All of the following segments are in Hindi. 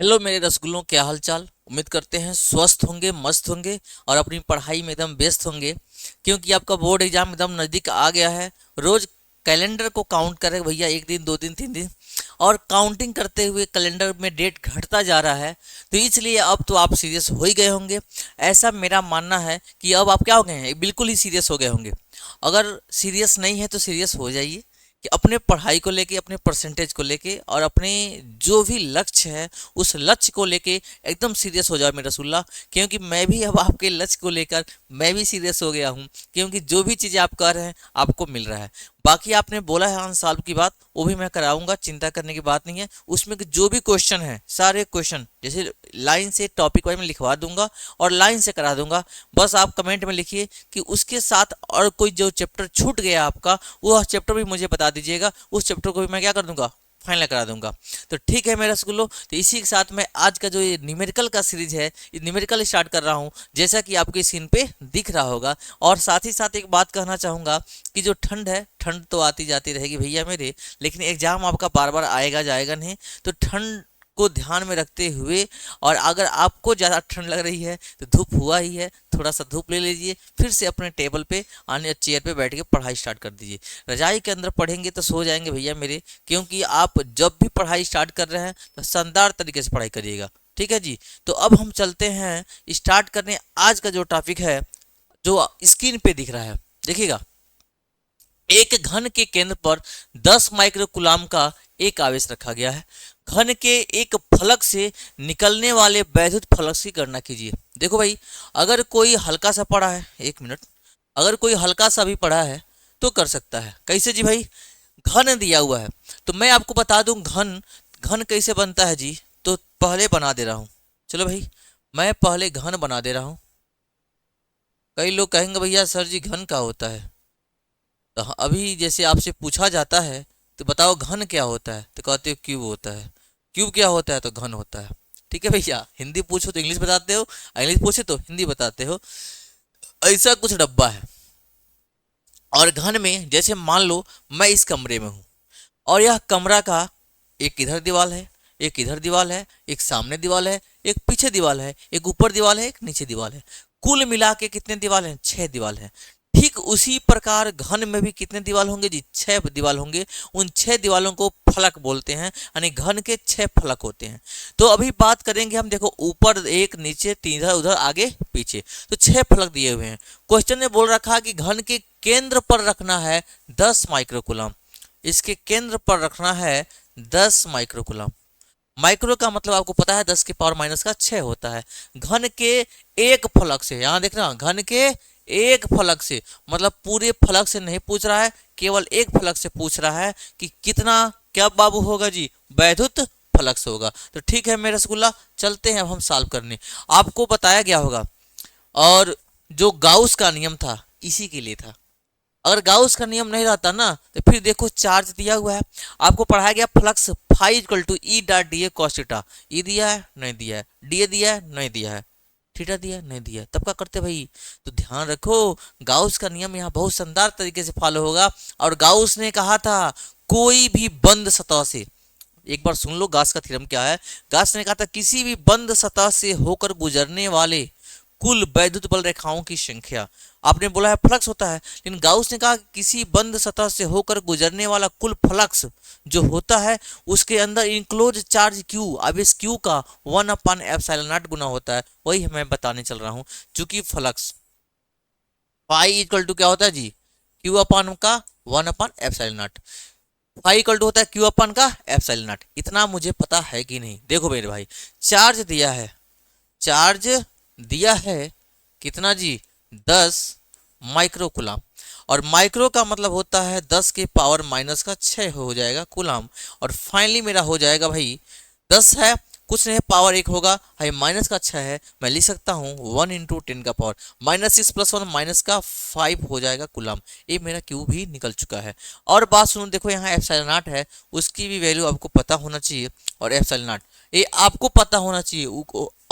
हेलो मेरे रसगुल्लों, क्या हाल चाल। उम्मीद करते हैं स्वस्थ होंगे, मस्त होंगे और अपनी पढ़ाई में एकदम व्यस्त होंगे, क्योंकि आपका बोर्ड एग्जाम एकदम नज़दीक आ गया है। रोज कैलेंडर को काउंट करें भैया, एक दिन, दो दिन, तीन दिन, और काउंटिंग करते हुए कैलेंडर में डेट घटता जा रहा है। तो इसलिए अब तो आप सीरियस हो ही गए होंगे। ऐसा मेरा मानना है कि अब आप क्या हो गए हैं, बिल्कुल ही सीरियस हो गए होंगे। अगर सीरियस नहीं है तो सीरियस हो जाइए कि अपने पढ़ाई को लेके, अपने परसेंटेज को लेके और अपने जो भी लक्ष्य है उस लक्ष्य को लेके एकदम सीरियस हो जाओ मेरा रसूल्ला। क्योंकि मैं भी अब आपके लक्ष्य को लेकर मैं भी सीरियस हो गया हूँ, क्योंकि जो भी चीज़ें आप कर रहे हैं आपको मिल रहा है। बाकी आपने बोला है आंसर की बात, वो भी मैं कराऊंगा, चिंता करने की बात नहीं है। उसमें के जो भी क्वेश्चन है, सारे क्वेश्चन जैसे लाइन से टॉपिक वाइज में लिखवा दूंगा और लाइन से करा दूंगा। बस आप कमेंट में लिखिए कि उसके साथ और कोई जो चैप्टर छूट गया आपका, वो चैप्टर भी मुझे बता दीजिएगा, उस चैप्टर को भी मैं क्या कर दूंगा, फाइनल करा दूंगा। तो ठीक है मेरा रसगुल्लो, तो इसी के साथ मैं आज का जो ये न्यूमेरिकल का सीरीज है, ये न्यूमेरिकल स्टार्ट कर रहा हूँ, जैसा कि आपके स्क्रीन पे दिख रहा होगा। और साथ ही साथ एक बात कहना चाहूँगा कि जो ठंड है, ठंड तो आती जाती रहेगी भैया मेरे, लेकिन एग्जाम आपका बार बार आएगा जाएगा नहीं। तो ठंड को ध्यान में रखते हुए, और अगर आपको ज़्यादा ठंड लग रही है तो धूप हुआ ही है, थोड़ा सा धूप ले लीजिए, फिर से अपने टेबल पे आने चेयर पे बैठ के पढ़ाई स्टार्ट कर दीजिए। रजाई के अंदर पढ़ेंगे तो सो जाएंगे भैया मेरे, क्योंकि आप जब भी पढ़ाई स्टार्ट कर रहे हैं तो शानदार तरीके से पढ़ाई करिएगा। ठीक है जी। तो अब हम चलते हैं स्टार्ट करने। आज का जो टॉपिक है, जो स्क्रीन पे दिख रहा है, देखिएगा। एक घन के केंद्र पर 10 माइक्रोकुलाम का एक आवेश रखा गया है। घन के एक फलक से निकलने वाले वैद्युत फलक की गणना कीजिए। देखो भाई, अगर कोई हल्का सा पढ़ा है, एक मिनट, अगर कोई हल्का सा भी पढ़ा है तो कर सकता है। कैसे जी भाई? घन दिया हुआ है तो मैं आपको बता दूं घन, घन कैसे बनता है जी। तो पहले बना दे रहा हूं, चलो भाई, मैं पहले घन बना दे रहा हूं। कई लोग कहेंगे भैया सर जी घन का होता है, तो अभी जैसे आपसे पूछा जाता है तो बताओ घन क्या होता है, तो कहते हो क्यूब होता है। क्यूब क्या होता है? तो घन होता है। ठीक है भैया, हिंदी पूछो तो इंग्लिश बताते हो, इंग्लिश पूछे तो हिंदी बताते हो। ऐसा कुछ डब्बा है। और घन में जैसे मान लो मैं इस कमरे में हूँ, और यह कमरा का एक इधर दीवार है, एक इधर दीवार है, एक सामने दीवार है, एक पीछे दीवार है, एक ऊपर दीवार है, एक नीचे दीवार है। कुल मिला के कितने दीवार हैं? 6 दीवार हैं। ठीक उसी प्रकार घन में भी कितने दीवार होंगे जी? 6 दीवार होंगे। उन 6 दीवारों को फलक बोलते हैं, यानी घन के 6 फलक होते हैं। तो अभी बात करेंगे हम, देखो ऊपर एक, नीचे तीन, इधर उधर आगे पीछे, तो 6 फलक दिए हुए हैं। क्वेश्चन ने बोल रखा कि घन के केंद्र पर रखना है 10 माइक्रोकुलम। इसके केंद्र पर रखना है 10 माइक्रोकुलम। माइक्रो का मतलब आपको पता है 10 के पावर माइनस का 6 होता है। घन के एक फलक से, यहां देखना, घन के एक फलक से, मतलब पूरे फलक से नहीं पूछ रहा है, केवल एक फलक से पूछ रहा है कि कितना, क्या बाबू होगा जी? वैद्युत फलक से होगा। तो ठीक है मेरे रसगुल्ला, चलते हैं अब हम सॉल्व करने। आपको बताया गया होगा, और जो गाउस का नियम था इसी के लिए था। अगर गाउस का नियम नहीं रहता ना, तो फिर देखो चार्ज दिया हुआ है, आपको पढ़ाया गया flux phi equal to E dot D A cos theta. E दिया है, नहीं दिया है। डी ए दिया है, नहीं दिया है। थीटा दिया है, नहीं दिया है। तब क्या करते भाई? तो ध्यान रखो, गाउस का नियम यहाँ बहुत शानदार तरीके से फॉलो होगा। और गाउस ने कहा था कोई भी बंद सतह से, एक बार सुन लो गाउस का थ्योरम क्या है। गाउस ने कहा था किसी भी बंद सतह से होकर गुजरने वाले कुल वैद्युत बल रेखाओं की संख्या, आपने बोला है फ्लक्स होता है, लेकिन गाउस ने कहा किसी बंद सतह से होकर गुजरने वाला कुल फ्लक्स जो होता है उसके अंदर इंक्लोज चार्ज क्यू, अब इस क्यू का 1/एप्सिलॉन नॉट गुना होता है। वही मैं बताने चल रहा हूं। चूंकि फ्लक्स फाई इक्वल टू क्या होता है जी? क्यू अपान का 1/एप्सिलॉन नॉट। फाई इक्वल टू होता है क्यू अपान का एप्सिलॉन नॉट। इतना मुझे पता है कि नहीं? देखो मेरे भाई, चार्ज दिया है, चार्ज दिया है कितना जी? 10 माइक्रो और माइक्रो का मतलब होता है 10 के पावर माइनस का 6 हो जाएगा कुलाम। और फाइनली मेरा हो जाएगा भाई 10 है, कुछ नहीं, पावर 1 होगा, भाई माइनस का 6 है, मैं लिख सकता हूँ 1 × 10 का पावर -6 + 1 माइनस का 5 हो जाएगा कुलाम। ये मेरा क्यू भी निकल चुका है। और बात सुनो, देखो यहाँ एप्सिलॉन नॉट है, उसकी भी वैल्यू आपको पता होना चाहिए। और एप्सिलॉन नॉट ये आपको पता होना चाहिए,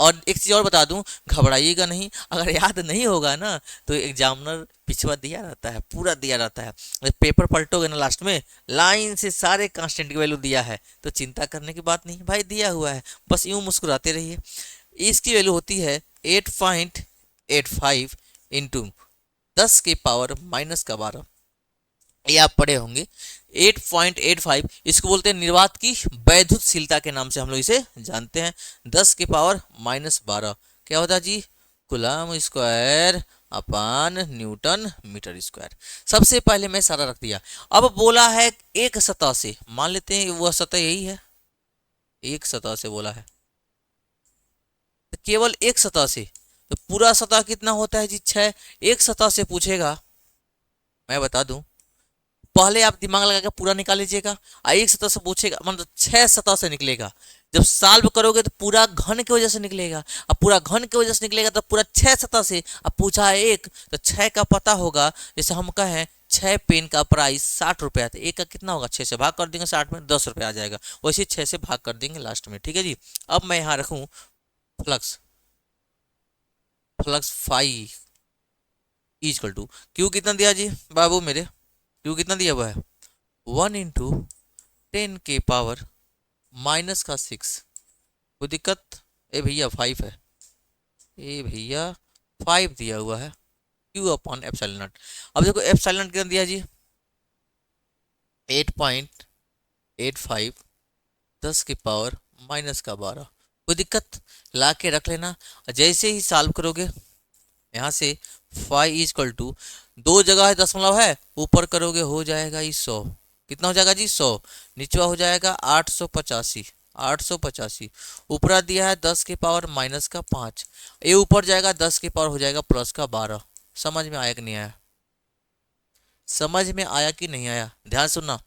और एक चीज़ और बता दूं, घबराइएगा नहीं, अगर याद नहीं होगा ना तो एग्जामिनर पिछवा दिया रहता है, पूरा दिया रहता है। पेपर पलटोगे ना लास्ट में लाइन से सारे कांस्टेंट की वैल्यू दिया है, तो चिंता करने की बात नहीं भाई, दिया हुआ है, बस यूं मुस्कुराते रहिए। इसकी वैल्यू होती है 8.85 इंटू 10⁻⁻12। ये आप पढ़े होंगे। 8.85 इसको बोलते हैं निर्वात की वैद्युतशीलता के नाम से हम लोग इसे जानते हैं। 10⁻12 क्या होता है जी? Coulomb square upon newton metre square. सबसे पहले मैं सारा रख दिया। अब बोला है एक सतह से, मान लेते हैं वह सतह यही है, एक सतह से बोला है, तो केवल एक सतह से, तो पूरा सतह कितना होता है जी? 6। एक सतह से पूछेगा, मैं बता दूं, पहले आप दिमाग लगा के पूरा निकाल लीजिएगा। एक सतह से पूछेगा मतलब 6 सतह से निकलेगा। जब सॉल्व करोगे तो पूरा घन की वजह से निकलेगा। अब पूरा घन की वजह से निकलेगा तो पूरा 6 सतह से। अब पूछा है एक, तो 6 का पता होगा। जैसे हम कहें 6 पेन का प्राइस 60 रुपया, तो एक का कितना होगा? 6 से भाग कर देंगे 60 में, 10 रुपया आ जाएगा। वैसे 6 से भाग कर देंगे लास्ट में। ठीक है जी। अब मैं यहाँ रखूँ flux, flux phi equal to Q कितना दिया जी बाबू मेरे? क्यू कितना दिया हुआ है? 1 इंटू 10⁻⁻6। कोई दिक्कत? ए भैया 5 है, ए भैया 5 दिया हुआ है, क्यू अपॉन एप्सिलॉन नॉट। अब देखो एप्सिलॉन नॉट कितना दिया जी? 8.85 10⁻⁻12। कोई दिक्कत? ला के रख लेना। जैसे ही सॉल्व करोगे यहाँ से फाइव इक्वल टू, दो जगह है दशमलव है, ऊपर करोगे हो जाएगा ये 100। कितना हो जाएगा जी? 100। नीचवा हो जाएगा 885, 885। ऊपर दिया है 10⁻⁻5, ये ऊपर जाएगा 10 हो जाएगा +12। समझ में आया कि नहीं आया? समझ में आया कि नहीं आया? ध्यान सुनना,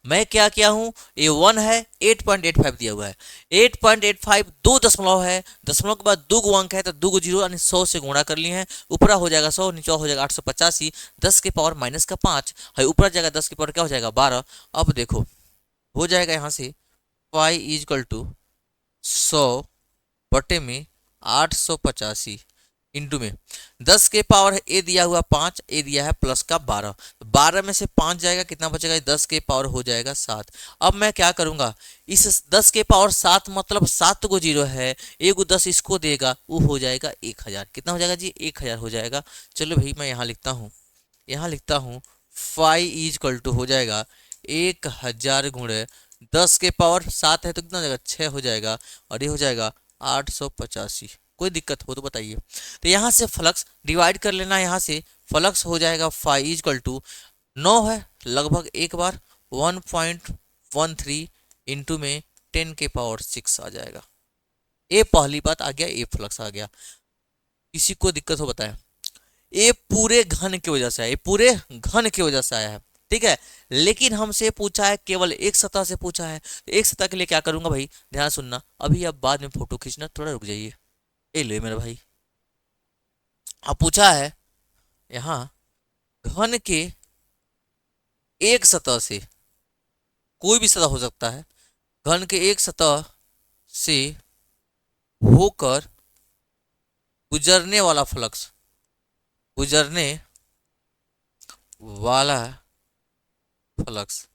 मैं क्या किया हूं, ये 1 है, 8.85 दिया हुआ है, 8.85 दो दशमलव है, दशमलव के बाद दो गो अंक है, तो दो गो जीरो यानी 100 से गुणा कर लिए हैं। ऊपर हो जाएगा 100, नीचे हो जाएगा 885, 10⁻⁻5 है, ऊपर जाएगा 10 क्या हो जाएगा 12। अब देखो हो जाएगा यहाँ से फाइव इजकल टू 100 बटे में 885 इंटू में 10 है, ए दिया हुआ 5, ए दिया है +12, 12 में से 5 जाएगा, कितना बचेगा? 10 हो जाएगा 7। अब मैं क्या करूंगा, इस 10 7 मतलब 7 को जीरो है, एक 10 इसको देगा, वो हो जाएगा 1000। कितना हो जाएगा जी? 1000 हो जाएगा। चलो भाई मैं यहाँ लिखता हूँ, यहाँ लिखता हूँ फाइव इजकल टू हो जाएगा 1000 गुणे 10 7 है तो कितना हो जाएगा? 6 हो जाएगा, और ये हो जाएगा 885। कोई दिक्कत हो तो बताइए। तो यहाँ से फ्लक्स डिवाइड कर लेना, यहाँ से फ्लक्स हो जाएगा फाइव इजकल टू 9 है लगभग एक बार 1.13 इंटू में 10⁻6 आ जाएगा। ये पहली बात आ गया, ये फ्लक्स आ गया। किसी को दिक्कत हो बताए? ये पूरे घन की वजह से आया, ये पूरे घन की वजह से आया है। ठीक है, लेकिन हमसे पूछा है केवल एक सतह से पूछा है, तो एक सतह के लिए क्या करूंगा भाई? ध्यान सुनना, अभी अब बाद में फोटो खींचना, थोड़ा रुक जाइए। ये ले मेरा भाई, अब पूछा है यहाँ घन के एक सतह से, कोई भी सतह हो सकता है, घन के एक सतह से होकर गुजरने वाला फ्लक्स, गुजरने वाला फ्लक्स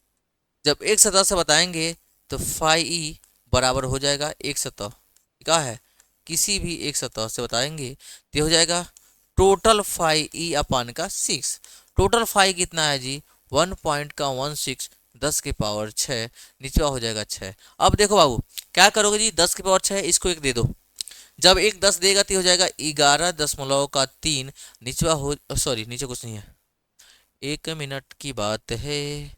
जब एक सतह से बताएंगे तो फाई ई बराबर हो जाएगा एक सतह, क्या है? किसी भी एक सतह से बताएंगे तो हो जाएगा टोटल फाई ई अपान का 6। टोटल फाई कितना है जी? 1.16 10⁻6, नीचवा हो जाएगा 6। अब देखो बाबू क्या करोगे जी? 10⁻6 इसको एक दे दो, जब एक 10 देगा तो हो जाएगा 11.3, नीचवा हो, सॉरी नीचे कुछ नहीं है, 1 मिनट की बात है,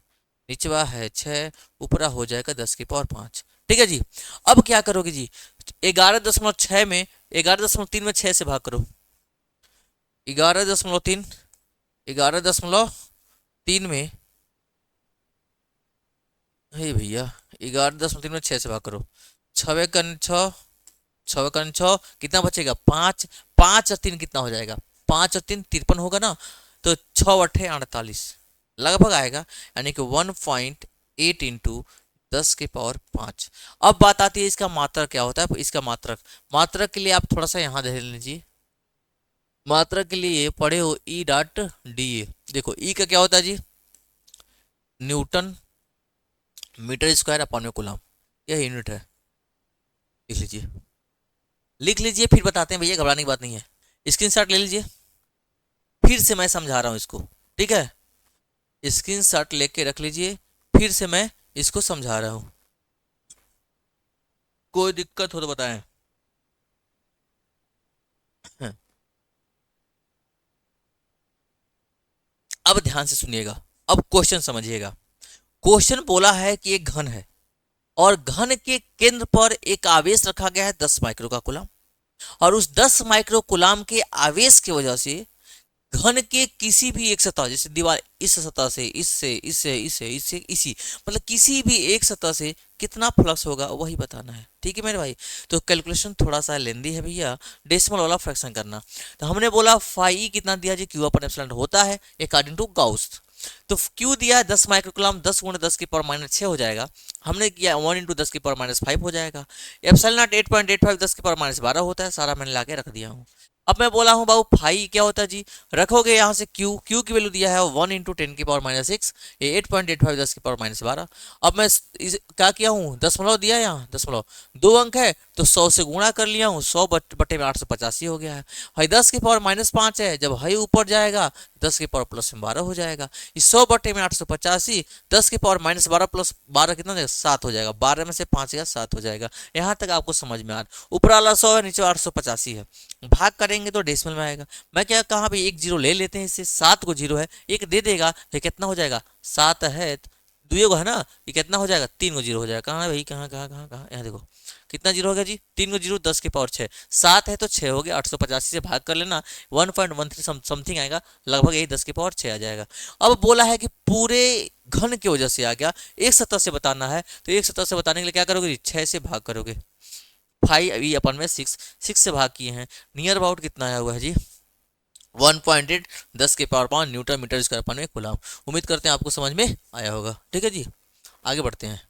निचवा है 6, ऊपरा हो जाएगा 10⁻5। ठीक है जी। अब क्या करोगे जी? 11.6 में 11.3 में 6 से भाग करो, 11.3, 11.3 में, हे भैया 11.3 में 6 से भाग करो, 6 कन 6, 6 कन 6, कितना बचेगा? 5, 5 और 3 कितना हो जाएगा? 5 और 3 53 होगा ना, तो 6 8 48 लगभग आएगा, यानी कि 1.8 इंटू 10 की पावर 5। अब बात आती है इसका मात्रक क्या होता है। इसका मात्रक, मात्रक के लिए आप थोड़ा सा यहाँ देख लीजिए। मात्रक के लिए पढ़े हो ई डॉट डी ए। देखो ई का क्या होता है जी, न्यूटन मीटर स्क्वायर अपॉन में कूलम, यह यूनिट है। लिख लीजिए, लिख लीजिए, फिर बताते हैं भैया, घबराने की बात नहीं है। स्क्रीनशॉट ले लीजिए, फिर से मैं समझा रहा हूँ इसको, ठीक है। स्क्रीनशॉट लेके रख लीजिए, फिर से मैं इसको समझा रहा हूँ। कोई दिक्कत हो तो बताएं। अब ध्यान से सुनिएगा, अब क्वेश्चन समझिएगा। क्वेश्चन बोला है कि एक घन है और घन के केंद्र पर एक आवेश रखा गया है 10 माइक्रो का कूलम, और उस 10 माइक्रो कूलम के आवेश की वजह से घन के किसी भी एक सतह, जैसे दीवार इस सतह से, इससे इसी, मतलब किसी भी एक सतह से कितना फ्लक्स होगा वही बताना है, ठीक है मेरे भाई। तो कैलकुलेशन थोड़ा सा लेंदी है भैया, डेसिमल वाला फ्रैक्शन करना। तो हमने बोला फाई कितना दिया जी, क्यू अपन एप्सिलॉन होता है अकॉर्डिंग टू गाउस। तो क्यू दिया है 10 माइक्रोकूलम, 10 गुणे 10 की पावर माइनस 6 हो जाएगा। हमने किया 1 इंटू 10 की पावर माइनस 5 हो जाएगा। एप्सिलॉन नॉट 8.85 10 की पावर माइनस 12 होता है, सारा मैंने लाके रख दिया हूँ। अब मैं बोला हूँ बाबू फाई क्या होता है जी, रखोगे यहाँ से क्यू, क्यू की वैल्यू दिया है 1 इंटू 10 की पावर माइनस 6, ये 8.85 10 की पावर माइनस 12। अब मैं क्या किया हूँ, दशमलव दिया है यहाँ, दशमलव 2 अंक है तो 100 से गुणा कर लिया हूँ, 100 बटे में 885 हो गया है। भाई 10 की पावर माइनस 5 है, जब हाई ऊपर जाएगा 10 की पावर प्लस में 12 हो जाएगा। इस 100 बटे में 885, 10 की पावर माइनस 12 प्लस 12 कितना देगा, 7 हो जाएगा। 12 में से 5 गया 7 हो जाएगा। यहाँ तक आपको समझ में आ रहा। ऊपर वाला 100 है, नीचे 885 है, भाग करेंगे तो डेसिमल में आएगा। मैं क्या कहा भाई, एक जीरो ले लेते हैं इससे, 7 को जीरो है, एक दे देगा तो कितना हो जाएगा, 7 है, दुए को है ना, ये कितना हो जाएगा, 3 को जीरो हो जाएगा। कहाँ है भाई, कहाँ कहाँ कहाँ कहाँ, यहाँ देखो कितना जीरो हो गया जी, 3 को जीरो 10 की पावर 6, 7 है तो 6 हो गया, 885 से भाग कर लेना, 1.13 समथिंग आएगा, लगभग यही 10 की पावर 6 आ जाएगा। अब बोला है कि पूरे घन की वजह से आ गया, एक सतह से बताना है, तो एक सतह से बताने के लिए क्या करोगे जी, 6 से भाग करोगे। 5 अभी अपन में 6 से भाग किए हैं, नियर अबाउट कितना आया हुआ है जी, 1.8 10 के पावर 5 न्यूटन मीटर स्क्वायर पर में कूलम। उम्मीद करते हैं आपको समझ में आया होगा, ठीक है जी। आगे बढ़ते हैं,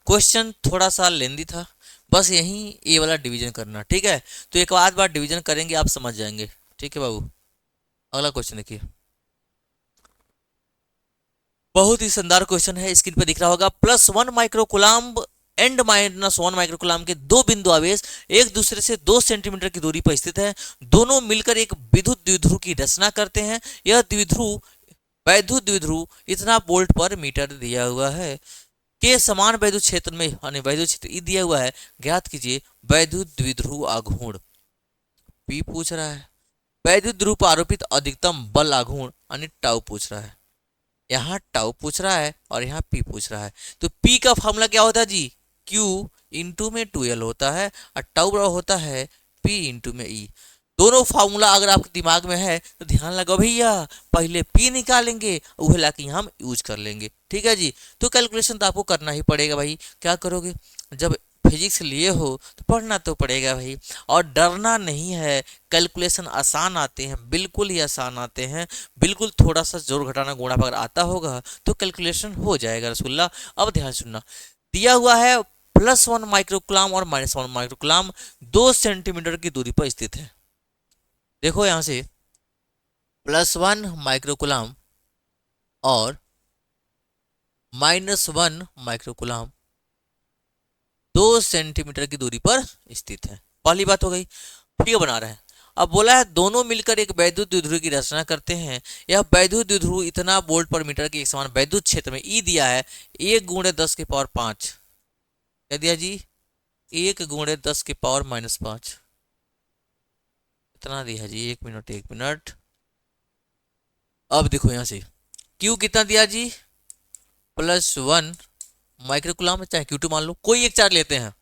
क्वेश्चन थोड़ा सा लेंदी था, बस यही ए वाला डिवीजन करना, ठीक है। तो एक आध बार डिवीजन करेंगे आप समझ जाएंगे, ठीक है बाबू। अगला क्वेश्चन देखिए, बहुत ही शानदार क्वेश्चन है, स्क्रीन पे दिख रहा होगा। +1 माइक्रोकूलम एंड -1 माइक्रोकूलम के दो बिंदु आवेश एक दूसरे से 2 सेंटीमीटर की दूरी पर स्थित है, दोनों मिलकर एक विद्युत द्विध्रुव की रचना करते हैं। यह द्विध्रुव वैद्युत द्विध्रुव इतना वोल्ट पर मीटर दिया हुआ है, के समान वैद्युत क्षेत्र में, यानी वैद्युत क्षेत्र ई दिया हुआ है, ज्ञात कीजिए वैद्युत द्विध्रुव आघूर्ण। पी पूछ रहा है, वैद्युत ध्रुव पर आरोपित अधिकतम बल आघूर्ण यानी टाउ पूछ रहा है। यहाँ टाउ पूछ रहा है और यहाँ पी पूछ रहा है। तो पी का फॉर्मूला क्या होता है जी, क्यू इंटू में 2L होता है, और टाउ बराबर होता है पी इंटू में ई। दोनों फार्मूला अगर आपके दिमाग में है तो ध्यान लगाओ भैया, पहले पी निकालेंगे, वह लाके हम यूज कर लेंगे, ठीक है जी। तो कैलकुलेशन तो आपको करना ही पड़ेगा भाई, क्या करोगे, जब फिजिक्स लिए हो तो पढ़ना तो पड़ेगा भाई, और डरना नहीं है। कैलकुलेशन आसान आते हैं, बिल्कुल ही आसान आते हैं, बिल्कुल थोड़ा सा जोड़ घटाना गुणा अगर आता होगा तो कैलकुलेशन हो जाएगा रसगुल्ला। अब ध्यान सुनना, दिया हुआ है +1 माइक्रोकूलम और -1 माइक्रोकूलम 2 सेंटीमीटर की दूरी पर स्थित है। देखो यहां से +1 माइक्रोकूलम और -1 माइक्रोकूलम 2 सेंटीमीटर की दूरी पर स्थित है, पहली बात हो गई। फिगर बना रहे हैं, अब बोला है दोनों मिलकर एक वैद्युत द्विध्रुव की रचना करते हैं। यह वैद्युत द्विध्रुव इतना वोल्ट पर मीटर के एक समान वैद्युत क्षेत्र में ई दिया है 1 गुणे 10 की पावर 5, क्या दिया जी, 1 गुणे 10 की पावर -5, इतना दिया जी, 1 मिनट। अब देखो यहां से क्यू कितना दिया जी, +1 माइक्रोकूलम, चाहे Q2 मान लो, कोई एक चार्ज लेते हैं।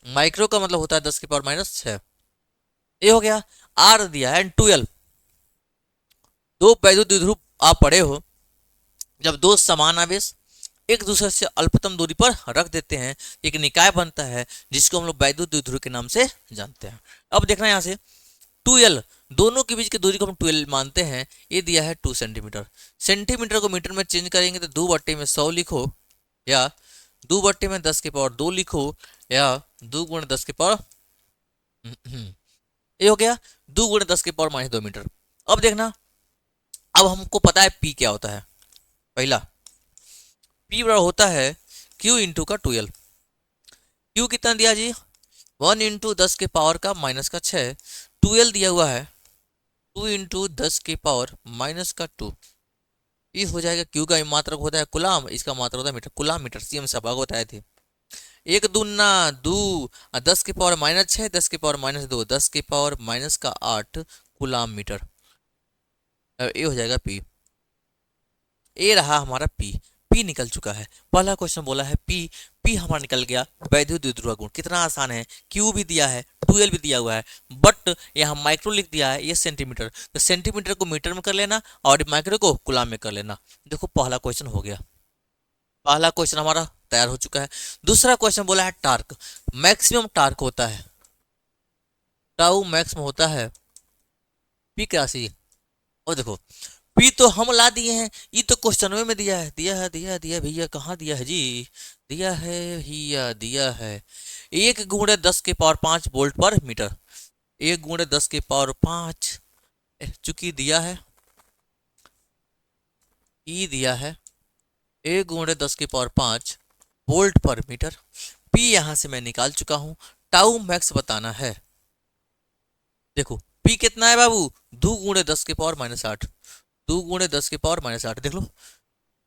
माइक्रो का मतलब होता है 10 की पावर -6, ये हो गया। आर दिया है 2L, दो वैद्युत द्विध्रुव आप पढ़े हो, जब दो समान आवेश एक दूसरे से अल्पतम दूरी पर रख देते हैं, एक निकाय बनता है जिसको हम लोग वैद्युत द्विध्रुव के नाम से जानते हैं। अब देखना यहाँ से 2L दोनों के बीच की दूरी को हम 12 मानते हैं। ये दिया है 2 सेंटीमीटर। सेंटीमीटर को मीटर में चेंज करेंगे तो 2/100 लिखो, या 2/10 की पावर 2 लिखो, या 2 × 10 की पावर ये हो गया 2 × 10 की पावर -2 मीटर। अब देखना, अब हमको पता है पी क्या होता है। पहला पी बराबर होता है क्यू इंटू का 12। क्यू कितना दिया जी, 1 × 10 की पावर का -6, 12 दिया हुआ है 2 × 10 की पावर -2। ये हो जाएगा। क्यू का मात्रक होता है कुलाम, इसका मात्रक होता है मीटर। कुलाम मीटर सीएम से भाग बताए थे। एक दूना दो, 10 की पावर -6, 10 की पावर -2, 10 की पावर -8 कुलाम मीटर। ये हो जाएगा पी। ये रहा हमारा पी। पी निकल चुका है। पहला क्वेश्चन बोला है पी। पी हमारा निकल गया। वैद्युत द्विध्रुव गुण कितना आसान है। क्यू भी दिया है, 12 भी दिया हुआ है, बट यहाँ माइक्रो लिख दिया है, ये सेंटीमीटर। तो सेंटीमीटर को मीटर में कर लेना और माइक्रो को कुलाम में कर लेना। देखो पहला क्वेश्चन हो गया। पहला क्वेश्चन हमारा तैयार हो चुका है। दूसरा क्वेश्चन बोला है टार्क। मैक्सिमम टार्क होता है, टाउ मैक्स में होता है पी की राशि। और देखो पी तो हम ला दिए हैं, ये तो क्वेश्चन में दिया है। दिया है भैया, कहाँ दिया है जी, दिया है भैया, दिया है 1 × 10 की पावर 5 वोल्ट पर मीटर। 1 × 10 की पावर 5 चूंकि दिया है, ई दिया है 1 × 10 की पावर 5 वोल्ट पर मीटर। पी यहां से मैं निकाल चुका हूं। टाउ मैक्स बताना है। देखो पी कितना है बाबू, 2 × 10 की पावर -8। 2 × 10 की पावर -8 देख लो।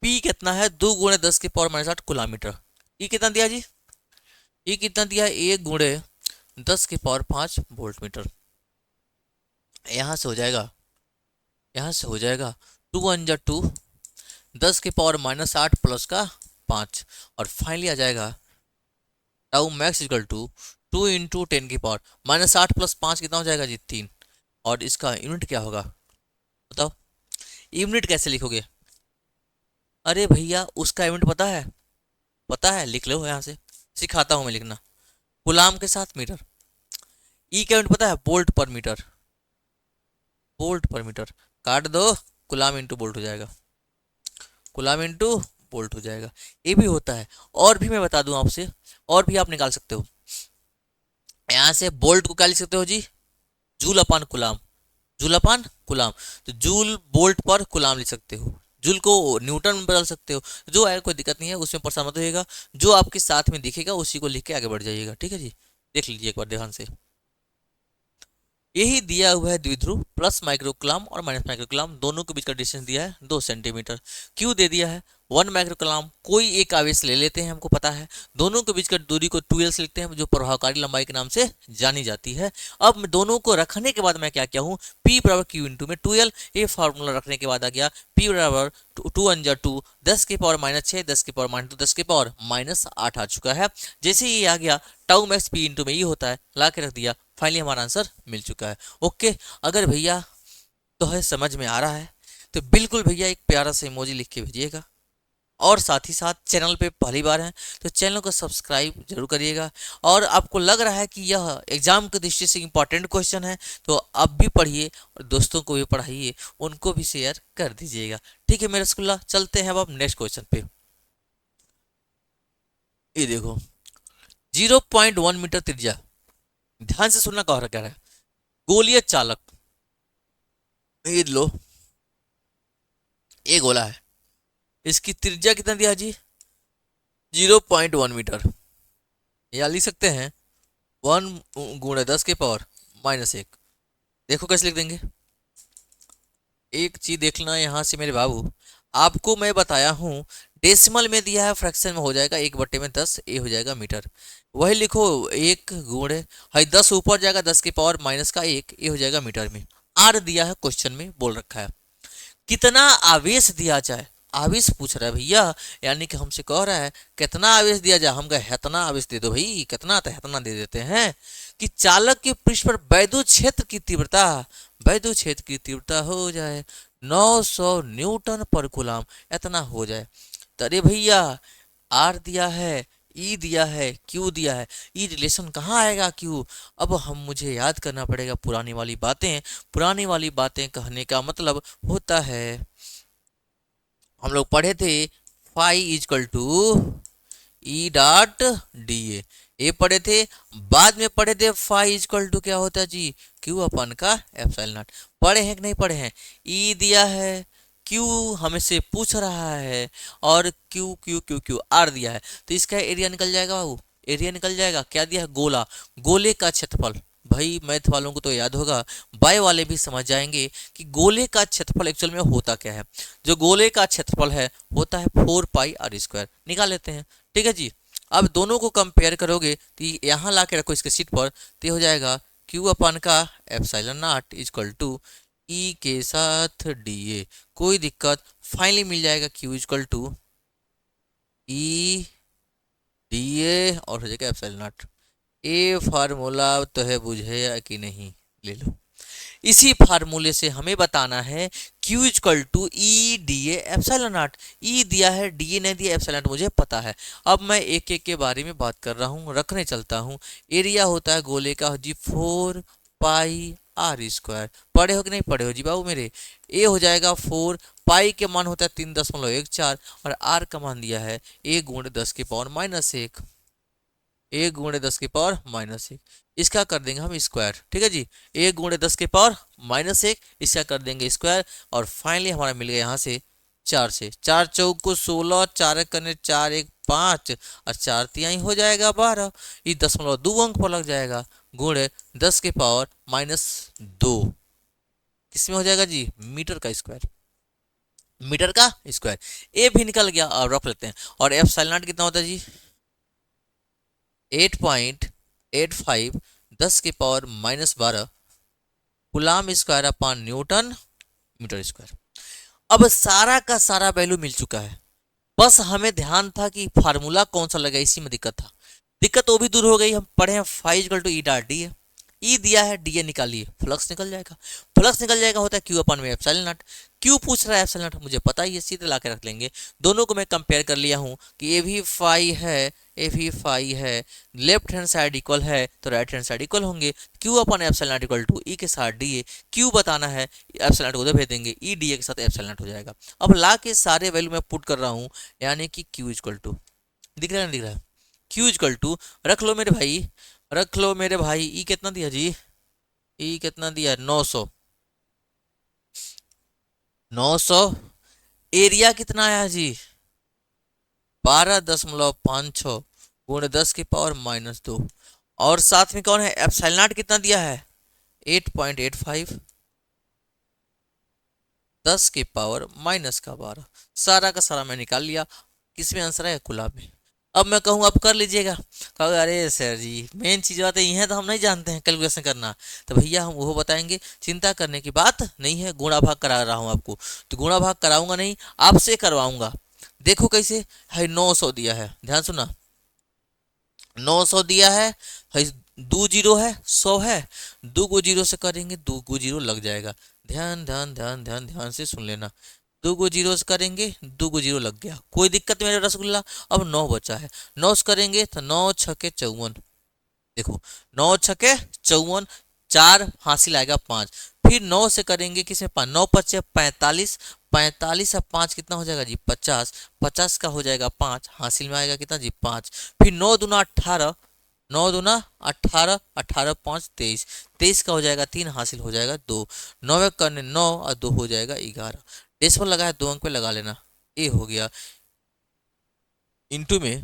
पी कितना है, 2 × 10 की पावर -8 कुलामीटर। ई कितना दिया जी, ई कितना दिया, 1 × 10 की पावर 5 वोल्ट मीटर। यहां से हो जाएगा, यहां से हो जाएगा 2 × 2, 10 की पावर -8 प्लस का 5, और फाइनली आ जाएगा टाउ मैक्स इक्वल टू 2 × 10 की पावर -8 प्लस 5 कितना हो जाएगा जी, 3। और इसका यूनिट क्या होगा बताओ, यूनिट कैसे लिखोगे। अरे भैया उसका यूनिट पता है, पता है, लिख लो यहाँ से, सिखाता हूँ मैं लिखना। गुलाम के साथ मीटर। ई का यूनिट पता है, वोल्ट पर मीटर। वोल्ट पर मीटर काट दो, गुलाम इंटू वोल्ट हो जाएगा, गुलाम इंटू वोल्ट हो जाएगा। ये भी होता है। और भी मैं बता दूं आपसे, और भी आप निकाल सकते हो। यहाँ से वोल्ट को क्या लिख सकते हो जी, जूल अपान कुलाम, जूल अपान कुलाम। तो जूल वोल्ट पर कुलाम लिख सकते हो। जूल को न्यूटन में बदल सकते हो, जो है कोई दिक्कत नहीं है, उसमें परेशान मत होइएगा। जो आपके साथ में दिखेगा उसी को लिख के आगे बढ़ जाइएगा, ठीक है जी। देख लीजिए एक बार ध्यान से। यही दिया हुआ है द्विध्रुव प्लस माइक्रोकुलाम और माइनस माइक्रोकुलाम, दोनों के बीच का डिस्टेंस दिया है 2 सेंटीमीटर। क्यू दे दिया है 1 माइक्रोकुलाम। कोई एक आवेश ले लेते हैं, हमको पता है। दोनों के बीच का दूरी को 2L से लिखते हैं, जो प्रभावकारी लंबाई के नाम से जानी जाती है। अब दोनों को रखने के बाद मैं क्या क्या हूँ, P बराबर क्यू इंटू में 2L। ये फार्मूला रखने के बाद आ गया P बराबर 2 × 2, 10 की पावर -6, 10 की पावर-2, 10 की पावर-8 आ चुका है। जैसे ये आ गया टाउ मैक्स P इंटू में ये होता है, ला के रख दिया। फाइनली हमारा आंसर मिल चुका है। ओके, अगर भैया तो है समझ में आ रहा है तो बिल्कुल भैया एक प्यारा सा इमोजी लिख के भेजिएगा। और साथ ही साथ चैनल पे पहली बार है तो चैनल को सब्सक्राइब जरूर करिएगा। और आपको लग रहा है कि यह एग्जाम की दृष्टि से इंपॉर्टेंट क्वेश्चन है तो आप भी पढ़िए और दोस्तों को भी पढ़ाइए, उनको भी शेयर कर दीजिएगा। ठीक है मेरे रसगुल्ला, चलते हैं अब नेक्स्ट क्वेश्चन पे। ये देखो 0.1 मीटर त्रिज्या, ध्यान से सुनना कह रहा है। गोलीय चालक, ये लो, ये गोला है, इसकी त्रिज्या कितना दिया जी, 0.1 मीटर। या लिख सकते हैं 1 × 10 की पावर-1। देखो कैसे लिख देंगे। एक चीज देखना यहाँ से मेरे बाबू, आपको मैं बताया हूँ डेसिमल में दिया है, फ्रैक्शन में हो जाएगा 1/10, ये हो जाएगा मीटर। वही लिखो 1 × 10 ऊपर जाएगा 10 की पावर-1, ये हो जाएगा मीटर में। आर दिया है, क्वेश्चन में बोल रखा है कितना आवेश दिया जाए। आवेश पूछ रहा है भैया, यानी कि हमसे कह रहा है कितना आवेश दिया जाए। हम कहे इतना आवेश दे दो भाई, कितना तो इतना दे देते हैं कि चालक के पृष्ठ पर वैद्युत क्षेत्र की तीव्रता, वैद्युत क्षेत्र की तीव्रता हो जाए 900 न्यूटन पर कूलम, इतना हो जाए। तो अरे भैया आर दिया है ई दिया है, क्यू दिया है, ई रिलेशन कहाँ आएगा क्यू। अब हम मुझे याद करना पड़ेगा पुरानी वाली बातें। पुरानी वाली बातें कहने का मतलब होता है, हम लोग पढ़े थे phi equal to E dot D A पढ़े थे। बाद में पढ़े थे फाई इजकल टू क्या होता है जी, क्यू अपन का एप्सिलॉन नॉट। पढ़े हैं कि नहीं पढ़े हैं। ई दिया है, क्यू हमें से पूछ रहा है, और Q Q Q Q R दिया है, तो इसका एरिया निकल जाएगा बाबू। एरिया निकल जाएगा, क्या दिया है, गोला, गोले का क्षेत्रफल। भाई मैथ वालों को तो याद होगा, बाय वाले भी समझ जाएंगे कि गोले का क्षेत्रफल एक्चुअल में होता क्या है। जो गोले का क्षेत्रफल है होता है 4 पाई r² निकाल लेते हैं। ठीक है जी। अब दोनों को कंपेयर करोगे तो यहाँ ला के रखो इसके सीट पर, तो हो जाएगा क्यू अपन का epsilon naught equal to E के साथ डी ए। कोई दिक्कत, फाइनली मिल जाएगा Q equal to E D A और हो जाएगा एप्सिलॉन नॉट। ये फार्मूला तो है, बुझे या कि नहीं, ले लो। इसी फार्मूले से हमें बताना है Q equal to E D A epsilon naught. E दिया है, डी ए नहीं दिया, एप्सिलॉन नॉट मुझे पता है। अब मैं एक एक के बारे में बात कर रहा हूँ, रखने चलता हूँ। एरिया होता है गोले का जी 4 पाई r²। पढ़े हो कि नहीं पढ़े हो जी बाबू मेरे। ए हो जाएगा 4, पाई के मान होता है 3.14 और आर का मान दिया है ए गुणे 10⁻⁻1। एक गुणे 10⁻⁻1, इसका कर देंगे हम स्क्वायर। ठीक है जी, एक गुणे 10⁻⁻1, इसका कर देंगे स्क्वायर। और फाइनली हमारा मिल गया यहाँ से 4 से, 4 चौक को 16, 4 करने 4 1 5 और 4 तिहाई हो जाएगा 12। ये 0.2 अंक पर लग जाएगा, गुणे 10⁻⁻2 किसमें हो जाएगा जी, मीटर का स्क्वायर। मीटर का स्क्वायर ए भी निकल गया। अब रख लेते हैं। और एप्सिलॉन नॉट कितना होता है जी, 8.85 10⁻⁻12 coulomb square upon newton metre square. अब सारा का सारा वैल्यू मिल चुका है, बस हमें ध्यान था कि फार्मूला कौन सा लगा, इसी में दिक्कत था। दिक्कत वो भी दूर हो गई। हम पढ़े हैं phi equal to E dot D है, ई दिया है, डी ए निकालिए, फ्लक्स निकल जाएगा। फ्लक्स निकल जाएगा होता है क्यू अपन में एप्सिलॉन नॉट। क्यू पूछ रहा है एप्सिलॉन नॉट, मुझे पता ही है, सीधे ला के रख लेंगे। दोनों को मैं कंपेयर कर लिया हूँ कि ये भी फाई है, ए भी फाई है, लेफ्ट हैंड साइड इक्वल है तो राइट हैंड साइड इक्वल होंगे। Q upon epsilon naught equal to E के साथ डी ए, क्यू बताना है, एप्सिलॉन नॉट को उधर भेज देंगे, ई डी ए के साथ एप्सिलॉन नॉट हो जाएगा। अब ला के सारे वैल्यू मैं पुट कर रहा हूँ, यानी कि क्यू इक्वल टू, दिख रहा है दिख रहा है, क्यू इक्वल टू, रख लो मेरे भाई, रख लो मेरे भाई। ई कितना दिया जी, ई कितना दिया, 900। 900 एरिया कितना आया जी, 12.56 गुणे 10⁻⁻2। और साथ में कौन है, एप्सिलॉन नॉट कितना दिया है, 8.85 10⁻⁻12। सारा का सारा मैं निकाल लिया, किसमें आंसर है, कुलाब में। अब मैं कहूँ अब कर लीजिएगा, कहोगे अरे सर जी मेन चीज बात यही है, तो हम नहीं जानते हैं कैलकुलेशन करना। तो भैया हम वो बताएंगे, चिंता करने की बात नहीं है। गुणा भाग करा रहा हूँ आपको, तो गुणा भाग कराऊंगा नहीं, आपसे करवाऊंगा। देखो कैसे है, 900 दिया है, ध्यान सुना, 900 दिया है, 2 जीरो है, 100 है, 2 को 0 से करेंगे, 2 को 0 लग जाएगा। ध्यान ध्यान ध्यान ध्यान ध्यान से सुन लेना, 2 को 0 से करेंगे, 2 को 0 लग गया, कोई दिक्कत मेरे रसगुल्ला। अब 9 बचा है, 9 से करेंगे तो 9 6 54, देखो 9 6 54, 4 हासिल आएगा 5। फिर 9 से करेंगे किसमें, 5, 9 5 45, 45 और 5 कितना हो जाएगा जी, 50, 50 का हो जाएगा 5, हासिल में आएगा कितना जी, 5। फिर 9 दूना 18, 9 दूना 18, 18 5 23, 23 का हो जाएगा 3, हासिल हो जाएगा 2। 9 में करने 9 और 2 हो जाएगा 11। डेसिमल लगा है 2 अंक पे लगा लेना, ए हो गया, इंटू में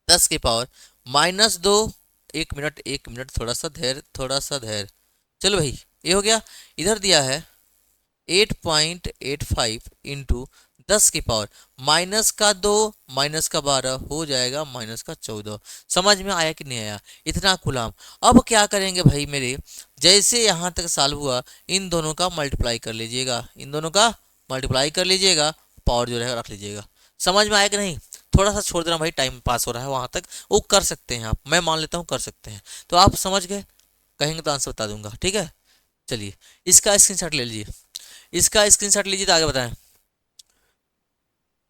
10⁻⁻2। 1 मिनट 1 मिनट, थोड़ा सा धैर्य थोड़ा सा धैर्य। चलो भाई ये हो गया, इधर दिया है 8.85 इंटू 10⁻, -2 -12 हो जाएगा -14। समझ में आया कि नहीं आया, इतना गुलाम। अब क्या करेंगे भाई मेरे, जैसे यहाँ तक सॉल्व हुआ, इन दोनों का मल्टीप्लाई कर लीजिएगा, इन दोनों का मल्टीप्लाई कर लीजिएगा, पावर जो रहेगा रख लीजिएगा। समझ में आया कि नहीं, थोड़ा सा छोड़ देना भाई, टाइम पास हो रहा है वहां तक, वो कर सकते हैं आप, मैं मान लेता हूँ कर सकते हैं। तो आप समझ गए, कहेंगे तो आंसर बता दूंगा, ठीक है। चलिए इसका स्क्रीनशॉट ले लीजिए, इसका स्क्रीनशॉट लीजिए तो आगे बताएं,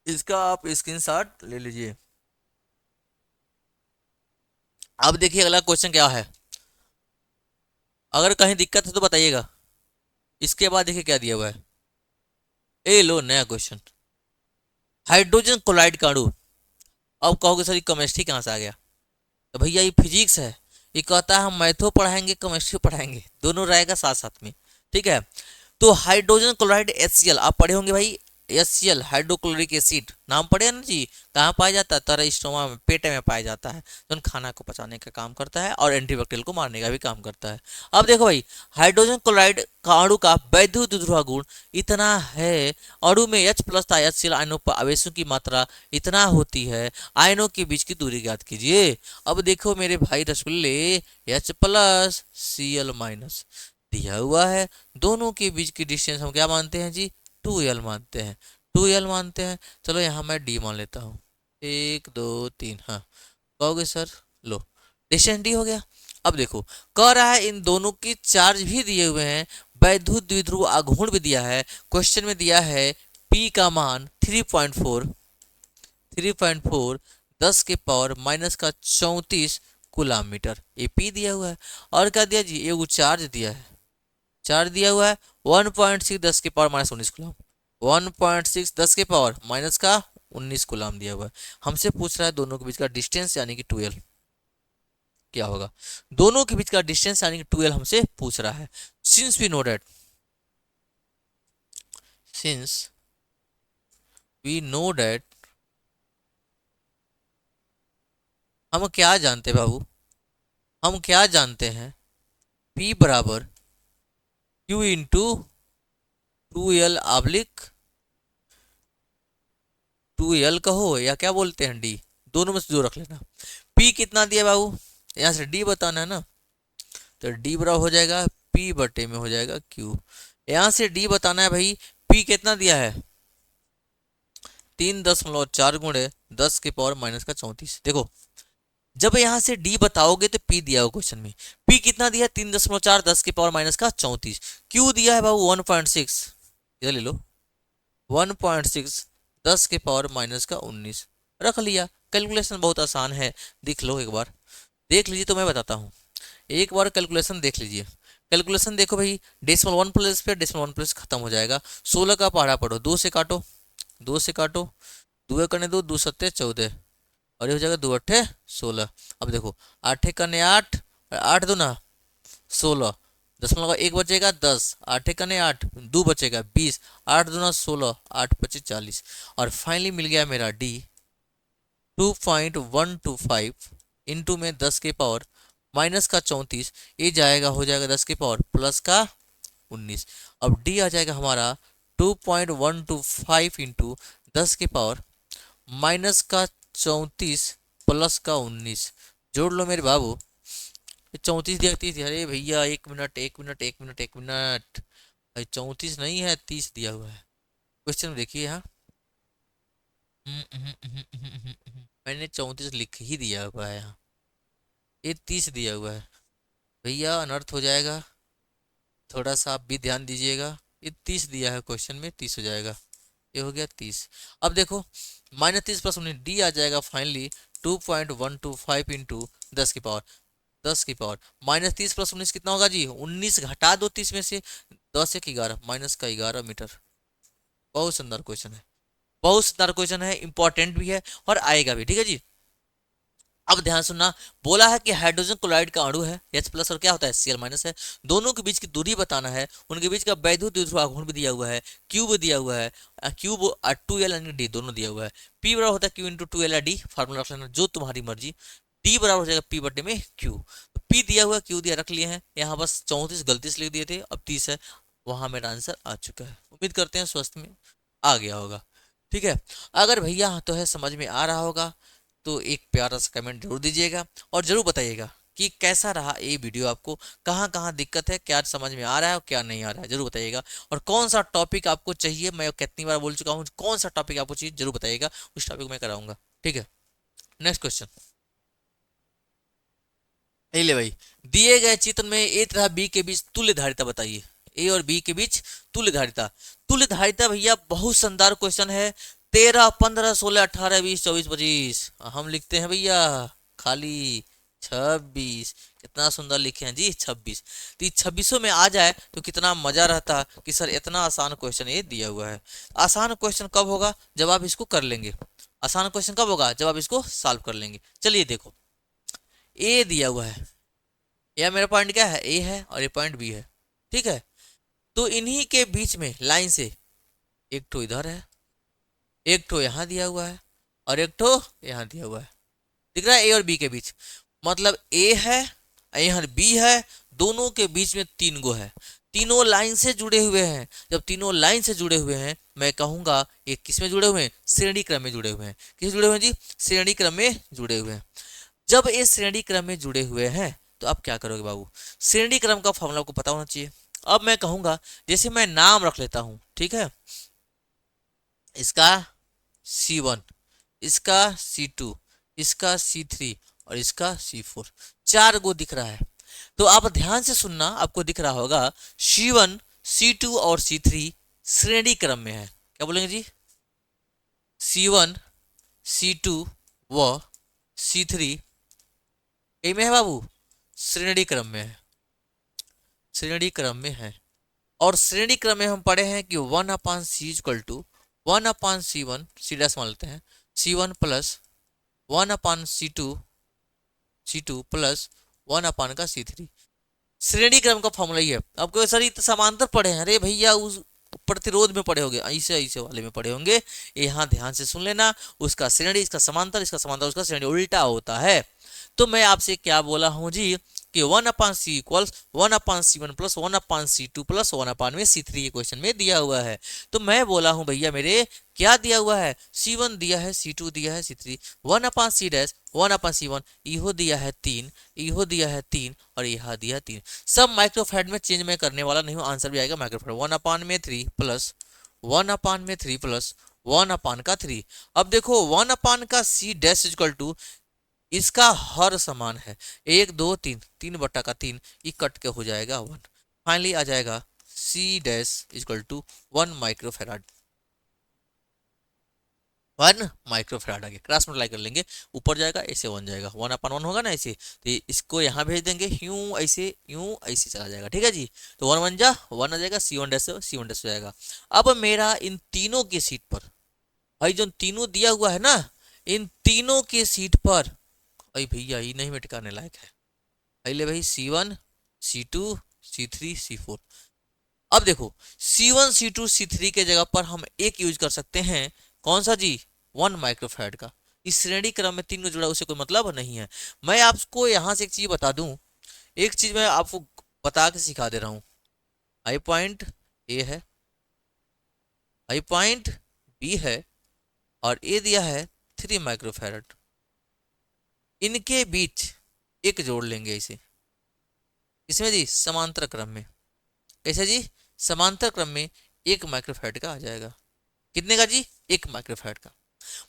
इसका आप स्क्रीनशॉट ले लीजिए। अब देखिए अगला क्वेश्चन क्या है, अगर कहीं दिक्कत है तो बताइएगा। इसके बाद देखिए क्या दिया हुआ है, ए लो नया क्वेश्चन, हाइड्रोजन क्लोराइड का अणु। अब कहोगे सर ये केमिस्ट्री कहाँ से आ गया, तो भैया ये फिजिक्स है। ये कहता है हम मैथो पढ़ाएंगे केमिस्ट्री पढ़ाएंगे, दोनों रहेगा साथ साथ में। ठीक है, तो हाइड्रोजन क्लोराइड HCl आप पढ़े होंगे भाई, HCl हाइड्रोक्लोरिक एसिड, नाम पढ़े हैं ना जी। कहाँ पाया जाता है, तरह स्टोमा में, पेट में पाया जाता है, जो खाना को पचाने का काम करता है और एंटीबैक्टीरियल को मारने का भी काम करता है। अब देखो भाई, हाइड्रोजन क्लोराइड का अणु का वैद्युत ध्रुव गुण इतना है, अणु में H प्लस तथा HCl आयनों पर आवेशों की मात्रा इतना होती है, आयनों के बीच की दूरी ज्ञात कीजिए। अब देखो मेरे भाई रसगुल्ले, H प्लस Cl माइनस दिया हुआ है, दोनों के बीच की डिस्टेंस हम क्या मानते हैं जी, 2L मानते हैं, 2L मानते हैं। चलो यहाँ मैं D मान लेता हूँ, 1 2 3, हाँ। कहोगे सर लो डिस्टेंस D हो गया। अब देखो कह रहा है इन दोनों की चार्ज भी दिए हुए हैं, वैद्युत द्विध्रुव आघूर्ण भी दिया है, क्वेश्चन में दिया है P का मान 3.4, 3.4 10 के पावर माइनस का 34 कूलम मीटर, ये P दिया हुआ है। और क्या दिया जी, ये चार्ज दिया है, चार्ज दिया हुआ है 1.6 10 के पावर माइनस 19 कूलम, 1.6 10 के पावर माइनस का 19 कूलम दिया हुआ है। हमसे पूछ रहा है दोनों के बीच का डिस्टेंस यानी कि 2L क्या होगा, दोनों के बीच का डिस्टेंस यानी कि 2L हमसे पूछ रहा है। Since we know that, since we know that, हम क्या जानते हैं बाबू, हम क्या जानते हैं, P बराबर Q into 2L oblique 2L कहो या क्या बोलते हैं D, दोनों में से जो रख लेना। P कितना दिया बाबू, यहाँ से D बताना है ना, तो D बराबर हो जाएगा P बटे में हो जाएगा Q। यहाँ से D बताना है भाई, P कितना दिया है 3.4 गुणे 10 के पावर माइनस का 34। देखो जब यहाँ से D बताओगे तो P दिया हो क्वेश्चन में, P कितना दिया 3.4 10 के पावर माइनस का 34, Q दिया है बाबू 1.6, इधर ले लो 1.6 10 के पावर माइनस का 19, रख लिया। कैलकुलेशन बहुत आसान है, देख लो एक बार, देख लीजिए तो मैं बताता हूँ, एक बार कैलकुलेशन देख लीजिए। कैलकुलेशन देखो भाई, डेसिमल 1 प्लेस पे डेसिमल 1 प्लेस खत्म हो जाएगा, 16 का पहाड़ा पढ़ो, 2 से काटो, 2 से काटो, 2 करने दो, 2 सत्ते 14, और ये हो जाएगा 2 अट्ठे 16। अब देखो 8 करने 8, 8 दूना 16, दशमलव का 1 बचेगा 10, 8 करने 8, 2 बचेगा 20, 8 दूना 16, 8 पच्चीस 40, और फाइनली मिल गया मेरा D 2.125 इंटू में 10 के पावर माइनस का 34, ये जाएगा हो जाएगा 10 के पावर प्लस का 19। अब D आ जाएगा हमारा 2.125 इंटू 10 के पावर माइनस का 34 प्लस का 19, जोड़ लो मेरे बाबू, 34 दिया 30, अरे भैया 1 मिनट 1 मिनट 1 मिनट 1 मिनट, 34 नहीं है 30 दिया हुआ है क्वेश्चन में, देखिए यहाँ मैंने 34 लिख ही दिया हुआ है, यहाँ ये 30 दिया हुआ है, भैया अनर्थ हो जाएगा, थोड़ा सा आप भी ध्यान दीजिएगा। ये 30 दिया है क्वेश्चन में, 30 हो जाएगा, ये हो गया 30। अब देखो -30 प्लस 19 D आ जाएगा फाइनली 2.125 इंटू 10 की पावर, 10 की पावर -30 प्लस 19 कितना होगा जी, 19 घटा दो 30 में से, 10 1 11 माइनस का 11 मीटर। बहुत सुंदर क्वेश्चन है, बहुत सुंदर क्वेश्चन है, इंपॉर्टेंट भी है और आएगा भी, ठीक है जी। अब ध्यान सुनना, बोला है कि हाइड्रोजन क्लोराइड का अणु है H प्लस और क्या होता है Cl माइनस है, दोनों के बीच की दूरी बताना है, उनके बीच का वैद्युत द्विध्रुव आघूर्ण भी दिया हुआ है, Q भी दिया हुआ है, Q 2L यानी D दोनों दिया हुआ है, P बराबर होता है Q into 2L D, formula रख लेना जो तुम्हारी मर्जी, D बराबर हो जाएगा P बटे में Q, तो P दिया हुआ Q दिया रख लिए हैं, यहाँ बस 34 गलती से लिख दिए थे, अब 30 है, वहां मेरा आंसर आ चुका है। उम्मीद करते हैं स्वस्थ में आ गया होगा, ठीक है। अगर भैया तो है समझ में आ रहा होगा तो एक प्यारा सा कमेंट जरूर दीजिएगा और जरूर बताइएगा कि कैसा रहा ये वीडियो, आपको कहाँ कहाँ दिक्कत है, क्या समझ में आ रहा है और क्या नहीं आ रहा है, जरूर बताइएगा। और कौन सा टॉपिक आपको चाहिए, मैं कितनी बार बोल चुका हूँ, कौन सा टॉपिक आपको चाहिए जरूर बताइएगा, उस टॉपिक में कराऊंगा, ठीक है। नेक्स्ट क्वेश्चन, ले भाई, दिए गए चित्र में ए तथा बी के बीच तुल्य धारिता बताइए, ए और बी के बीच तुल्य धारिता, तुल्य धारिता भैया बहुत शानदार क्वेश्चन है, 13 15 16 18 20 24 25, हम लिखते हैं भैया खाली 26। कितना सुंदर लिखे हैं जी 26। तो 2600 में आ जाए तो कितना मजा रहता कि सर इतना आसान क्वेश्चन ये दिया हुआ है। आसान क्वेश्चन कब होगा? जब आप इसको कर लेंगे। आसान क्वेश्चन कब होगा? जब आप इसको सॉल्व कर लेंगे। चलिए देखो, ए दिया हुआ है, यह मेरा पॉइंट क्या है? ए है और ये पॉइंट बी है, ठीक है। तो इन्हीं के बीच में लाइन से एक ठो इधर है, एक ठो यहाँ दिया हुआ है और एक ठो यहाँ दिया हुआ है। दिख रहा है ए और बी के बीच, मतलब ए है यहाँ बी है, दोनों के बीच में 3 गो है, तीनों लाइन से जुड़े हुए हैं। जब तीनों लाइन से जुड़े हुए हैं, मैं कहूंगा ये किस में जुड़े हुए हैं? श्रेणी क्रम में जुड़े हुए हैं। किस जुड़े हुए हैं जी? श्रेणी क्रम में जुड़े हुए हैं। जब ये श्रेणी क्रम में जुड़े हुए हैं तो आप क्या करोगे बाबू? श्रेणी क्रम का फॉर्मूला आपको पता होना चाहिए। अब मैं कहूंगा, जैसे मैं नाम रख लेता हूं, ठीक है, इसका C1, इसका C2, इसका C3 और इसका C4, 4 गो दिख रहा है। तो आप ध्यान से सुनना, आपको दिख रहा होगा C1, C2 और C3 श्रेणी क्रम में है। क्या बोलेंगे जी? C1, C2 व C3 ए में है बाबू, श्रेणी क्रम में है, श्रेणी क्रम में है। और श्रेणी क्रम में हम पढ़े हैं कि 1/c equal to 1/c1, C dash मान लेते हैं, C1 plus 1/c2, C2 plus 1 का C3। श्रेणी क्रम का फॉर्मूला ही है। आपको सर ये समांतर पढ़े हैं, अरे भैया उस प्रतिरोध में पढ़े होंगे, ऐसे ऐसे वाले में पढ़े होंगे। यहाँ ध्यान से सुन लेना, उसका श्रेणी, इसका समांतर, इसका समांतर, उसका श्रेणी उल्टा होता है। तो मैं आपसे क्या बोला हूं जी कि 1/c equals 1/c1 plus 1/c2 plus 1/c3 ये क्वेश्चन में दिया हुआ है। तो मैं बोला हूं भैया मेरे क्या दिया हुआ है? C1 दिया है, C2 दिया है, C3, 1/c डैश 1/c1, इहो दिया है 3, इहो दिया है 3 और यह दिया 3। सब माइक्रोफैड में चेंज में करने वाला नहीं हूं, आंसर भी आएगा माइक्रोफैड। 1/3 प्लस 1/3 प्लस 1/3। अब देखो 1 का C डैश इक्वल टू इसका हर समान है, 1 2 3, 3/3, ये कट के हो जाएगा 1। फाइनली आ जाएगा C dash equal to 1 microfarad. 1 microfarad आगे क्रॉस मल्टीप्लाई कर लेंगे, ऊपर जाएगा, ऐसे 1 जाएगा, 1/1 होगा ना ऐसे, तो इसको यहाँ भेज देंगे, यूं ऐसे चला जाएगा, ठीक है जी। तो 1 1 जा 1 आ जाएगा, C1 डैश हो जाएगा। अब मेरा इन तीनों की सीट पर, भाई जो तीनों दिया हुआ है ना, इन तीनों के सीट पर, अरे भैया ये नहीं में टिकाने लायक है। पहले भाई C1, C2, C3, C4। अब देखो C1, C2, C3 के जगह पर हम एक यूज कर सकते हैं, कौन सा जी? 1 माइक्रोफैराड का। इस श्रेणी क्रम में 3 जुड़ा, उसे कोई मतलब नहीं है। मैं आपको यहां से एक चीज बता दूं, एक चीज मैं आपको बता के सिखा दे रहा हूं। आई पॉइंट ए है, आई पॉइंट बी है और ए दिया है 3 माइक्रोफैराड। इनके बीच एक जोड़ लेंगे इसे, इसमें जी समांतर क्रम में। कैसे जी? समांतर क्रम में 1 माइक्रोफैराड का आ जाएगा। कितने का जी? 1 माइक्रोफैराड का।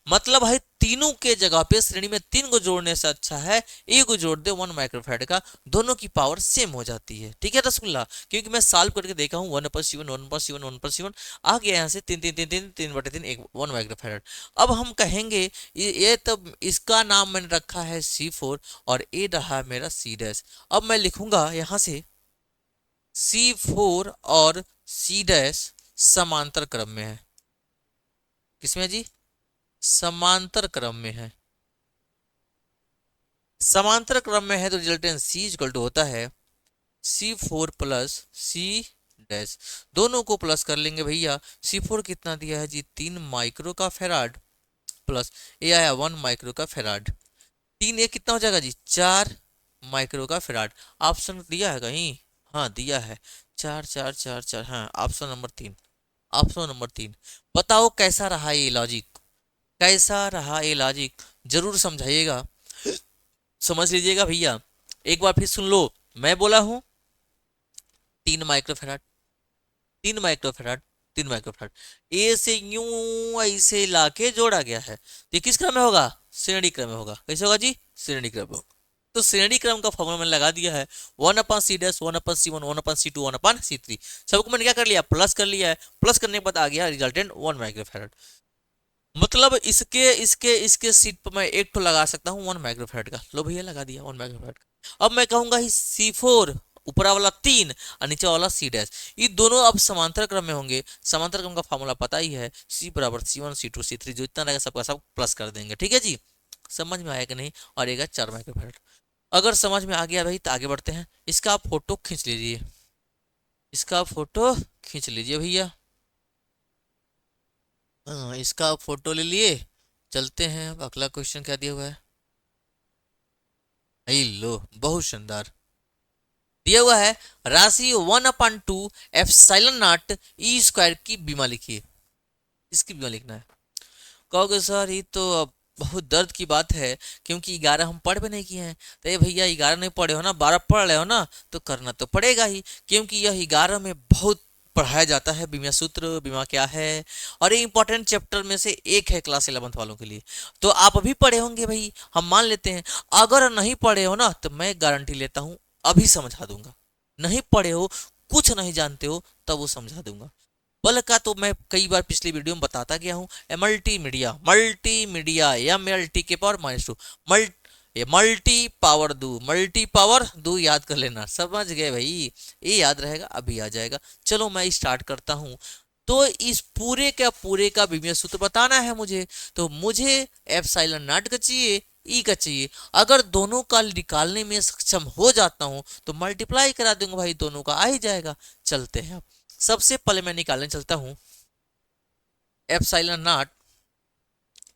मतलब है तीनों के जगह पे श्रेणी में 3 को जोड़ने से अच्छा है एक को जोड़ दे 1 माइक्रोफैराड का, दोनों की पावर सेम हो जाती है, ठीक है रसगुल्ला। क्योंकि मैं सॉल्व करके देखा हूं, 1/c1 1/c1 1/c1 आ गया यहाँ से 3 3 3 3 3/3 1 माइक्रोफैराड। अब हम कहेंगे ये तब इसका नाम मैंने रखा है C4 और ए रहा मेरा C डैश। अब मैं लिखूंगा यहाँ से C4 और C डैश समांतर क्रम में है। किसमें जी? समांतर क्रम में है। समांतर क्रम में है तो रिजल्टेंट C इक्वल टू होता है C4 प्लस C डैश। दोनों को प्लस कर लेंगे भैया। C4 कितना दिया है जी? 3 माइक्रो का फेराड प्लस ये आया 1 माइक्रो का फेराड। 3 एक कितना हो जाएगा जी? 4 माइक्रो का फेराड। ऑप्शन दिया है कहीं? हाँ दिया है, 4 4 4 4। हाँ ऑप्शन नंबर 3, ऑप्शन नंबर 3। बताओ कैसा रहा ये लॉजिक, कैसा रहा ये लॉजिक? जरूर समझाइएगा, समझ लीजिएगा भैया। एक बार फिर सुन लो, मैं बोला हूं 3 माइक्रोफेराड, 3 माइक्रोफेराड, 3 माइक्रोफेराड, ए से यूं ऐसे लाके जोड़ा गया है। तो किस क्रम में होगा? श्रेणी क्रम में होगा। कैसे होगा जी? श्रेणी क्रम में। तो श्रेणी क्रम का फॉर्मूला मैंने लगा दिया है 1/c dash 1/c1 1/c2 1/c3। सबको मैंने क्या कर लिया? प्लस कर लिया है। प्लस करने के बाद आ गया रिजल्टेंट 1 माइक्रोफेराड। मतलब इसके इसके इसके सीट पर मैं एक तो लगा सकता हूँ 1 माइक्रोफैराड का। लो भैया लगा दिया 1 माइक्रोफैराड का। अब मैं कहूंगा ही C4, ऊपर वाला 3 और नीचे वाला C डैश, ये दोनों अब समांतर क्रम में होंगे। समांतर क्रम का फॉर्मूला पता ही है, C बराबर C1 C2 C3, जो इतना रहेगा सबका सब प्लस कर देंगे। ठीक है जी, समझ में आया कि नहीं? और एक 4 माइक्रोफैराड। अगर समझ में आ गया भाई तो आगे बढ़ते हैं। इसका आप फोटो खींच लीजिए, इसका फोटो खींच लीजिए भैया। इसका फोटो ले लिए, चलते हैं। अब अगला क्वेश्चन क्या दिया हुआ है? लो, बहुत शानदार दिया हुआ है। राशि 1/2 एप्सिलॉन नॉट ई स्क्वायर की बीमा लिखिए। इसकी बीमा लिखना है। कहोगे सर ये तो अब बहुत दर्द की बात है, क्योंकि 11 हम पढ़ भी नहीं किए हैं। तो ये भैया 11 नहीं पढ़े हो ना, 12 पढ़ रहे हो ना, तो करना तो पड़ेगा ही, क्योंकि यह 11 में बहुत पढ़ाया जाता है बीमा सूत्र, बीमा क्या है। और ये इंपॉर्टेंट चैप्टर में से एक है क्लास 11th वालों के लिए। तो आप अभी पढ़े होंगे भाई, हम मान लेते हैं। अगर नहीं पढ़े हो ना, तो मैं गारंटी लेता हूं अभी समझा दूंगा। नहीं पढ़े हो, कुछ नहीं जानते हो, तब वो समझा दूंगा। बल का तो मैं कई बार पिछली वीडियो में बताता गया हूँ। मल्टीमीडिया, मल्टीमीडिया MLT के पावर -2, मल्टी पावर दो, मल्टी पावर दो, याद कर लेना। समझ गए भाई? ये याद रहेगा, अभी आ जाएगा। चलो मैं स्टार्ट करता हूँ। तो इस पूरे का विमीय सूत्र बताना है मुझे। तो मुझे एप्सिलॉन नॉट का चाहिए, ई का चाहिए। अगर दोनों का निकालने में सक्षम हो जाता हूं तो मल्टीप्लाई करा दूंगा भाई, दोनों का आ ही जाएगा। चलते हैं। सबसे पहले मैं निकालने चलता हूं एप्सिलॉन नॉट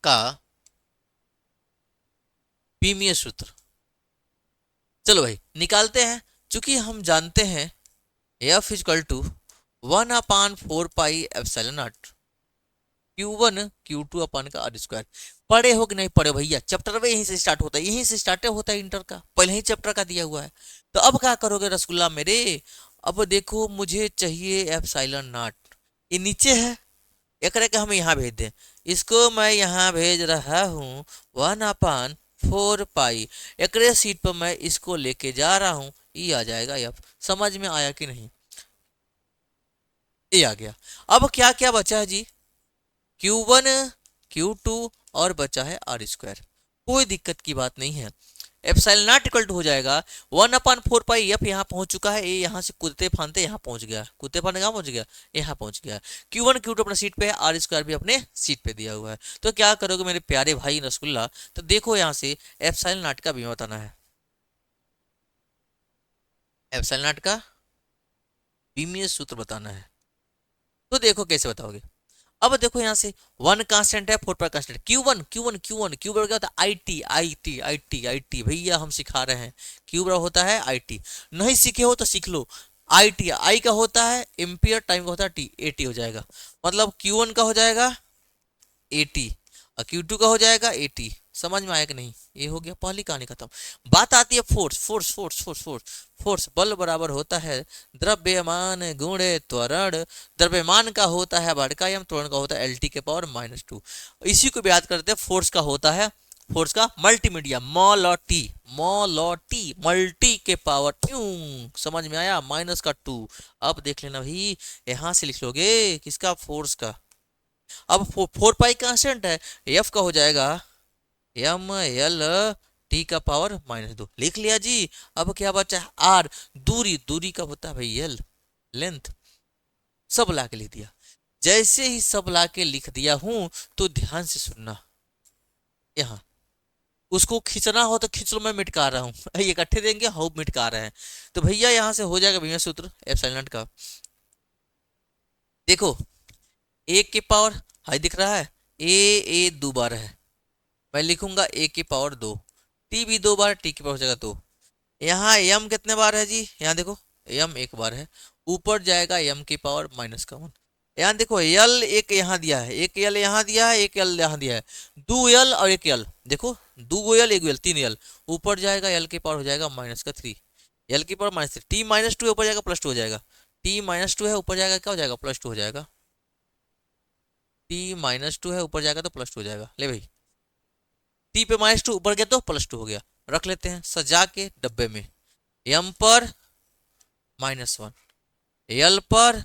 का विमीय सूत्र। चलो भाई निकालते हैं। चूंकि हम जानते हैं F equal to 1/4 pi epsilon naught Q1 Q2 अपन का R²। पढ़े हो कि नहीं पढ़े भैया? चैप्टर में यहीं से स्टार्ट होता है, यहीं से स्टार्ट होता है इंटर का, पहले ही चैप्टर का दिया हुआ है। तो अब क्या करोगे रसगुल्ला मेरे? अब देखो, मुझे चाहिए एप्सिलॉन नॉट, ये नीचे है, एक के हम यहाँ भेज दें। इसको मैं यहाँ भेज रहा हूँ 1/4 पाई। एकरे सीट पर मैं इसको लेके जा रहा हूँ, ये आ जाएगा F। समझ में आया कि नहीं? ये आ गया। अब क्या क्या बचा है जी? Q1 Q2 और बचा है R²। कोई दिक्कत की बात नहीं है। एप्सिलॉन नॉट इक्वल टू हो जाएगा 1/4 पाई। एफ यहाँ पहुंच चुका है, ये यहाँ से कूदते फांदते यहाँ पहुंच गया, कूदते फांदते कहाँ पहुंच गया? यहाँ पहुंच गया। Q1 Q2 अपने सीट पे है, R² भी अपने सीट पे दिया हुआ है। तो क्या करोगे मेरे प्यारे भाई रसगुल्ला? तो देखो यहाँ से एप्सिलॉन नॉट का बीमा बताना है। एप्सिलॉन नॉट का बीमीय सूत्र बताना है। तो देखो कैसे बताओगे। अब देखो यहाँ से 1 कांस्टेंट है, 4 पर कांस्टेंट। क्यू बराबर क्या होता है? आई टी भैया हम सिखा रहे हैं। क्यू बराबर होता है IT। नहीं सीखे हो तो सीख लो। IT आई का होता है एम्पियर, टाइम का होता है टी, AT हो जाएगा। मतलब Q1 का हो जाएगा AT और Q2 का हो जाएगा AT। समझ में आया कि नहीं? ये हो गया, पहली कहानी खत्म। बात आती है फोर्स। फोर्स बल बराबर होता है द्रव्यमान गुणे त्वरण। द्रव्यमान का होता है बड़का एम, त्वरण का होता है LT के पावर -2। इसी को भी याद करते हैं। फोर्स का होता है, फोर्स का मल्टीमीडिया मॉल टी मल्टी के पावर ट्यू। समझ में आया? -2। अब देख लेना भाई, यहां से लिख लोगे किसका? फोर्स का। अब 4 पाई कांस्टेंट है, F का हो जाएगा ML T का पावर -2। लिख लिया जी। अब क्या बचा है? R। दूरी का होता है भाई L, लेंथ। सब ला के लिख दिया। जैसे ही सब ला के लिख दिया हूं, तो ध्यान से सुनना। यहाँ उसको खींचना हो तो खींच लो, मैं मिटका रहा हूँ। ये इकट्ठे देंगे, हम मिटका रहे हैं। तो भैया यहाँ से हो जाएगा विमीय सूत्र एप्सिलॉन नॉट का। देखो, A के पावर हाई दिख रहा है, ए 2 बार है, मैं लिखूंगा A की पावर 2। T भी 2 बार, T की पावर हो जाएगा 2। यहाँ M कितने बार है जी? यहाँ देखो, M 1 बार है। ऊपर जाएगा M की पावर -1। यहाँ देखो L एक यहाँ दिया है, एक L यहाँ दिया है, एक L यहाँ दिया है। 2 L और 1 L, देखो 2 L 1 L 3 L। ऊपर जाएगा L की पावर हो जाएगा -3, L की पावर -3। T -2 है, ऊपर जाएगा +2 हो जाएगा। T -2 है, ऊपर जाएगा क्या हो जाएगा? +2 हो जाएगा। T -2 है, ऊपर जाएगा तो +2 हो जाएगा। ले भाई, T पे -2 ऊपर गया तो +2 हो गया। रख लेते हैं सजा के डब्बे में। M पर -1, L पर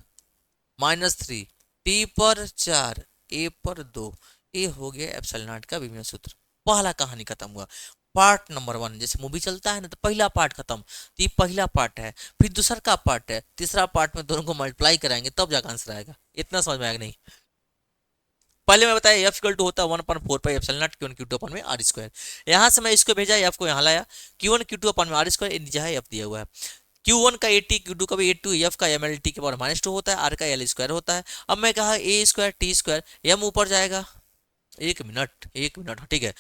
-3, T पर 4, A पर 2। ये हो गया एप्सिलॉन नॉट का विमीय सूत्र। पहला कहानी खत्म हुआ। पार्ट नंबर 1, जैसे मूवी चलता है ना तो पहला पार्ट खत्म, तो ये पहला पार्ट है। फिर दूसरा का पार्ट है, तीसरा पार्ट में दोनों को मल्टीप्लाई कराएंगे तब जाकर आंसर आएगा। इतना समझ में आएगा नहीं? पहले मैं बताया एफ इक्वल टू होता है 1/4 pi epsilon naught Q1 Q2 अपन में आर स्क्वायर। यहाँ से मैं इसको भेजा, एफ को यहाँ लाया, Q1 Q2 अपन में आर स्क्वायर, नीचे है एफ दिया हुआ है। Q1 का 80, Q2 का भी 82, एफ का MLT के पावर -2 होता है, आर का L स्क्वायर होता है। अब मैं कहा ए स्क्वायर टी स्क्वायर, एम ऊपर जाएगा, एक मिनट ठीक है,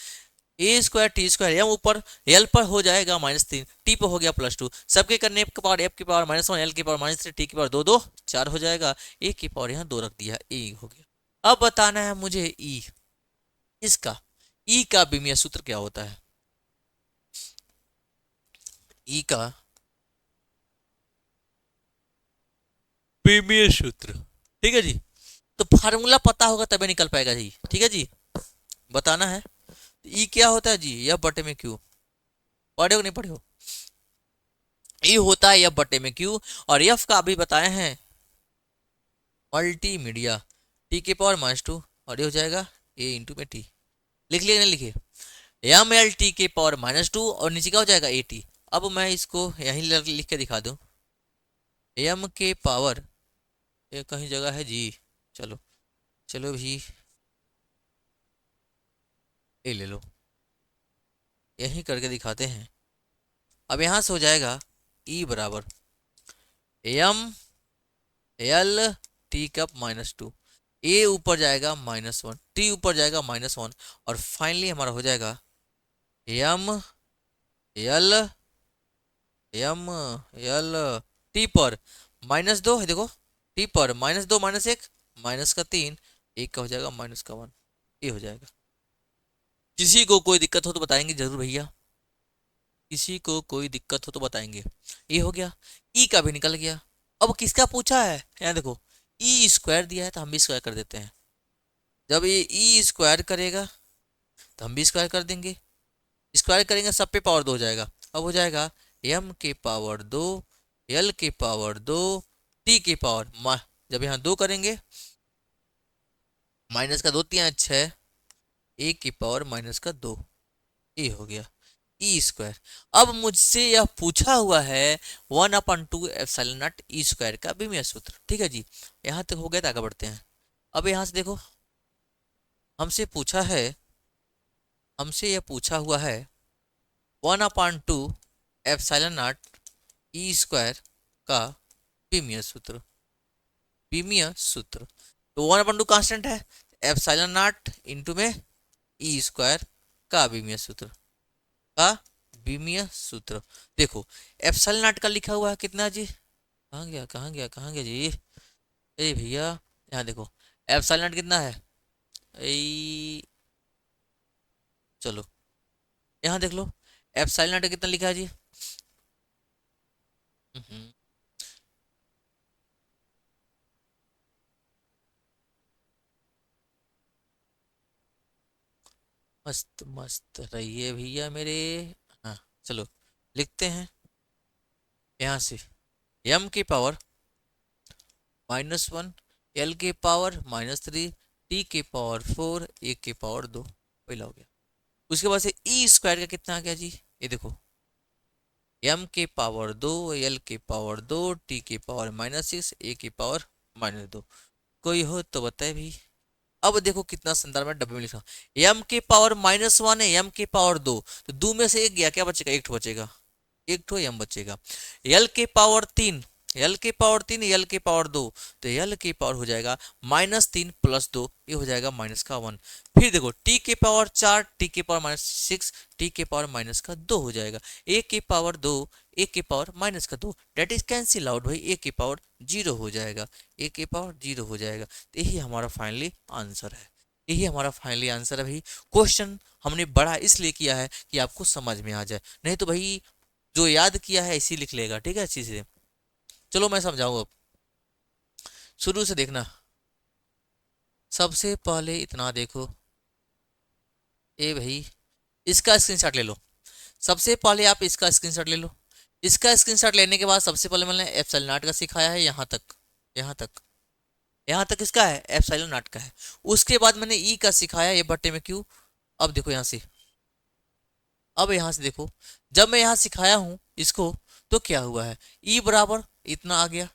ए स्क्वायर टी स्क्वायर एम ऊपर, एल पर हो जाएगा -3, टी पर हो गया +2, सबके करने के पावर एफ की पावर -1, एल की पावर -3, टी की पावर 2 2 4 हो जाएगा, ए की पावर यहाँ 2 रख दिया, ए हो गया। अब बताना है मुझे ई, इसका ई का विमीय सूत्र क्या होता है? ई का विमीय सूत्र, ठीक है जी। तो फार्मूला पता होगा तभी निकल पाएगा जी, ठीक है जी। बताना है ई क्या होता है जी, एफ बटे में क्यू, पढ़े हो नहीं पढ़े हो? ई होता है एफ बटे में क्यू, और एफ का अभी बताए हैं मल्टीमीडिया, टी के पावर -2, और ये हो जाएगा ए इंटू में टी। लिख लिया नहीं लिखे? एम एल टी के पावर -2 और नीचे क्या हो जाएगा ए टी। अब मैं इसको यहीं लिख के दिखा दूं, एम के पावर, ये कहीं जगह है जी, चलो चलो भी ये ले लो, यहीं करके दिखाते हैं। अब यहां से हो जाएगा ई बराबर एम एल टी कप -2, ए ऊपर जाएगा -1, टी ऊपर जाएगा -1, और फाइनली हमारा हो जाएगा M L M L T पर -2 है, देखो टी पर -2 -1 -3, एक का हो जाएगा -1, ये हो जाएगा। किसी को कोई दिक्कत हो तो बताएंगे जरूर भैया, किसी को कोई दिक्कत हो तो बताएंगे। ये हो गया, ई का भी निकल गया। अब किसका पूछा है, यहाँ देखो ई स्क्वायर दिया है तो हम भी स्क्वायर कर देते हैं। जब ये ई स्क्वायर करेगा तो हम भी स्क्वायर कर देंगे, स्क्वायर करेंगे सब पे पावर 2 हो जाएगा। अब हो जाएगा एम के पावर 2, एल के पावर 2, टी के पावर जब यहाँ 2 करेंगे, माइनस का 2 3 6, ए की पावर -2, ये हो गया ई स्क्वायर। अब मुझसे यह पूछा हुआ है 1/2 एप्सिलॉन नॉट ई स्क्वायर का विमीय सूत्र, ठीक है जी। यहाँ तक हो गया तो आगे बढ़ते हैं। अब यहाँ से देखो, हमसे पूछा है, हमसे यह पूछा हुआ है 1/2 एप्सिलॉन नॉट ई स्क्वायर का विमीय सूत्र, विमीय सूत्र। तो 1/2 कांस्टेंट है, एप्सिलॉन नॉट इंटू में ई स्क्वायर का विमीय सूत्र, का विमीय सूत्र। देखो एप्सिलॉन नॉट का लिखा हुआ है कितना जी, कहाँ गया कहाँ गया कहाँ गया जी, ए भैया यहाँ देखो एप्सिलॉन नॉट कितना है, ए चलो यहाँ देख लो एप्सिलॉन नॉट कितना लिखा है जी। हम्म, मस्त मस्त रहिए भैया मेरे। हाँ चलो लिखते हैं यहाँ से, एम की पावर -1, एल के पावर -3, टी के पावर 4, ए के पावर 2, पहला हो गया। उसके बाद से ई स्क्वायर का कितना आ गया जी, ये देखो एम के पावर 2, एल के पावर 2, टी के पावर -6, ए की पावर -2। कोई हो तो बताए भी। अब देखो कितना संदर्भ में डब्बे में लिखा, एम के पावर -1 है, एम के पावर 2, तो 2 में से एक गया, क्या बचेगा, एक ठो बचेगा, एक ठो एम बचेगा। एल के पावर 3, एल के पावर 3, एल के पावर 2, तो एल के पावर हो जाएगा -3 + 2, ये हो जाएगा -1। फिर देखो टी के पावर 4, टी के पावर -6, टी के पावर -2 हो जाएगा, ए के पावर 2, ए के power -2, that is cancel out भाई, ए के पावर 0 हो जाएगा, ए के पावर 0 हो जाएगा। तो यही हमारा फाइनली आंसर है, यही हमारा फाइनली आंसर है भाई। क्वेश्चन हमने बड़ा इसलिए किया है कि आपको समझ में आ जाए, नहीं तो भाई जो याद किया है इसी लिख लेगा, ठीक है अच्छी से। चलो मैं समझाऊं, अब शुरू से देखना। सबसे पहले इतना देखो, ए भाई इसका स्क्रीनशॉट ले लो, सबसे पहले आप इसका स्क्रीनशॉट ले लो। इसका स्क्रीनशॉट लेने के बाद सबसे पहले मैंने एप्सिलॉन नॉट का सिखाया है यहाँ तक, यहाँ तक यहाँ तक किसका है, एप्सिलॉन नॉट का है। उसके बाद मैंने ई का सिखाया, ये बट्टे में क्यू। अब देखो यहाँ से, अब यहाँ से देखो, जब मैं यहाँ सिखाया हूँ इसको, तो क्या हुआ है, ई बराबर इतना आ गया।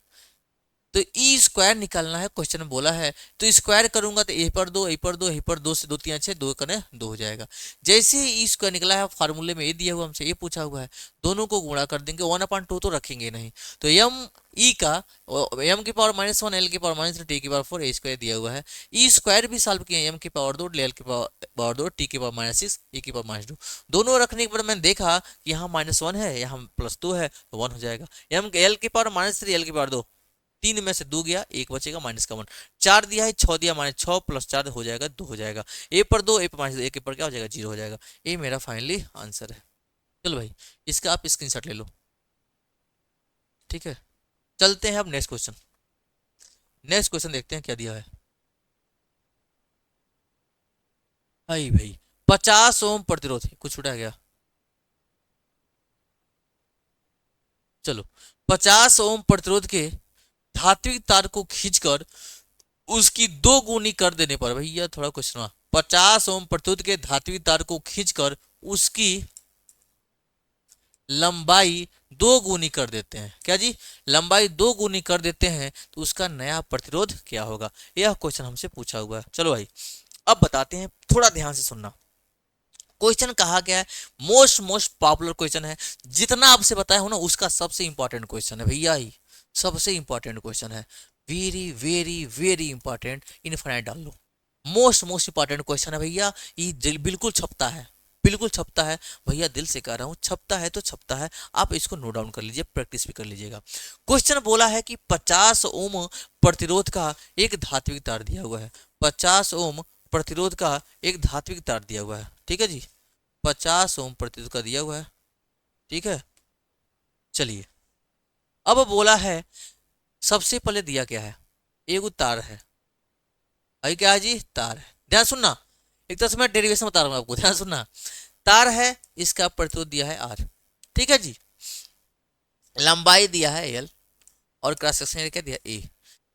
तो ई स्क्वायर निकालना है, क्वेश्चन में बोला है। तो स्क्वायर करूंगा तो ए पर दो, ए पर दो, ए पर दो से दो तीन अच्छे, दो कने दो हो जाएगा। जैसे ही ई स्क्वायर निकला है, फार्मूले में ए दिया हुआ, हमसे ये पूछा हुआ है, दोनों को गुणा कर देंगे, 1/2 तो रखेंगे नहीं। तो एम ई का एम की पावर -1, एल की पावर -3, टी की पावर 4, ए स्क्वायर दिया हुआ है। ई स्क्वायर भी सॉल्व किए, एम की पावर 2, एल की पावर 2, टी की पावर -6, ए की पावर -2। दोनों रखने के बाद मैंने देखा कि यहाँ -1 है, यहाँ +2 है, तो 1 हो जाएगा। एम एल की पावर -3, एल की पावर 2, तीन में से दो गया, एक बचेगा, -1। चार दिया है, 6 दिया, -6 + 4 हो जाएगा 2 हो जाएगा। ए पर 2, ए पर -2, ए के पर क्या हो जाएगा, 0 हो जाएगा। ये मेरा फाइनली आंसर है। चलो भाई, इसका आप स्क्रीनशॉट ले लो, ठीक है। चलते हैं अब नेक्स्ट क्वेश्चन। नेक्स्ट क्वेश्चन देखते हैं क्या दिया है। भाई भाई 50 ओम प्रतिरोध, कुछ छूटा गया, चलो। 50 ओम प्रतिरोध के धात्विक तार को खींचकर उसकी दो गुनी कर देने पर, भैया थोड़ा क्वेश्चन, 50 ओम प्रतिरोध के धात्विक तार को खींचकर उसकी लंबाई दो गुनी कर देते हैं, क्या जी, लंबाई दो गुनी कर देते हैं, तो उसका नया प्रतिरोध क्या होगा, यह क्वेश्चन हमसे पूछा हुआ है। चलो भाई, अब बताते हैं, थोड़ा ध्यान से सुनना। क्वेश्चन कहा गया है, मोस्ट पॉपुलर क्वेश्चन है, जितना आपसे बताया हो ना, उसका सबसे इंपॉर्टेंट क्वेश्चन है भैया, ही सबसे इंपॉर्टेंट क्वेश्चन है, very very very important, infinite डाल लो। मोस्ट इंपॉर्टेंट क्वेश्चन है भैया, ये बिल्कुल छपता है, बिल्कुल छपता है भैया, दिल से कह रहा हूं, छपता है तो छपता है। आप इसको नोट डाउन कर लीजिए, प्रैक्टिस भी कर लीजिएगा। क्वेश्चन बोला है कि 50 ओम प्रतिरोध का एक धात्विक तार दिया हुआ है, 50 ओम प्रतिरोध का एक धात्विक तार दिया हुआ है, ठीक है जी, 50 ओम प्रतिरोध का दिया हुआ है, ठीक है। चलिए, अब बोला है, सबसे पहले दिया क्या है, एक तार है, भाई क्या है जी, तार है, ध्यान सुनना, एक तरह से मैं डेरिवेशन बता रहा हूँ आपको, ध्यान सुनना। तार है, इसका प्रतिरोध दिया है आर, ठीक है जी, लंबाई दिया है एल, और क्रॉस सेक्शन एरिया क्या दिया ए।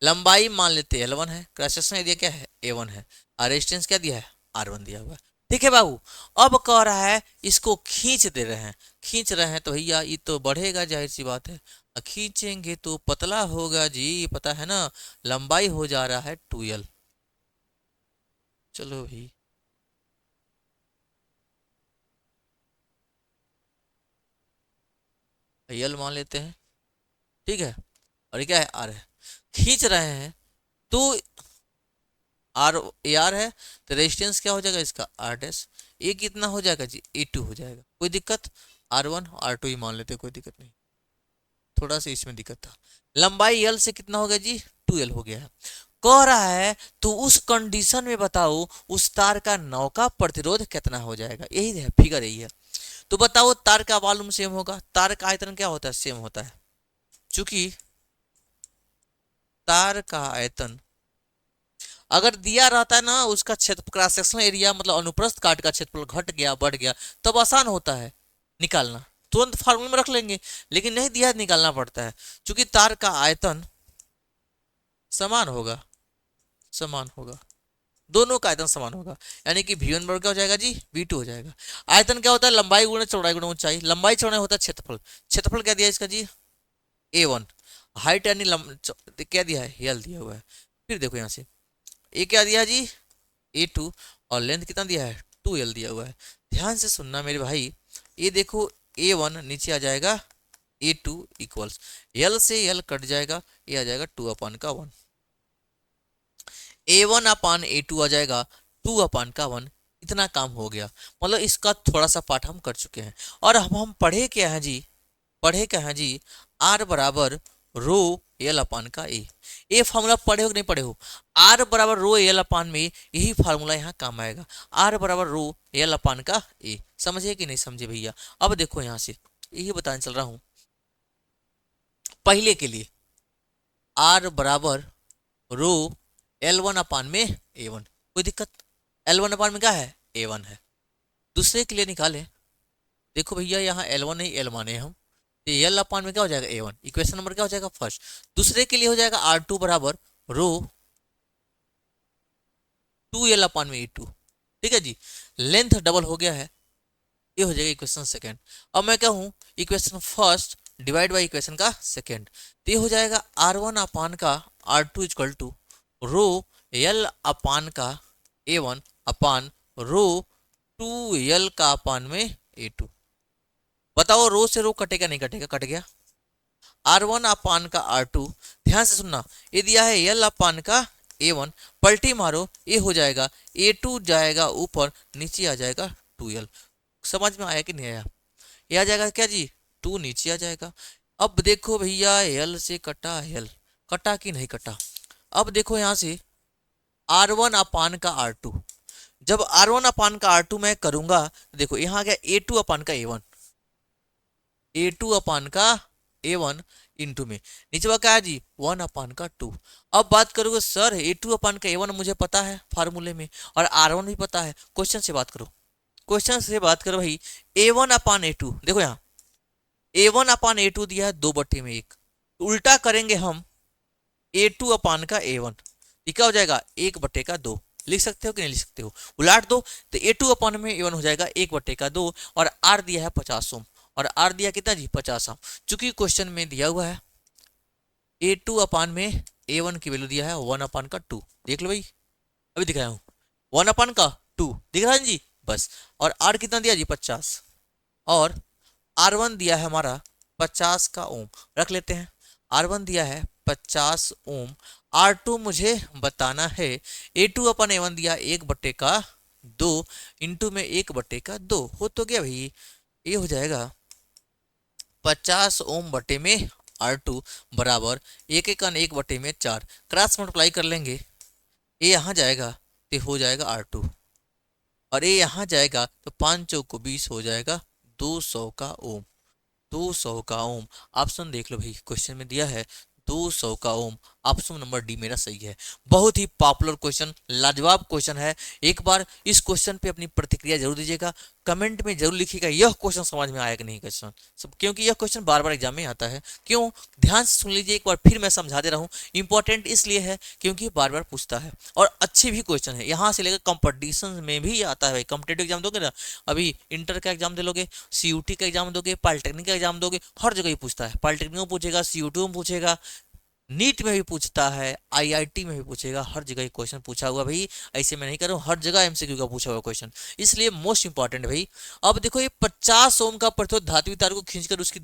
लंबाई मान लेते हैं L1 है, क्रॉस सेक्शन एरिया क्या है A1 है, और रेजिस्टेंस क्या दिया है, R1 दिया हुआ है, ठीक है बाबू। अब कह रहा है इसको खींच दे रहे हैं, खींच रहे हैं तो भैया ये तो बढ़ेगा, जाहिर सी बात है, खींचेंगे तो पतला होगा जी, पता है ना, लंबाई हो जा रहा है 2L। चलो भाई, L मान लेते हैं, ठीक है, और ये क्या है, R है, खींच रहे हैं तो आर ए आर है, तो रेजिस्टेंस क्या हो जाएगा इसका, आर डैश, ये कितना हो जाएगा जी, A2 हो जाएगा, कोई दिक्कत, R1 R2 ही मान लेते, कोई दिक्कत नहीं, थोड़ा सा इसमें दिक्कत था। लंबाई L से कितना हो गया जी, 2L हो गया है। कह रहा है तो उस कंडीशन में बताओ उस तार का नौका प्रतिरोध कितना हो जाएगा, यही है फिगर, यही है। तो बताओ, तार का वॉल्यूम सेम होगा, तार का आयतन क्या होता है, सेम होता है, चूंकि तार का आयतन अगर दिया रहता है ना, उसका क्षेत्र क्रॉस सेक्शनल एरिया मतलब अनुप्रस्थ काट का क्षेत्रफल घट गया, बढ़ गया, तब आसान होता है निकालना, तुरंत फार्मूले में रख लेंगे। लेकिन नहीं दिया, निकालना पड़ता है, क्योंकि तार का आयतन समान होगा, समान होगा, दोनों का आयतन समान होगा, यानी कि V1 बराबर क्या हो जाएगा जी, V2 हो जाएगा। आयतन क्या होता है, लंबाई गुणा चौड़ाई गुणा ऊंचाई, लंबाई चौड़ाई होता है क्षेत्रफल, क्षेत्रफल क्या दिया इसका जी, A1, हाइट यानी क्या दिया है, L दिया हुआ है। फिर देखो यहाँ से, ये क्या दिया जी, A2, और लेंथ कितना दिया है, 2L दिया हुआ है। ध्यान से सुनना मेरे भाई, ये देखो A1 नीचे आ जाएगा, A2 इक्वल्स L से L कट जाएगा, ये आ जाएगा 2/1, A1/A2 आ जाएगा 2/1, इतना काम हो गया। मतलब इसका थोड़ा सा पाठ हम कर चुके हैं। और अब हम पढ़े क्या है जी, पढ़े क्या है जी, R बराबर रो एल अपान का ए, ये फार्मूला पढ़े हो कि नहीं पढ़े हो, आर बराबर रो एल अपान में, यही फार्मूला यहाँ काम आएगा, आर बराबर रो एल अपान का ए, समझे कि नहीं समझे भैया। अब देखो यहाँ से यही बताने चल रहा हूँ, पहले के लिए आर बराबर रो L1 अपान में A1, कोई दिक्कत, L1 अपान में क्या है, A1 है। दूसरे के लिए निकाले, देखो भैया यहाँ L1 नहीं L माने हम, तो L अपान में क्या हो जाएगा, A1, इक्वेशन नंबर क्या हो जाएगा फर्स्ट। दूसरे के लिए हो जाएगा R2 बराबर रो 2l अपान में A2। ठीक है जी, लेंथ डबल हो गया है, ये हो जाएगा इक्वेशन सेकेंड। अब मैं क्या हूँ, equation first divide by equation का सेकेंड, तो ये हो जाएगा R1 अपान का R2 equal to rho L upon का A1 अपान रो 2L का अपान में A2। बताओ रो से रो कटेगा नहीं कटेगा, कट गया। R1 अपान का R2, ध्यान से सुनना, ये दिया है L अपान का A1, पलटी मारो ये हो जाएगा A2 जाएगा ऊपर, नीचे आ जाएगा 2L। समझ में आया कि नहीं आया? ये आ जाएगा क्या जी, 2 नीचे आ जाएगा। अब देखो भैया L से कटा L, कटा कि नहीं कटा। अब देखो यहाँ से R1 अपान का R2, जब R1 अपान का R2 मैं करूंगा तो देखो यहाँ आ गया A2 अपान का A1, A2 अपान का A1 इंटू में नीचे क्या है जी 1 अपान का 2। अब बात करोगे सर A2 अपान का A1 मुझे पता है फार्मूले में, और R1 भी पता है, क्वेश्चन से बात करो, क्वेश्चन से बात करो भाई। A1 अपान A2, देखो यहाँ A1 अपान A2 दिया है 2/1, उल्टा करेंगे हम A2 अपान का A1, ये क्या हो जाएगा 1/2। लिख सकते हो कि नहीं लिख सकते हो, उलाट दो तो A2 अपान में A1 हो जाएगा 1/2, और R दिया है 50 ओम, और R दिया कितना जी 50 ओम। चूंकि क्वेश्चन में दिया हुआ है A2 अपान में A1 की वैल्यू दिया है 1 अपान का 2, देख लो भाई अभी दिखाया हूँ 1 अपान का 2 दिख रहा है जी बस। और R कितना दिया जी 50, और R1 दिया है हमारा 50 का ओम, रख लेते हैं। R1 दिया है 50 ओम, R2 मुझे बताना है, A2 अपन A1 दिया 1/2 इंटू में 1/2 हो तो गया भाई, ये हो जाएगा 50 ओम बटे में R2 बराबर 1/4, क्रॉस मल्टीप्लाई कर लेंगे, ये यहाँ जाएगा तो हो जाएगा R2, और ये यहाँ जाएगा तो 5 चौको 20 हो जाएगा 200 का ओम, 200 का ओम। ऑप्शन देख लो भाई, क्वेश्चन में दिया है 200 का ओम, ऑप्शन नंबर डी मेरा सही है। बहुत ही पॉपुलर क्वेश्चन, लाजवाब क्वेश्चन है। एक बार इस क्वेश्चन पे अपनी प्रतिक्रिया जरूर दीजिएगा, कमेंट में जरूर लिखिएगा यह क्वेश्चन समझ में आया कि नहीं क्वेश्चन सब, क्योंकि यह क्वेश्चन बार बार एग्जाम में आता है। क्यों, ध्यान से सुन लीजिए एक बार फिर मैं समझा दे रहा हूँ, इंपॉर्टेंट इसलिए है क्योंकि बार बार पूछता है और अच्छे भी क्वेश्चन है, यहाँ से लेकर कंपटीशन में भी आता है। कॉम्पिटेटिव एग्जाम दोगे ना, अभी इंटर का एग्जाम दे लोगे, CUT का एग्जाम दोगे, पॉलिटेक्निक का एग्जाम दोगे, हर जगह ही पूछता है। पॉलिटेक्निक में पूछेगा, CUT में पूछेगा, नीट में भी पूछता है, IIT में भी पूछेगा, हर जगह क्वेश्चन पूछा हुआ भाई। ऐसे मैं नहीं कर रहा हूँ, हर जगह MCQ का पूछा हुआ क्वेश्चन, इसलिए मोस्ट इंपॉर्टेंट है भाई। अब देखो ये 50 ओम का प्रतिरोध धात्विक तार को खींचकर उसकी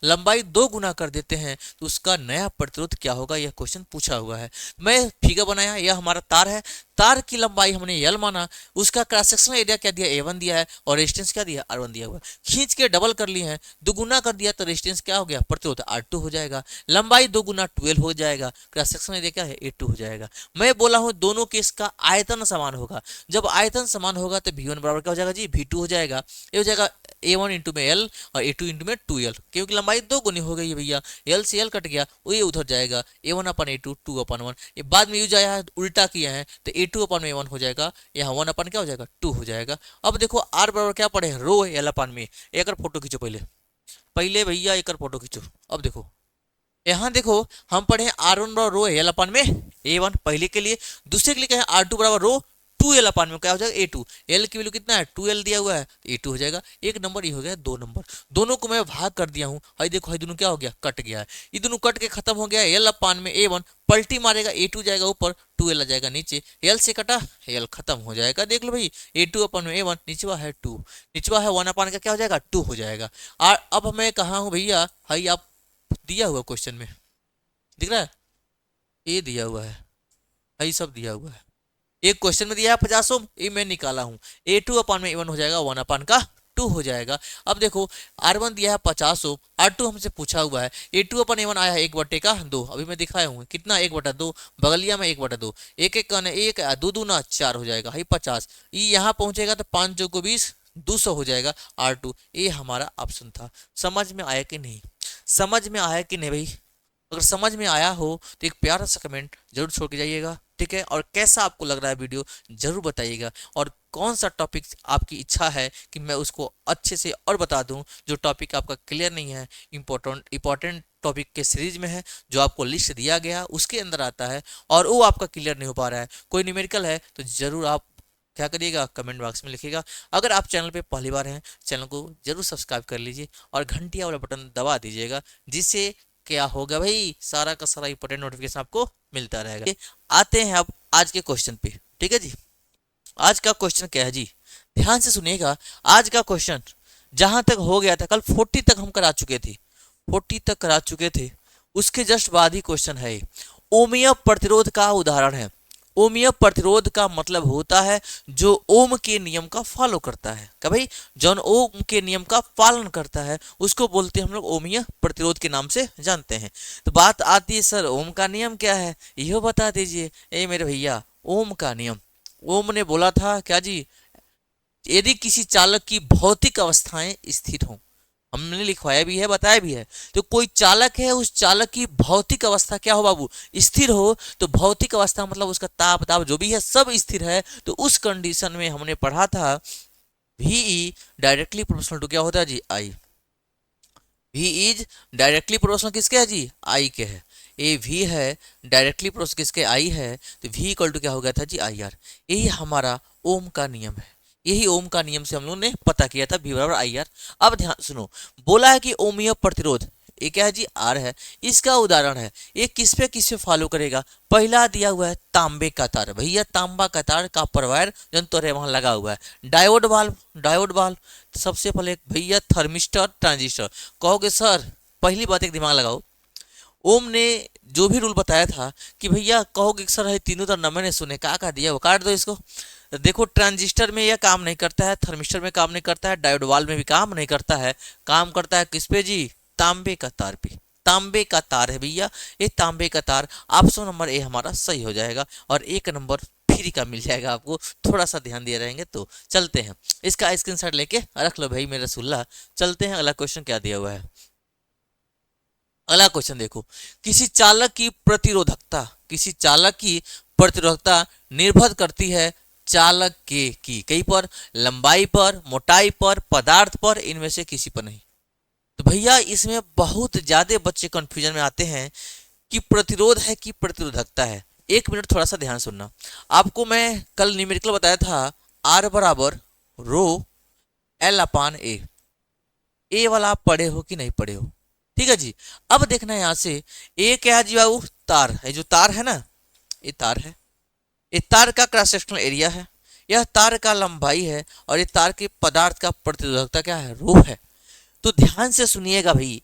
लंबाई 2 गुना कर देते हैं तो उसका नया प्रतिरोध क्या होगा, यह क्वेश्चन पूछा हुआ है। मैं फिगर बनाया, यह हमारा तार है, तार की लंबाई हमने L माना, उसका क्रॉस सेक्शनल एरिया क्या दिया A1 दिया है, और रेजिस्टेंस क्या दिया R1 दिया हुआ है, खींच के डबल कर लिए हैं, दुगुना कर दिया तो रेजिस्टेंस क्या हो गया प्रतिरोध R2 हो जाएगा, लंबाई 2 गुना 12 हो जाएगा, क्रॉस सेक्शनल एरिया क्या है A2 हो जाएगा। मैं बोला हूं दोनों केस का आयतन समान होगा, जब आयतन समान होगा तो V1 बराबर क्या हो जाएगा जी V2 हो जाएगा, ये हो जाएगा A1 इंटू में L और A2 इंटू में 2L, क्योंकि लंबाई 2 गुनी हो गई है भैया, L से L कट गया, वो ये उधर जाएगा A1 अपन A2 2 अपन 1, ये बाद में यूज आया है उल्टा किया है तो A2 अपन में 1 हो जाएगा, यहाँ 1 अपन क्या हो जाएगा 2 हो जाएगा। अब देखो R बराबर क्या पड़े हैं रो L अपन में, एक फोटो खींचो पहले, पहले भैया एक फोटो खींचो। अब देखो यहाँ देखो हम पढ़े R1 बराबर रो L अपन में A1 पहले के लिए, दूसरे के लिए क्या है R2 बराबर रो 2L अपान में क्या हो जाएगा A2, L की वैल्यू कितना है 2L दिया हुआ है तो A2 हो जाएगा, एक नंबर ये हो गया 2 नंबर, दोनों को मैं भाग कर दिया हूँ, हाई देखो हाई दोनों क्या हो गया कट गया है, ये दोनों कट के खत्म हो गया, L अपान में A1 पलटी मारेगा A2 जाएगा ऊपर 2L आ जाएगा नीचे, L से कटा L खत्म हो जाएगा, देख लो भाई A2 अपान में A1 निचवा है 2, निचवा है 1 अपान का क्या हो जाएगा 2 हो जाएगा। और अब मैं कहा हूँ भैया हाई आप दिया हुआ क्वेश्चन में दिख रहा है, ये दिया हुआ है, यही सब दिया हुआ है, एक क्वेश्चन में दिया है 50 ओम, ये मैं निकाला हूं, A2 अपान में A1 हो जाएगा 1 अपान का 2 हो जाएगा। अब देखो R1 दिया है 50 ओम, R2 हमसे पूछा हुआ है, A2 अपन A1 आया है 1/2, अभी मैं दिखाया हूँ कितना 1/2, बगलिया में 1/2, एक एक कौन है एक 2 दूना 4 हो जाएगा, हाई 50, ये यहाँ पहुंचेगा तो 5 चौको 20 200 हो जाएगा R2, ये हमारा ऑप्शन था। समझ में आया कि नहीं, समझ में आया कि नहीं भाई, अगर समझ में आया हो तो एक प्यारा सा कमेंट जरूर छोड़ के जाइएगा, ठीक है। और कैसा आपको लग रहा है वीडियो जरूर बताइएगा, और कौन सा टॉपिक आपकी इच्छा है कि मैं उसको अच्छे से और बता दूं, जो टॉपिक आपका क्लियर नहीं है, इंपॉर्टेंट टॉपिक के सीरीज में है, जो आपको लिस्ट दिया गया उसके अंदर आता है और वो आपका क्लियर नहीं हो पा रहा है, कोई न्यूमेरिकल है, तो जरूर आप क्या करिएगा, कमेंट बॉक्स में लिखिएगा। अगर आप चैनल पे पहली बार हैं, चैनल को जरूर सब्सक्राइब कर लीजिए और घंटिया वाला बटन दबा दीजिएगा, जिससे क्या होगा भाई, सारा का सारा इंपॉर्टेंट नोटिफिकेशन आपको मिलता रहेगा। आते हैं अब आज के क्वेश्चन पे, ठीक है जी। आज का क्वेश्चन क्या है जी, ध्यान से सुनिएगा। आज का क्वेश्चन जहां तक हो गया था, कल 40 तक हम करा चुके थे, 40 तक करा चुके थे, उसके जस्ट बाद ही क्वेश्चन है। ओमीय प्रतिरोध का उदाहरण है। ओमीय प्रतिरोध का मतलब होता है जो ओम के नियम का फॉलो करता है। क्या भाई, जौन ओम के नियम का पालन करता है उसको बोलते हैं हम लोग ओमीय प्रतिरोध के नाम से जानते हैं। तो बात आती है सर ओम का नियम क्या है, यह बता दीजिए। ए मेरे भैया, ओम का नियम, ओम ने बोला था क्या जी, यदि किसी चालक की भौतिक अवस्थाएं स्थिर हों, हमने लिखवाया भी है, बताया भी है, तो कोई चालक है, उस चालक की भौतिक अवस्था क्या हो बाबू, स्थिर हो। तो भौतिक अवस्था मतलब उसका ताप दाब जो भी है सब स्थिर है। तो उस कंडीशन में हमने पढ़ा था VE डायरेक्टली प्रोपोर्शनल टू क्या होता है जी, आई। V इज डायरेक्टली प्रोपोर्शनल किसके है जी, आई के है। ए V है डायरेक्टली प्रोपोर्शनल किसके, आई है। तो V इक्वल टू क्या हो गया था जी, IR। यही हमारा ओम का नियम है, यही ओम का नियम से हम लोगों ने पता किया था V बराबर IR। अब ध्यान सुनो, बोला है कि ओमीय प्रतिरोध, ये क्या है जी, R है। इसका उदाहरण है, ये किस पे फॉलो करेगा। पहला दिया हुआ है तांबे का तार, भैया तांबा का तार का परवायर जंतर है वहां लगा हुआ है। डायोड वाल्व, डायोड वाल्व, सबसे पहले भैया थर्मिस्टर ट्रांजिस्टर। कहोगे सर, पहली बात एक दिमाग लगाओ, ओम ने जो भी रूल बताया था कि भैया कहोगे सर है तीनों तो न मैंने सुने, का दिया वो काट दो इसको। देखो ट्रांजिस्टर में यह काम नहीं करता है, थर्मिस्टर में काम नहीं करता है, डायोड वाल्व में भी काम नहीं करता है, काम करता है किस पे जी, तांबे का तार पे। तांबे का तार है भैया, ये तांबे का तार। ऑप्शन नंबर ए हमारा सही हो जाएगा और 1 नंबर फ्री का मिल जाएगा आपको, थोड़ा सा ध्यान दिए रहेंगे तो। चलते हैं, इसका स्क्रीनशॉट लेके रख लो भाई मेरा रसुल्ला। चलते हैं, अगला क्वेश्चन क्या दिया हुआ है। अगला क्वेश्चन देखो, किसी चालक की प्रतिरोधकता, किसी चालक की प्रतिरोधकता निर्भर करती है चालक के की कई पर, लंबाई पर, मोटाई पर, पदार्थ पर, इनमें से किसी पर नहीं। तो भैया इसमें बहुत ज्यादा बच्चे कंफ्यूजन में आते हैं कि प्रतिरोध है कि प्रतिरोधकता है। 1 मिनट थोड़ा सा ध्यान सुनना। आपको मैं कल न्यूमेरिकल बताया था, R बराबर रो L अपान ए वाला आप पढ़े हो कि नहीं पढ़े हो, ठीक है जी। अब देखना है यहाँ से, ए क्या है जी बाबू, तार है, जो तार है ना, ये तार है, ये तार का क्रॉस सेक्शनल एरिया है, यह तार का लंबाई है और ये तार के पदार्थ का प्रतिरोधकता क्या है, रो है। तो ध्यान से सुनिएगा भाई,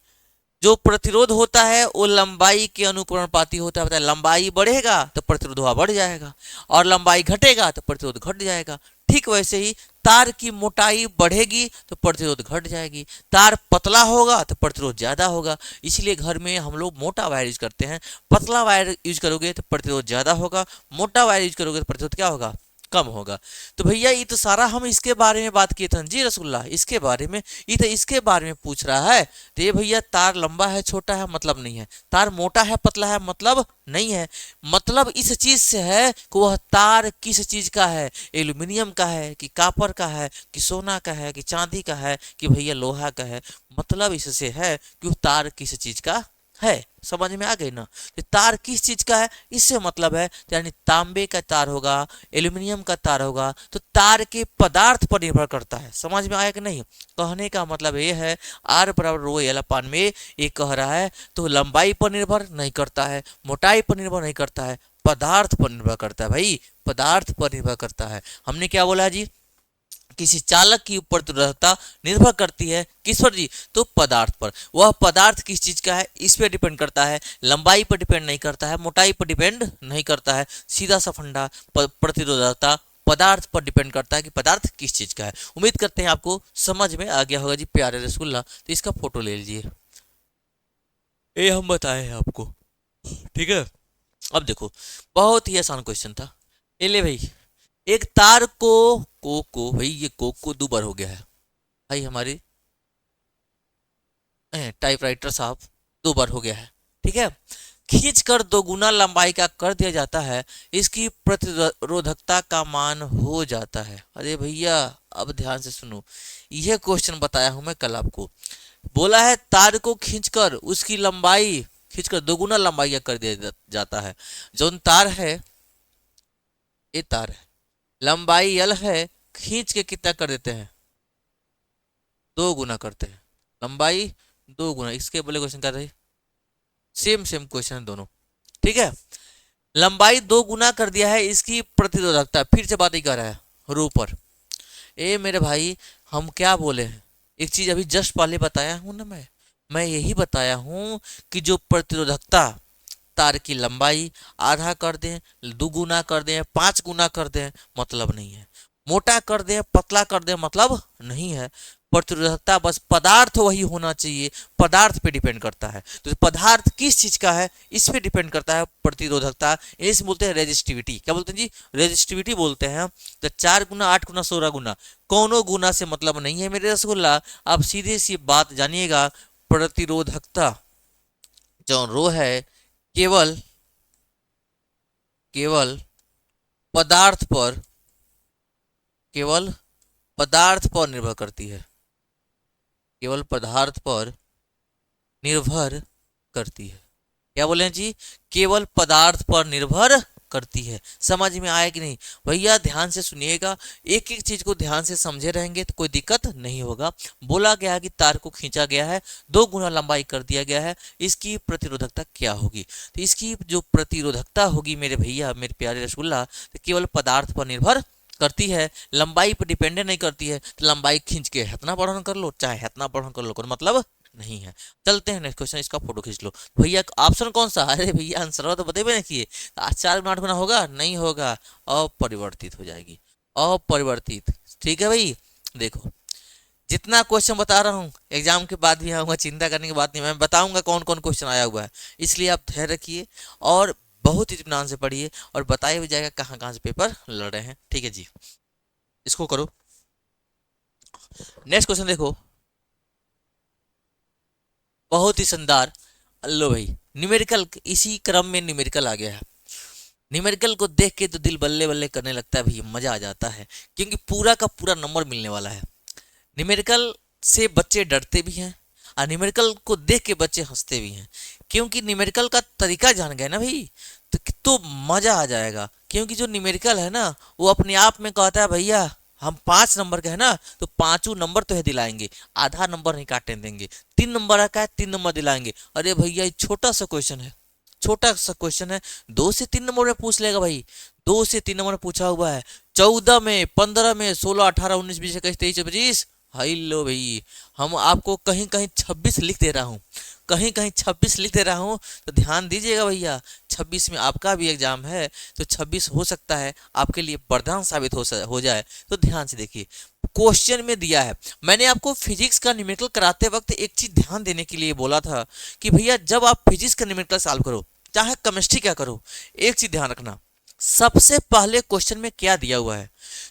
जो प्रतिरोध होता है वो लंबाई के अनुक्रमणपाती होता है। बताए लंबाई बढ़ेगा तो प्रतिरोध बढ़ जाएगा और लंबाई घटेगा तो प्रतिरोध घट जाएगा। ठीक वैसे ही तार की मोटाई बढ़ेगी तो प्रतिरोध घट जाएगी, तार पतला होगा तो प्रतिरोध ज्यादा होगा। इसलिए घर में हम लोग मोटा वायर यूज करते हैं। पतला वायर यूज करोगे तो प्रतिरोध ज्यादा होगा, मोटा वायर यूज करोगे तो प्रतिरोध क्या होगा, कम होगा। तो भैया ये तो सारा हम इसके बारे में बात किए थे जी रसगुल्ला, इसके बारे में, ये तो इसके बारे में पूछ रहा है। तो ये भैया तार लंबा है छोटा है मतलब नहीं है, तार मोटा है पतला है मतलब नहीं है, मतलब इस चीज से है कि वह तार किस चीज का है, एल्यूमिनियम का है कि कॉपर का है कि सोना का है कि चांदी का है कि भैया लोहा का है, मतलब इससे है कि वह तार किस चीज का है। समझ में आ गई ना। तो तार किस चीज का है, इससे मतलब है यानी तांबे का तार होगा, एल्यूमिनियम का तार होगा, तो तार के पदार्थ पर निर्भर करता है। समझ में आया कि नहीं। कहने का मतलब ये है, R बराबर रो एल अपान में ये कह रहा है, तो लंबाई पर निर्भर नहीं करता है, मोटाई पर निर्भर नहीं करता है, पदार्थ पर निर्भर करता है भाई, पदार्थ पर निर्भर करता है। हमने क्या बोला जी, किसी चालक की प्रतिरोधकता निर्भर करती है किस पर जी, तो पदार्थ पर। वह पदार्थ किस चीज का है इस पर डिपेंड करता है, लंबाई पर डिपेंड नहीं करता है, मोटाई पर डिपेंड नहीं करता है। सीधा सा फंडा, प्रतिरोधकता पदार्थ पर डिपेंड करता है कि पदार्थ किस चीज का है। उम्मीद करते हैं आपको समझ में आ गया होगा जी प्यारे रसगुल्ला। तो इसका फोटो ले लीजिए, ये हम बताए हैं आपको, ठीक है। अब देखो, बहुत ही आसान क्वेश्चन था। ये ले भाई, एक तार को भाई ये को 2 बार हो गया है भाई, हमारी टाइपराइटर साहब 2 बार हो गया है, ठीक है। खींच कर 2 गुना लंबाई का कर दिया जाता है, इसकी प्रतिरोधकता का मान हो जाता है। अरे भैया अब ध्यान से सुनो, यह क्वेश्चन बताया हूं मैं कल आपको। बोला है तार को खींचकर उसकी लंबाई खींचकर दोगुना लंबाई कर दिया जाता है। जो तार है, ये तार है, लंबाई L है, खींच के कितना कर देते हैं, 2 गुना करते हैं, लंबाई 2 गुना। इसके बोले क्वेश्चन क्या रही, सेम सेम क्वेश्चन है दोनों, ठीक है। लंबाई 2 गुना कर दिया है, इसकी प्रतिरोधकता फिर से बात ही कर रहा है रो पर। ए मेरे भाई, हम क्या बोले हैं, एक चीज अभी जस्ट पहले बताया हूं ना, मैं यही बताया हूं कि जो प्रतिरोधकता तार की लंबाई आधा कर दें, 2 गुना कर दें, 5 गुना कर दें, मतलब नहीं है। मोटा कर दें, पतला कर दें, मतलब नहीं है। प्रतिरोधकता बस पदार्थ वही होना चाहिए, पदार्थ पे डिपेंड करता है। तो पदार्थ किस चीज का है, इस पे डिपेंड करता है प्रतिरोधकता। इसे बोलते हैं रेजिस्टिविटी। क्या बोलते हैं जी, रेजिस्टिविटी बोलते हैं। तो 4 गुना, 8 गुना, 16 गुना, कोनो गुना से मतलब नहीं है मेरे रसगुल्ला। आप सीधे सी बात जानिएगा, प्रतिरोधकता जो रो है केवल केवल पदार्थ पर केवल पदार्थ पर निर्भर करती है, केवल पदार्थ पर निर्भर करती है। क्या बोले हैं जी, केवल पदार्थ पर निर्भर करती है। समझ में आया कि नहीं भैया, ध्यान से सुनिएगा, एक एक चीज को ध्यान से समझे रहेंगे तो कोई दिक्कत नहीं होगा। बोला गया है कि तार को खींचा गया है, 2 गुना लंबाई कर दिया गया है, इसकी प्रतिरोधकता क्या होगी। तो इसकी जो प्रतिरोधकता होगी मेरे भैया, मेरे प्यारे रसगुल्ला, तो केवल पदार्थ पर निर्भर करती है, लंबाई पर डिपेंडेंट नहीं करती है। तो लंबाई खींच के इतना बढ़न कर लो, चाहे इतना बढ़न कर लो, कोई मतलब नहीं है। चलते हैं नेक्स्ट क्वेश्चन, इसका फोटो खींच लो भैया। ऑप्शन कौन सा, अरे भैया आंसर तो बतेबे नहीं किए। 4 गुना 8 गुना होगा, नहीं होगा, अपरिवर्तित हो जाएगी, अपरिवर्तित। ठीक है भाई, देखो जितना क्वेश्चन बता रहा हूँ एग्जाम के बाद भी आऊंगा, चिंता करने की बात नहीं, मैं बताऊंगा कौन कौन क्वेश्चन आया हुआ है। इसलिए आप धैर्य रखिए और बहुत ही इत्मीनान से पढ़िए, और बताया भी जाएगा कहाँ कहाँ से पेपर लड़ रहे हैं। ठीक है जी, इसको करो। नेक्स्ट क्वेश्चन देखो, बहुत ही शानदार। लो भाई, न्यूमेरिकल, इसी क्रम में न्यूमेरिकल आ गया है। न्यूमेरिकल को देख के तो दिल बल्ले बल्ले करने लगता है भाई, मजा आ जाता है, क्योंकि पूरा का पूरा नंबर मिलने वाला है। न्यूमेरिकल से बच्चे डरते भी हैं, और न्यूमेरिकल को देख के बच्चे हंसते भी हैं, क्योंकि न्यूमेरिकल का तरीका जान गए ना भाई, तो मजा आ जाएगा। क्योंकि जो न्यूमेरिकल है ना, वो अपने आप में कहता है भैया हम 5 नंबर के है ना, तो 5 नंबर तो है दिलाएंगे, आधा नंबर नहीं काटने देंगे। 3 नंबर का है, 3 नंबर दिलाएंगे। अरे भैया ये छोटा सा क्वेश्चन है, छोटा सा क्वेश्चन है, 2 से 3 नंबर में पूछ लेगा भाई। 2 से 3 नंबर पूछा हुआ है, 14 में, 15 में, 16, 18, 19, 20, 21, 23, 25। हाई लो भाई, हम आपको कहीं कहीं 26 लिख दे रहा हूँ, कहीं कहीं 26 लिख दे रहा हूँ। तो ध्यान दीजिएगा भैया, 26 में आपका भी एग्जाम है, तो 26 हो सकता है आपके लिए वरदान साबित हो जाए। तो ध्यान से देखिए, क्वेश्चन में दिया है। मैंने आपको फिजिक्स का न्यूमेरिकल कराते वक्त एक चीज ध्यान देने के लिए बोला था कि भैया जब आप फिजिक्स का न्यूमेरिकल सॉल्व करो, चाहे केमिस्ट्री क्या करो, एक चीज ध्यान रखना, सबसे पहले क्वेश्चन में क्या दिया हुआ है,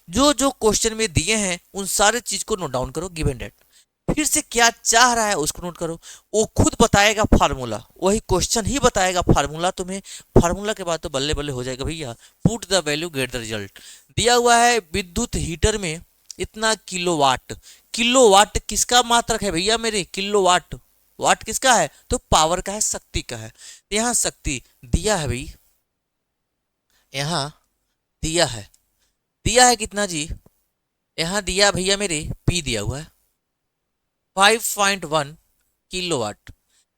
जो जो क्वेश्चन में दिए हैं उन सारे चीज को नोट डाउन करो, गिवन डेट। फिर से क्या चाह रहा है उसको नोट करो, वो खुद बताएगा फार्मूला, वही क्वेश्चन ही बताएगा फार्मूला तुम्हें। फार्मूला के बाद तो बल्ले बल्ले हो जाएगा भैया। Put the value get the result. दिया हुआ है विद्युत हीटर में इतना किलोवाट। किलोवाट किसका मात्रक है भैया मेरे, किलोवाट, वाट किसका है, तो पावर का है, शक्ति का है। यहाँ शक्ति दिया है भाई, यहाँ दिया है कितना जी, यहाँ दिया भैया मेरे पी दिया हुआ है 5.1 किलोवाट।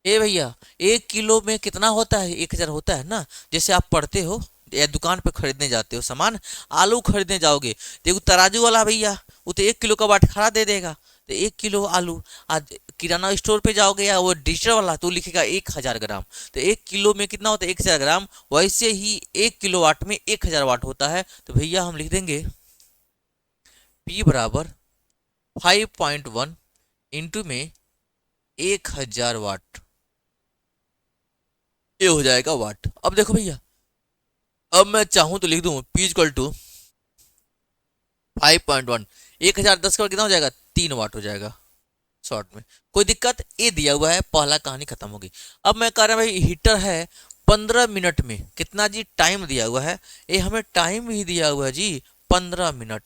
ए भैया 1 किलो में कितना होता है, 1000 होता है ना। जैसे आप पढ़ते हो या दुकान पे खरीदने जाते हो सामान, आलू खरीदने जाओगे, देखो तराजू वाला भैया वो तो 1 किलो का बाटखारा दे देगा, तो 1 किलो आलू। आज किराना स्टोर पे जाओगे या वो डिजिटल वाला, तो लिखेगा 1000 ग्राम। तो 1 किलो में कितना होता है, 1000 ग्राम। वैसे ही 1 किलोवाट में 1000 वाट होता है। तो भैया हम लिख देंगे P बराबर 5.1 इंटू में 1000 वाट, ये हो जाएगा वाट। अब देखो भैया, अब मैं चाहूं तो लिख दूं P इक्वल टू 5.1, 1010 का कितना हो जाएगा, 3 वाट हो जाएगा शॉर्ट में। कोई दिक्कत, ये दिया हुआ है, पहला कहानी खत्म होगी। अब मैं कह रहा हूं भाई हीटर है 15 मिनट में, कितना जी टाइम दिया हुआ है, ये हमें टाइम भी दिया हुआ है जी 15 मिनट।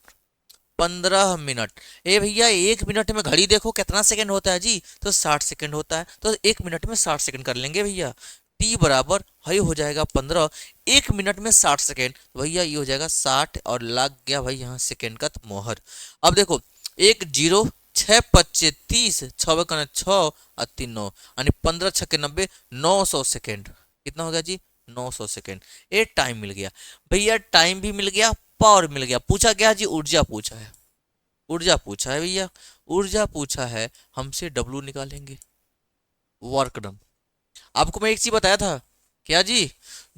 15 मिनट। ए भैया 1 मिनट में घड़ी देखो कितना सेकंड होता है जी, तो 60 सेकंड होता है, तो 1 मिनट में 60 सेकंड कर लेंगे भैया। टी बराबर हई हो जाएगा 15, 1 मिनट में 60 सेकंड, तो भैया ये हो जाएगा 60 और लग गया भाई यहाँ सेकंड का मोहर। अब देखो 1 0 6 पच्चे 30 6 कने 6 और 3 9 यानी 15 छक्के 90, 900 सेकंड। कितना हो गया जी? 900 सेकंड। ये टाइम मिल गया भैया, टाइम भी मिल गया, पावर मिल गया। पूछा क्या जी? ऊर्जा पूछा है, ऊर्जा पूछा है भैया, ऊर्जा पूछा है हमसे, डब्लू निकालेंगे, वर्क डन। आपको मैं एक चीज बताया था, क्या जी?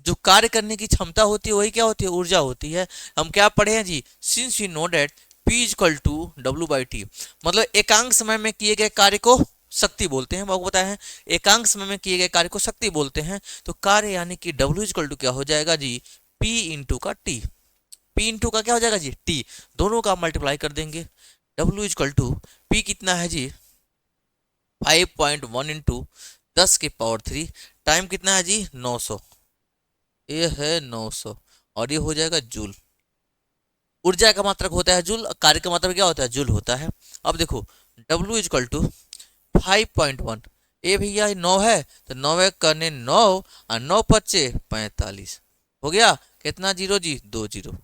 जो कार्य करने की क्षमता होती है वही क्या होती है? ऊर्जा होती है। हम क्या पढ़े हैं जी? Since you know that P equal to W/T, मतलब एकांक समय में किए गए कार्य को शक्ति बोलते हैं। आपको बताया है एकांक समय में किए गए कार्य को शक्ति बोलते हैं। तो कार्य यानी कि W इक्वल टू क्या हो जाएगा जी? P इंटू का T। P इंटू का क्या हो जाएगा जी? T। दोनों का मल्टीप्लाई कर देंगे। W इक्वल टू P कितना है जी? 5.1 इंटू 10⁻³ टाइम कितना है जी? 900। ये है 900 और ये हो जाएगा जूल। ऊर्जा का मात्रक होता है जूल, कार्य का मात्रक क्या होता है? जूल होता है। अब देखो W इक्वल टू 5.1, ए भैया 9 है तो 9 करने 9 और 9 पच्चे 45 हो गया। कितना जीरो जी? 2 जीरो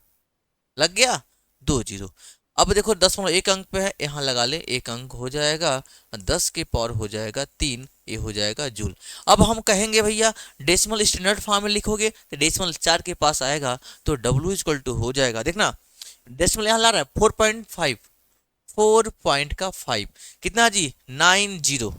लग गया, 2 जीरो। अब देखो 10.1 अंक पे है, यहाँ लगा ले, एक अंक हो जाएगा, 10 के पावर हो जाएगा 3, ये हो जाएगा जूल। अब हम कहेंगे भैया डेसिमल स्टैंडर्ड फॉर्म में लिखोगे तो डेसिमल 4 के पास आएगा, तो W इक्वल टू हो जाएगा, देखना डेसिमल यहाँ ला रहा है 4.5, 4 पॉइंट का 5 कितना जी? 90।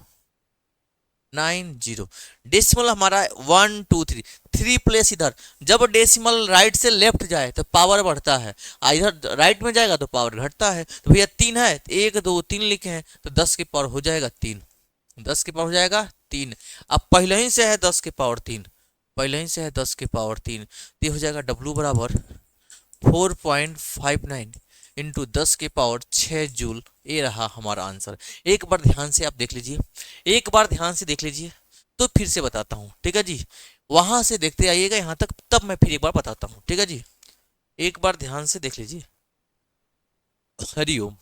डेसिमल हमारा 1 2 3, 3 प्लेस इधर। जब डेसिमल राइट से लेफ्ट जाए तो पावर बढ़ता है, इधर राइट में जाएगा तो पावर घटता है। तो भैया 3 है, 1 2 3 लिखे हैं, तो 10 के पावर हो जाएगा 3, 10 के पावर हो जाएगा 3। अब पहले ही से है 10 के पावर 3, पहले ही से है 10 के पावर 3, तो ये हो जाएगा W बराबर 4.59 इंटू 10 के पावर 6 जूल। ये रहा हमारा आंसर। एक बार ध्यान से आप देख लीजिए, एक बार ध्यान से देख लीजिए, तो फिर से बताता हूँ, ठीक है जी? वहां से देखते आइएगा यहाँ तक, तब मैं फिर एक बार बताता हूँ, ठीक है जी? एक बार ध्यान से देख लीजिए। हरिओम।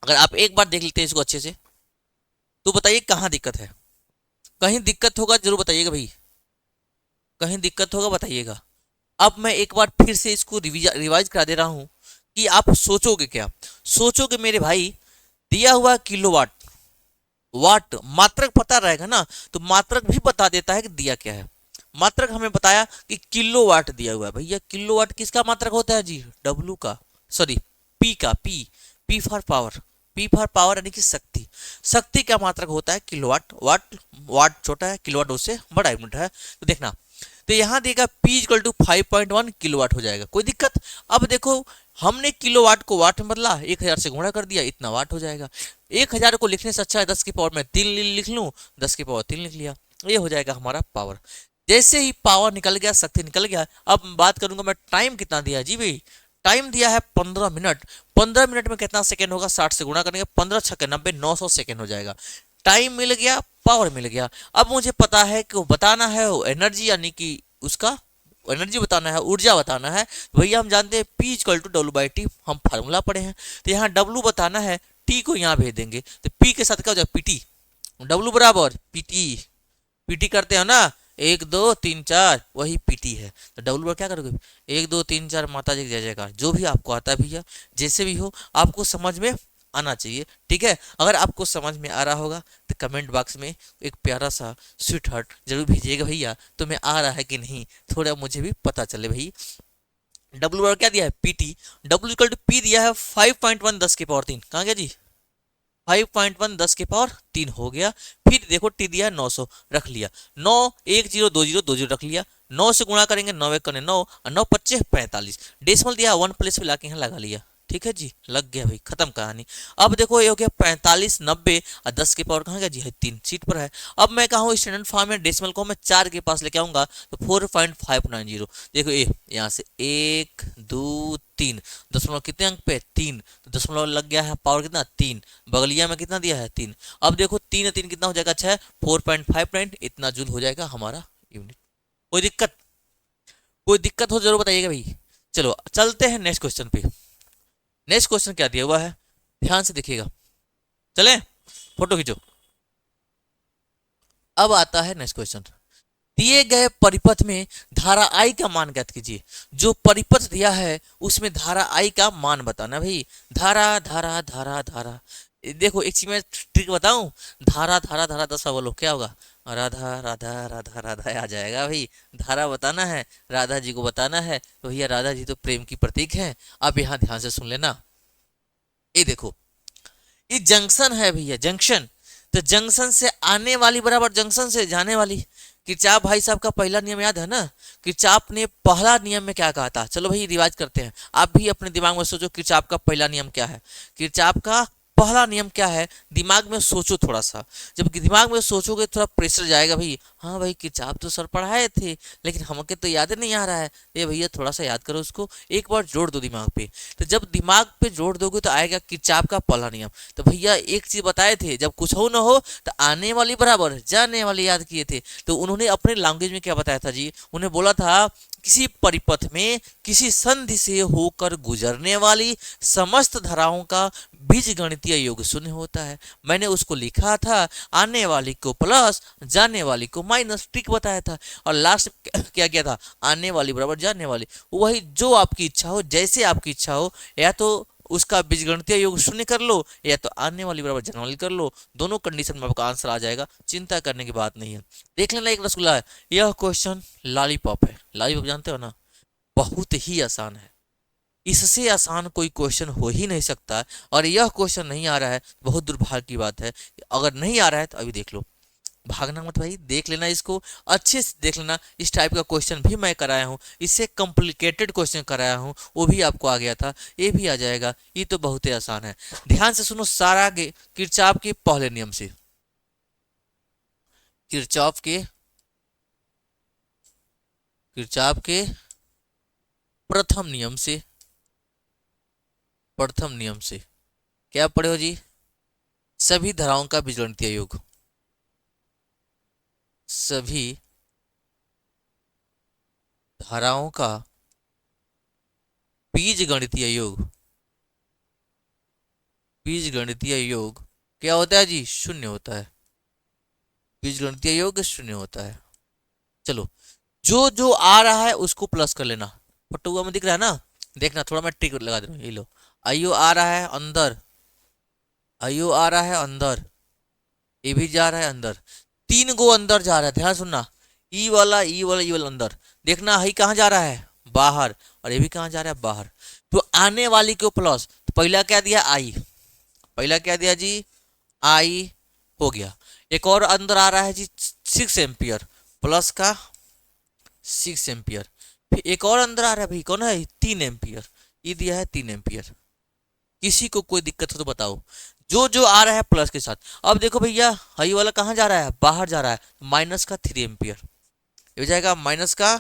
अगर आप एक बार देख लेते हैं इसको अच्छे से, तो बताइए कहाँ दिक्कत है? कहीं दिक्कत होगा जरूर बताइएगा भाई, कहीं दिक्कत होगा बताइएगा। अब मैं एक बार फिर से इसको रिवाइज करा दे रहा हूं कि आप सोचोगे क्या? सोचोगे मेरे भाई, दिया हुआ किलोवाट, वाट मात्रक पता रहेगा ना, तो मात्रक भी बता देता है कि दिया क्या है। मात्रक हमें बताया कि किलोवाट दिया हुआ है। भैया किलोवाट किसका मात्रक होता है जी? डब्लू का, सॉरी पी का, P for power, P for power यानी कि शक्ति। शक्ति का मात्रक होता है किलोवाट। वाट, वाट छोटा है, किलोवाट उससे बड़ा यूनिट है। तो देखना, तो यहाँ देगा P इक्वल टू 5.1 किलोवाट हो जाएगा, कोई दिक्कत? अब देखो हमने किलोवाट को वाट में बदला, 1000 से गुणा कर दिया, इतना वाट हो जाएगा। 1000 को लिखने से अच्छा है 10 की पावर में 3 लिख लूँ, 10 की पावर 3 लिख लिया, ये हो जाएगा हमारा पावर। जैसे ही पावर निकल गया, शक्ति निकल गया। अब बात करूंगा मैं टाइम कितना दिया जी भाई? टाइम दिया है 15 मिनट। 15 मिनट में कितना सेकंड होगा? 60 से गुणा करेंगे, 15 छक्के 90, 900 सेकंड हो जाएगा। टाइम मिल गया, पावर मिल गया। अब मुझे पता है कि वो बताना है वो एनर्जी, यानी कि उसका एनर्जी बताना है, ऊर्जा बताना है। भैया हम जानते हैं P इक्वल टू W/T, हम फार्मूला पढ़े हैं। तो यहाँ W बताना है, T को यहाँ भेज देंगे, तो P के साथ क्या हो जाएगा? PT। W बराबर PT, PT करते हो ना, 1 2 3 4, वही PT है। तो W पर क्या करोगे? 1 2 3 4 माता जी की जय जयकार, जो भी आपको आता है भैया, जैसे भी हो आपको समझ में आना चाहिए, ठीक है? अगर आपको समझ में आ रहा होगा तो कमेंट बॉक्स में एक प्यारा सा स्वीट हार्ट जरूर भेजिएगा भैया, तो मैं आ रहा है कि नहीं थोड़ा मुझे भी पता चले भाई। W बराबर क्या दिया है? PT। W equal to P दिया है 5.1 10 की पावर 3, कहाँ गया जी? 5.1 10 के पावर 3 हो गया। फिर देखो टी दिया 900, रख लिया, 9 1 0 2 0 2 0 रख लिया, 9 से गुणा करेंगे, 9 1 करने 9 और 9 पच्चे 45, डेसिमल दिया 1 प्लेस पे लाके यहाँ लगा लिया, ठीक है जी? लग गया भाई, खत्म कहानी। अब देखो ये हो गया 45 90 और 10 के पावर कहाँ गया जी? है 3 सीट पर है। अब मैं कहूँ स्टैंडर्ड फॉर्म में डेसिमल को मैं 4 के पास लेके आऊंगा, तो 4.590। देखो ये यहाँ से 1 2 3, दशमलव कितने अंक पे? 3, तो दशमलव लग गया है, पावर कितना? 3, बगलिया में कितना दिया है? 3। अब देखो 3 3 कितना हो जाएगा? 6, 4.59 इतना जूल हो जाएगा हमारा यूनिट। कोई दिक्कत? कोई दिक्कत हो जरूर बताइएगा भाई। चलो चलते हैं नेक्स्ट क्वेश्चन पे। नेक्स्ट क्वेश्चन क्या दिया हुआ है, ध्यान से देखिएगा। चले, फोटो खींचो। अब आता है नेक्स्ट क्वेश्चन। दिए गए परिपथ में धारा आई का मान ज्ञात कीजिए। जो परिपथ दिया है उसमें धारा आई का मान बताना भाई। धारा धारा धारा धारा, देखो एक चीज मैं ट्रिक बताऊं। धारा धारा धारा 10 बोलो क्या होगा, राधा राधा राधा राधा आ जाएगा भाई। धारा बताना है, राधा जी को बताना है, तो भैया राधा जी तो प्रेम की प्रतीक है। अब यहाँ ध्यान से सुन लेना, ये देखो, ये जंक्शन है भैया, जंक्शन। तो जंक्शन से आने वाली बराबर जंक्शन से जाने वाली। किरचाप भाई साहब का पहला नियम याद है ना। किरचाप ने पहला नियम में क्या कहा था, चलो भाई रिवाइज करते हैं। आप भी अपने दिमाग में सोचो किरचाप का पहला नियम क्या है। किरचाप का पहला नियम क्या है, दिमाग में सोचो थोड़ा सा। जब दिमाग में सोचोगे थोड़ा प्रेशर जाएगा भाई। हाँ भाई किरचाप तो सर पढ़ाए थे, लेकिन हमके तो याद नहीं आ रहा है। ये भैया थोड़ा सा याद करो उसको, एक बार जोड़ दो दिमाग पे। तो जब दिमाग पे जोड़ दोगे तो आएगा किरचाप का पहला नियम। तो भैया एक चीज बताए थे, जब कुछ हो ना हो तो आने वाली बराबर जाने वाली याद किए थे। तो उन्होंने अपने लैंग्वेज में क्या बताया था जी, उन्हें बोला था किसी परिपथ में किसी संधि से होकर गुजरने वाली समस्त धाराओं का बीजगणितीय योग शून्य होता है। मैंने उसको लिखा था आने वाली को प्लस जाने वाली को माइनस, ट्रिक बताया था। और लास्ट क्या किया था, आने वाली बराबर जाने वाली, वही जो आपकी इच्छा हो, जैसे आपकी इच्छा हो, या तो उसका बीजगणितीय योग शून्य कर लो या तो आने वाली बराबर जाने वाली कर लो। दोनों कंडीशन में आपका आंसर आ जाएगा, चिंता करने की बात नहीं है। देख लेना एक रसगुल्ला है। यह क्वेश्चन लॉलीपॉप है, लॉलीपॉप जानते हो ना, बहुत ही आसान है। इससे आसान कोई क्वेश्चन हो ही नहीं सकता। और यह क्वेश्चन नहीं आ रहा है, बहुत दुर्भाग्य की बात है। अगर नहीं आ रहा है तो अभी देख लो, भागना मत भाई, देख लेना इसको अच्छे से, देख लेना। इस टाइप का क्वेश्चन भी मैं कराया हूँ, इससे कॉम्प्लिकेटेड क्वेश्चन कराया हूँ, वो भी आपको आ गया था, ये भी आ जाएगा। ये तो बहुत ही आसान है। ध्यान से सुनो सारा किरचॉफ के पहले नियम से, किरचॉफ के किरचॉफ के प्रथम नियम से, प्रथम नियम से क्या पढ़े हो जी, सभी धाराओं का बीजगणितीय योग, सभी धाराओं का बीजगणितीय योग, बीजगणितीय योग क्या होता है जी, शून्य होता है। बीजगणितीय योग शून्य होता है। चलो, जो जो आ रहा है उसको प्लस कर लेना। फटुआ में दिख रहा है ना, देखना थोड़ा मैं ट्रिक लगा दे रहा हूँ, ये लो। आयु आ रहा है अंदर, आयु आ रहा है अंदर, ये भी जा रहा है अंदर, तीन गो अंदर जा रहा है। ध्यान सुनना, ई वाला ई वाला ई वाला अंदर, देखना हाई कहाँ जा रहा है, बाहर, और ये भी कहाँ जा रहा है, बाहर। तो आने वाली को प्लस, तो पहला क्या दिया आई, पहला क्या दिया जी, आई हो गया। एक और अंदर आ रहा है जी 6 एम्पियर, प्लस का 6 एम्पियर। फिर एक और अंदर आ रहा है भाई, कौन है, 3 एम्पियर, ये दिया है 3 एम्पियर। किसी को कोई दिक्कत हो तो बताओ। जो जो आ रहा है प्लस के साथ। अब देखो भैया हाई वाला कहाँ जा रहा है, बाहर जा रहा है, माइनस का 3 एम्पियर, ये हो जाएगा माइनस का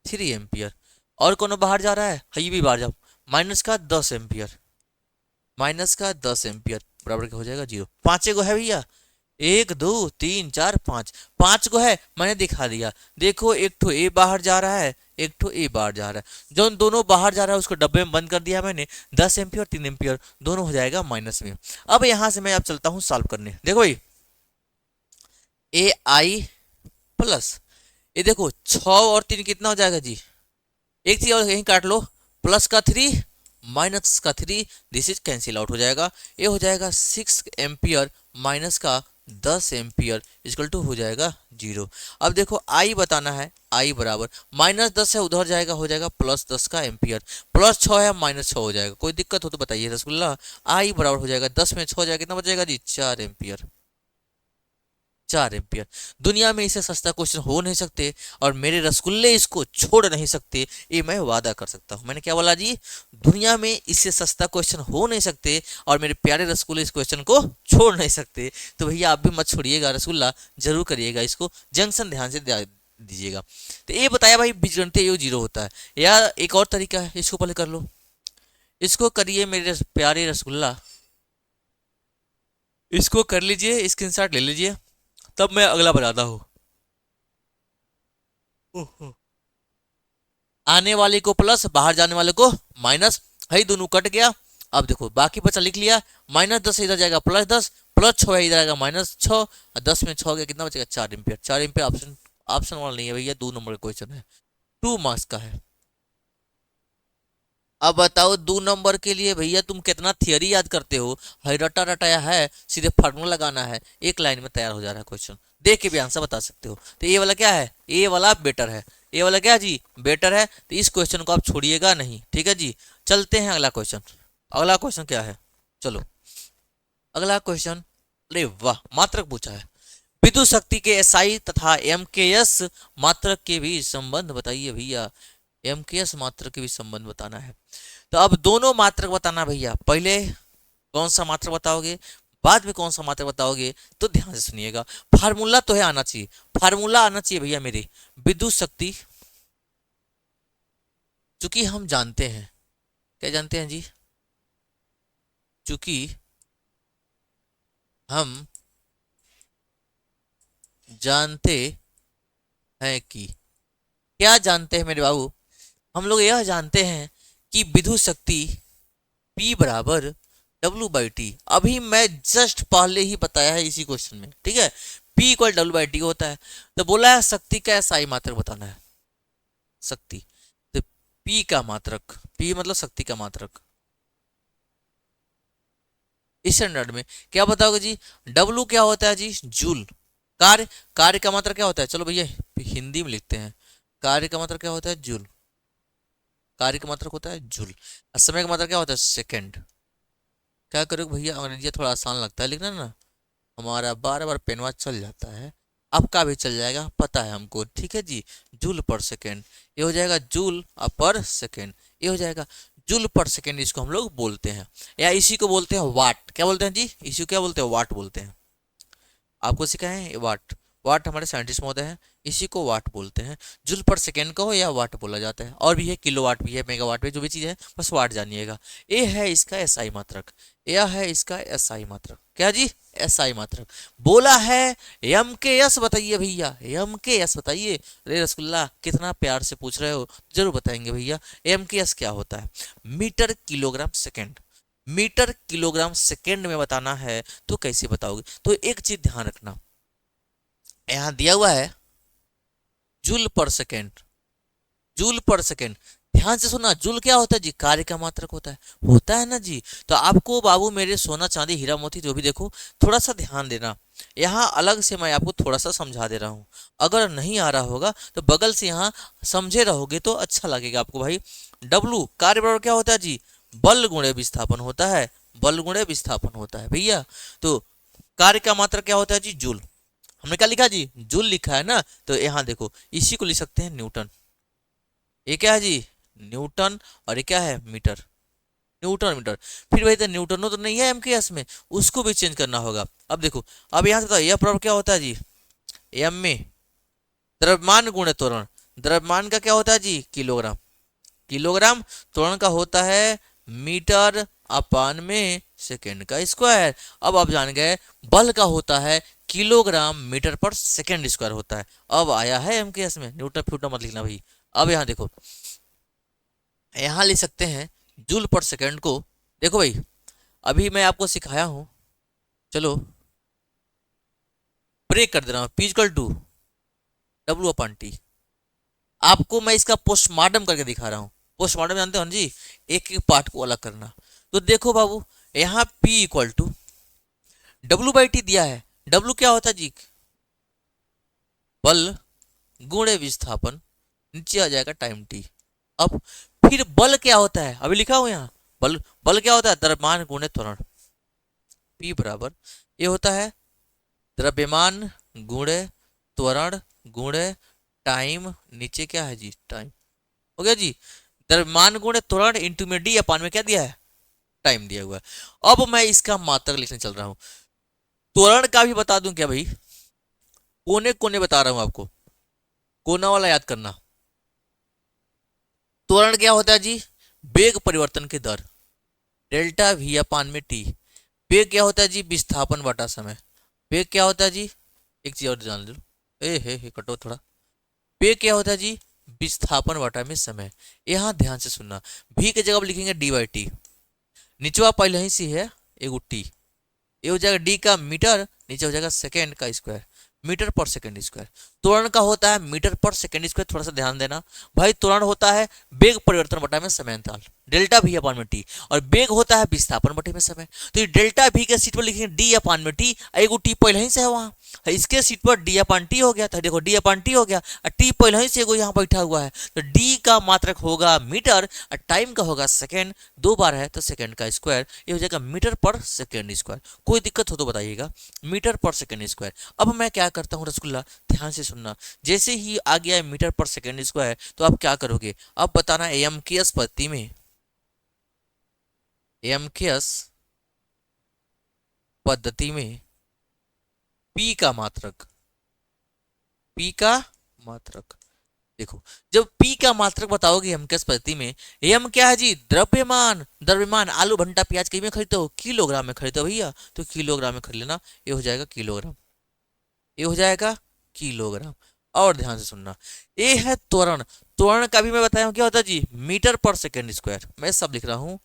3 एम्पियर। और कौन बाहर जा रहा है, हाई भी बाहर जाओ, माइनस का 10 एम्पियर, माइनस का 10 एम्पियर बराबर क्या हो जाएगा, 0। पांचे को है भैया, 1 2 3 4 5, 5 को है, मैंने दिखा दिया। देखो एक ठो ए बाहर जा रहा है, एक ठो ए बाहर जा रहा है, जो दोनों बाहर जा रहा है उसको डब्बे में बंद कर दिया मैंने। 10 एम्पियर 3 एम्पियर दोनों हो जाएगा माइनस में। अब यहां से मैं अब चलता हूं सॉल्व करने। देखो भाई, ए आई प्लस, ये देखो 6 और 3 कितना हो जाएगा जी, एक चीज और यहीं काट लो, प्लस का 3 माइनस का 3, दिस इज कैंसिल आउट हो जाएगा। ये हो जाएगा 6 एम्पियर माइनस का 10 एम्पियर इक्वल टू हो जाएगा 0। अब देखो आई बताना है, आई बराबर -10 है, उधर जाएगा हो जाएगा +10 का एम्पियर, +6 है -6 हो जाएगा। कोई दिक्कत हो तो बताइए रसगुल्ला। आई बराबर हो जाएगा 10 में 6 हो जाएगा, कितना बचेगा जी, 4 एम्पियर, 4 एम्पियर। दुनिया में इससे सस्ता क्वेश्चन हो नहीं सकते, और मेरे रसगुल्ले इसको छोड़ नहीं सकते, ये मैं वादा कर सकता हूँ। मैंने क्या बोला जी, दुनिया में इससे सस्ता क्वेश्चन हो नहीं सकते, और मेरे प्यारे रसगुल्ले इस क्वेश्चन को छोड़ नहीं सकते। तो भैया आप भी मत छोड़िएगा, रसगुल्ला जरूर करिएगा इसको, जंक्शन ध्यान से दीजिएगा। तो ये बताया भाई बीजगणितीय योग 0 होता है। या एक और तरीका है, इसको पहले कर लो, इसको करिए मेरे प्यारे रसगुल्ला, इसको कर लीजिए, स्क्रीनशॉट ले लीजिए, तब मैं अगला बताता हूँ। ओहो। आने वाले को प्लस, बाहर जाने वाले को माइनस, है दोनों कट गया। अब देखो बाकी बचा लिख लिया, -10 इधर जाएगा +10, +6 इधर आएगा -6, और 10 में 6 गया कितना बचेगा 4 एम्पियर। 4 एम्पियर ऑप्शन ऑप्शन वाला नहीं है भैया, 2 नंबर का क्वेश्चन है, 2 मार्क्स का है। अब बताओ 2 नंबर के लिए भैया तुम कितना थियरी याद करते हो, है रटा रटाया है, सीधे फार्मूला लगाना है, एक लाइन में तैयार हो जा रहा है क्वेश्चन, देख के भी आंसर बता सकते हो। तो ये वाला क्या है, ये वाला बेटर है, ये वाला क्या जी बेटर है। तो इस क्वेश्चन को आप छोड़िएगा नहीं, ठीक है जी। चलते हैं अगला क्वेश्चन। अगला क्वेश्चन क्या है, चलो अगला क्वेश्चन, अरे वाह मात्रक पूछा है। विद्युत शक्ति के एसआई तथा एमकेएस मात्रक के भी संबंध बताइए भैया, एमकेएस मात्रक के भी संबंध बताना है। तो अब दोनों मात्रक बताना भैया, पहले कौन सा मात्रक बताओगे, बाद में कौन सा मात्रक बताओगे, तो ध्यान से सुनिएगा। फार्मूला तो है आना चाहिए, फार्मूला आना चाहिए भैया मेरे। विद्युत शक्ति, चूंकि हम जानते हैं, क्या जानते हैं जी, चूंकि हम जानते हैं कि, क्या जानते हैं मेरे बाबू, हम लोग यह जानते हैं कि विद्युत शक्ति P बराबर W/T, अभी मैं जस्ट पहले ही बताया है इसी क्वेश्चन में, ठीक है। P इक्वल W/T होता है। तो बोला है शक्ति का एसआई मात्रक बताना है, शक्ति, तो P का मात्रक, P मतलब शक्ति का मात्रक, इस स्टैंडर्ड में क्या बताओगे जी। W क्या होता है जी, जूल। कार्य, कार्य का मात्रक क्या होता है, चलो भैया हिंदी में लिखते हैं, कार्य का मात्रक क्या होता है, जूल। कार्य का मात्रक होता है जूल, और समय का मात्रक क्या होता है, सेकंड। क्या करोगे भैया, अंग्रेजी थोड़ा आसान लगता है लिखना ना, हमारा बार बार पेनवा चल जाता है, आपका भी चल जाएगा, पता है हमको, ठीक है जी। जूल पर सेकेंड, ये हो जाएगा जूल पर सेकेंड, ये हो जाएगा जूल पर सेकेंड, इसको हम लोग बोलते हैं, या इसी को बोलते हैं वाट। क्या बोलते हैं जी, इसी को क्या बोलते हैं, वाट बोलते हैं। आपको सिखाए हैं वाट, वाट हमारे साइंटिस्ट महोदय हैं, इसी को वाट बोलते हैं। जूल पर सेकेंड को या वाट बोला जाता है, और भी है किलो वाट भी है, मेगा वाट भी, जो भी चीज़ है बस वाट जानिएगा। ये है इसका एसआई मात्रक, यह है इसका एसआई मात्रक, क्या जी एसआई मात्रक। बोला है एम के एस बताइए भैया, एम के एस बताइए। अरे रसगुल्ला कितना प्यार से पूछ रहे हो, जरूर बताएंगे भैया। एम के एस क्या होता है, metre kilogram second, metre kilogram second में बताना है तो कैसे बताओगे। तो एक चीज ध्यान रखना, यहां दिया हुआ है जूल पर सेकेंड, जूल पर सेकेंड, ध्यान से सुना। जूल क्या होता है जी, कार्य का मात्रक होता है ना जी। तो आपको बाबू मेरे सोना चांदी हीरा मोती जो भी देखो, थोड़ा सा ध्यान देना, यहाँ अलग से मैं आपको थोड़ा सा समझा दे रहा हूँ, अगर नहीं आ रहा होगा तो बगल से यहाँ समझे रहोगे तो अच्छा लगेगा आपको भाई। डब्लू कार्य बराबर क्या होता है जी, बल गुणे विस्थापन होता है, बल गुणे विस्थापन होता है भैया। तो कार्य का मात्रक क्या होता है जी, जूल। हमने क्या लिखा जी, जूल लिखा है ना, तो यहाँ देखो इसी को लिख सकते हैं न्यूटन। ये क्या है जी, न्यूटन, और ये क्या है मीटर, न्यूटन मीटर। फिर भाई तो न्यूटनो तो नहीं है एमकेएस में, उसको भी चेंज करना होगा। अब देखो, अब यहाँ से बताओ यह प्रभाव क्या होता है जी, एम में द्रव्यमान गुणे त्वरण, द्रव्यमान का क्या होता है जी, किलोग्राम, किलोग्राम, त्वरण का होता है मीटर अपान में सेकेंड का स्क्वायर। अब आप जान गए बल का होता है किलोग्राम मीटर पर सेकेंड स्क्वायर होता है। अब आया है एमकेएस में, न्यूटन फ्यूटन मत लिखना भाई। अब यहाँ देखो, यहाँ लिख सकते हैं जूल पर सेकेंड को, देखो भाई अभी मैं आपको सिखाया हूं, चलो ब्रेक कर दे रहा हूं, P इक्वल टू W/T। आपको मैं इसका पोस्टमार्टम करके दिखा रहा हूं, पोस्टमार्टम जानते हो ना जी, एक एक पार्ट को अलग करना। तो देखो बाबू, यहाँ P इक्वल टू W/T दिया है, W क्या होता है जी, बल गुणे विस्थापन, नीचे आ जाएगा टाइम t। अब फिर बल क्या होता है, अभी लिखा हुआ यहाँ, बल, बल क्या होता है, द्रव्यमान गुणे त्वरण। P बराबर ये होता है द्रव्यमान गुणे त्वरण गुणे टाइम, नीचे क्या है जी, टाइम, हो गया जी। द्रव्यमान गुणे त्वरण इंटू में डी अपान में क्या दिया है, टाइम दिया हुआ है। अब मैं इसका मात्रक लिखने चल रहा हूं, त्वरण का भी बता दूं क्या भाई, कोने कोने बता रहा हूं आपको, कोना वाला याद करना। त्वरण क्या होता है जी, वेग परिवर्तन की दर, डेल्टा वी अपान में टी। वेग क्या होता है जी, विस्थापन बटा समय। वेग क्या होता है जी, एक चीज और जान लो, ए हे कटो थोड़ा। वेग क्या होता है जी, विस्थापन बटा में समय। यहां ध्यान से सुनना, v की जगह लिखेंगे डी बाई टी, निचवा पहले ही सी है एगो टी, ये हो जाएगा डी का मीटर, नीचे हो जाएगा सेकेंड का स्क्वायर, मीटर पर सेकेंड स्क्वायर। त्वरण का होता है मीटर पर सेकेंड स्क्वायर, थोड़ा सा ध्यान देना भाई। त्वरण होता है वेग परिवर्तन बटा में समय अंतराल, डेल्टा भी अपान में टी, और वेग होता है विस्थापन बटे में समय। तो ये डेल्टा भी के सीट पर लिखेंगे डी अपान में टी, एगो टी पहले ही से है वहां, इसके सीट पर डी अपान टी हो गया था, देखो डी अपान टी हो गया, और टी पहले ही से एगो यहाँ बैठा हुआ है, तो डी का मात्रक होगा मीटर और टाइम का होगा सेकेंड, दो बार है तो सेकेंड का स्क्वायर, ये हो जाएगा मीटर पर सेकेंड स्क्वायर। कोई दिक्कत हो तो बताइएगा, मीटर पर सेकेंड स्क्वायर। अब मैं क्या करता हूँ रसगुल्ला, ध्यान से सुनना, जैसे ही आ गया है मीटर पर सेकेंड स्क्वायर तो आप क्या करोगे, अब बताना एम की एस पद्धति में, एम के एस पद्धति में पी का मात्रक, पी का मात्रक, देखो जब P का मात्रक बताओगे हम किस पद्धति में, M क्या है जी, द्रव्यमान, द्रव्यमान आलू भंटा प्याज कहीं में खरीदते हो, किलोग्राम में खरीदते हो भैया, तो किलोग्राम में खरीद लेना, ये हो जाएगा किलोग्राम, ये हो जाएगा किलोग्राम। और ध्यान से सुनना, ये है त्वरण, त्वरण का भी मैं बताया हूं क्या होता है जी, मीटर पर सेकेंड स्क्वायर, मैं सब लिख रहा हूं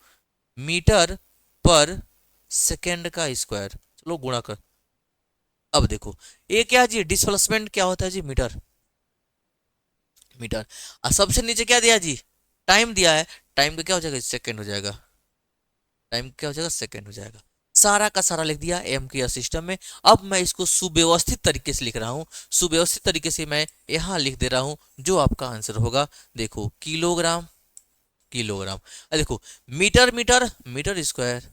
मीटर पर सेकेंड का स्क्वायर, चलो गुणा कर। अब देखो ये क्या जी, डिस्प्लेसमेंट क्या होता है जी, मीटर, मीटर। और सबसे नीचे क्या दिया जी, टाइम दिया है, टाइम का क्या हो जाएगा, सेकंड हो जाएगा, टाइम क्या हो जाएगा, सेकंड हो जाएगा। सारा का सारा लिख दिया एम के सिस्टम में। अब मैं इसको सुव्यवस्थित तरीके से लिख रहा हूं, सुव्यवस्थित तरीके से मैं यहां लिख दे रहा हूं जो आपका आंसर होगा, देखो किलोग्राम, किलोग्राम। देखो metre, metre, metre square,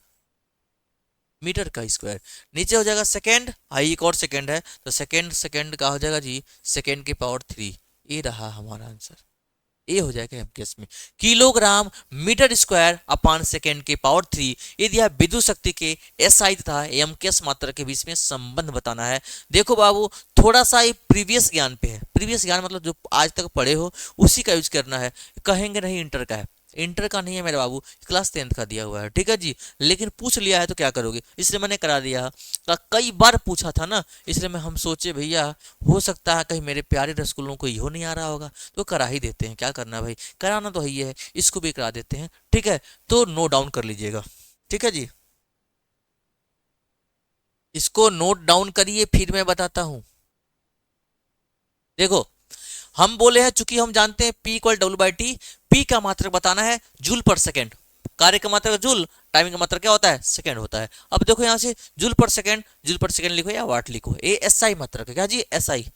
metre का स्क्वायर, नीचे हो जाएगा सेकेंड, एक और सेकेंड है तो सेकेंड, सेकेंड का हो जाएगा जी सेकेंड की पावर 3, ये रहा हमारा आंसर, ये हो जाएगा एमकेएस में, kilogram metre square upon second के पावर 3। यदि आप विद्युत शक्ति के एसआई तथा एमकेएस मात्रा के बीच में संबंध बताना है। देखो बाबू थोड़ा सा ये प्रीवियस ज्ञान पे है, प्रीवियस ज्ञान मतलब जो आज तक पढ़े हो उसी का यूज करना है, कहेंगे नहीं इंटर का है, इंटर का नहीं है मेरे बाबू, क्लास 10th का दिया हुआ है, ठीक है जी। लेकिन पूछ लिया है तो क्या करोगे, इसलिए मैंने करा दिया, कई बार पूछा था ना, इसलिए मैं हम सोचे भैया हो सकता है कहीं मेरे प्यारे रसगुल्लों को इहो नहीं आ रहा होगा तो करा ही देते हैं, क्या करना भाई, कराना तो ही है, इसको भी करा देते हैं, ठीक है। तो नोट डाउन कर लीजिएगा, ठीक है जी, इसको नोट डाउन करिए फिर मैं बताता हूं। देखो हम बोले हैं चूंकि हम जानते हैं P equal W by T, P का मात्रक बताना है जूल पर सेकेंड, कार्य का मात्रक जूल, टाइमिंग का मात्रक क्या होता है, सेकेंड होता है। अब देखो यहाँ से जूल पर सेकेंड, जूल पर सेकेंड लिखो या वाट लिखो, ये एसआई मात्रक है, क्या जी एसआई,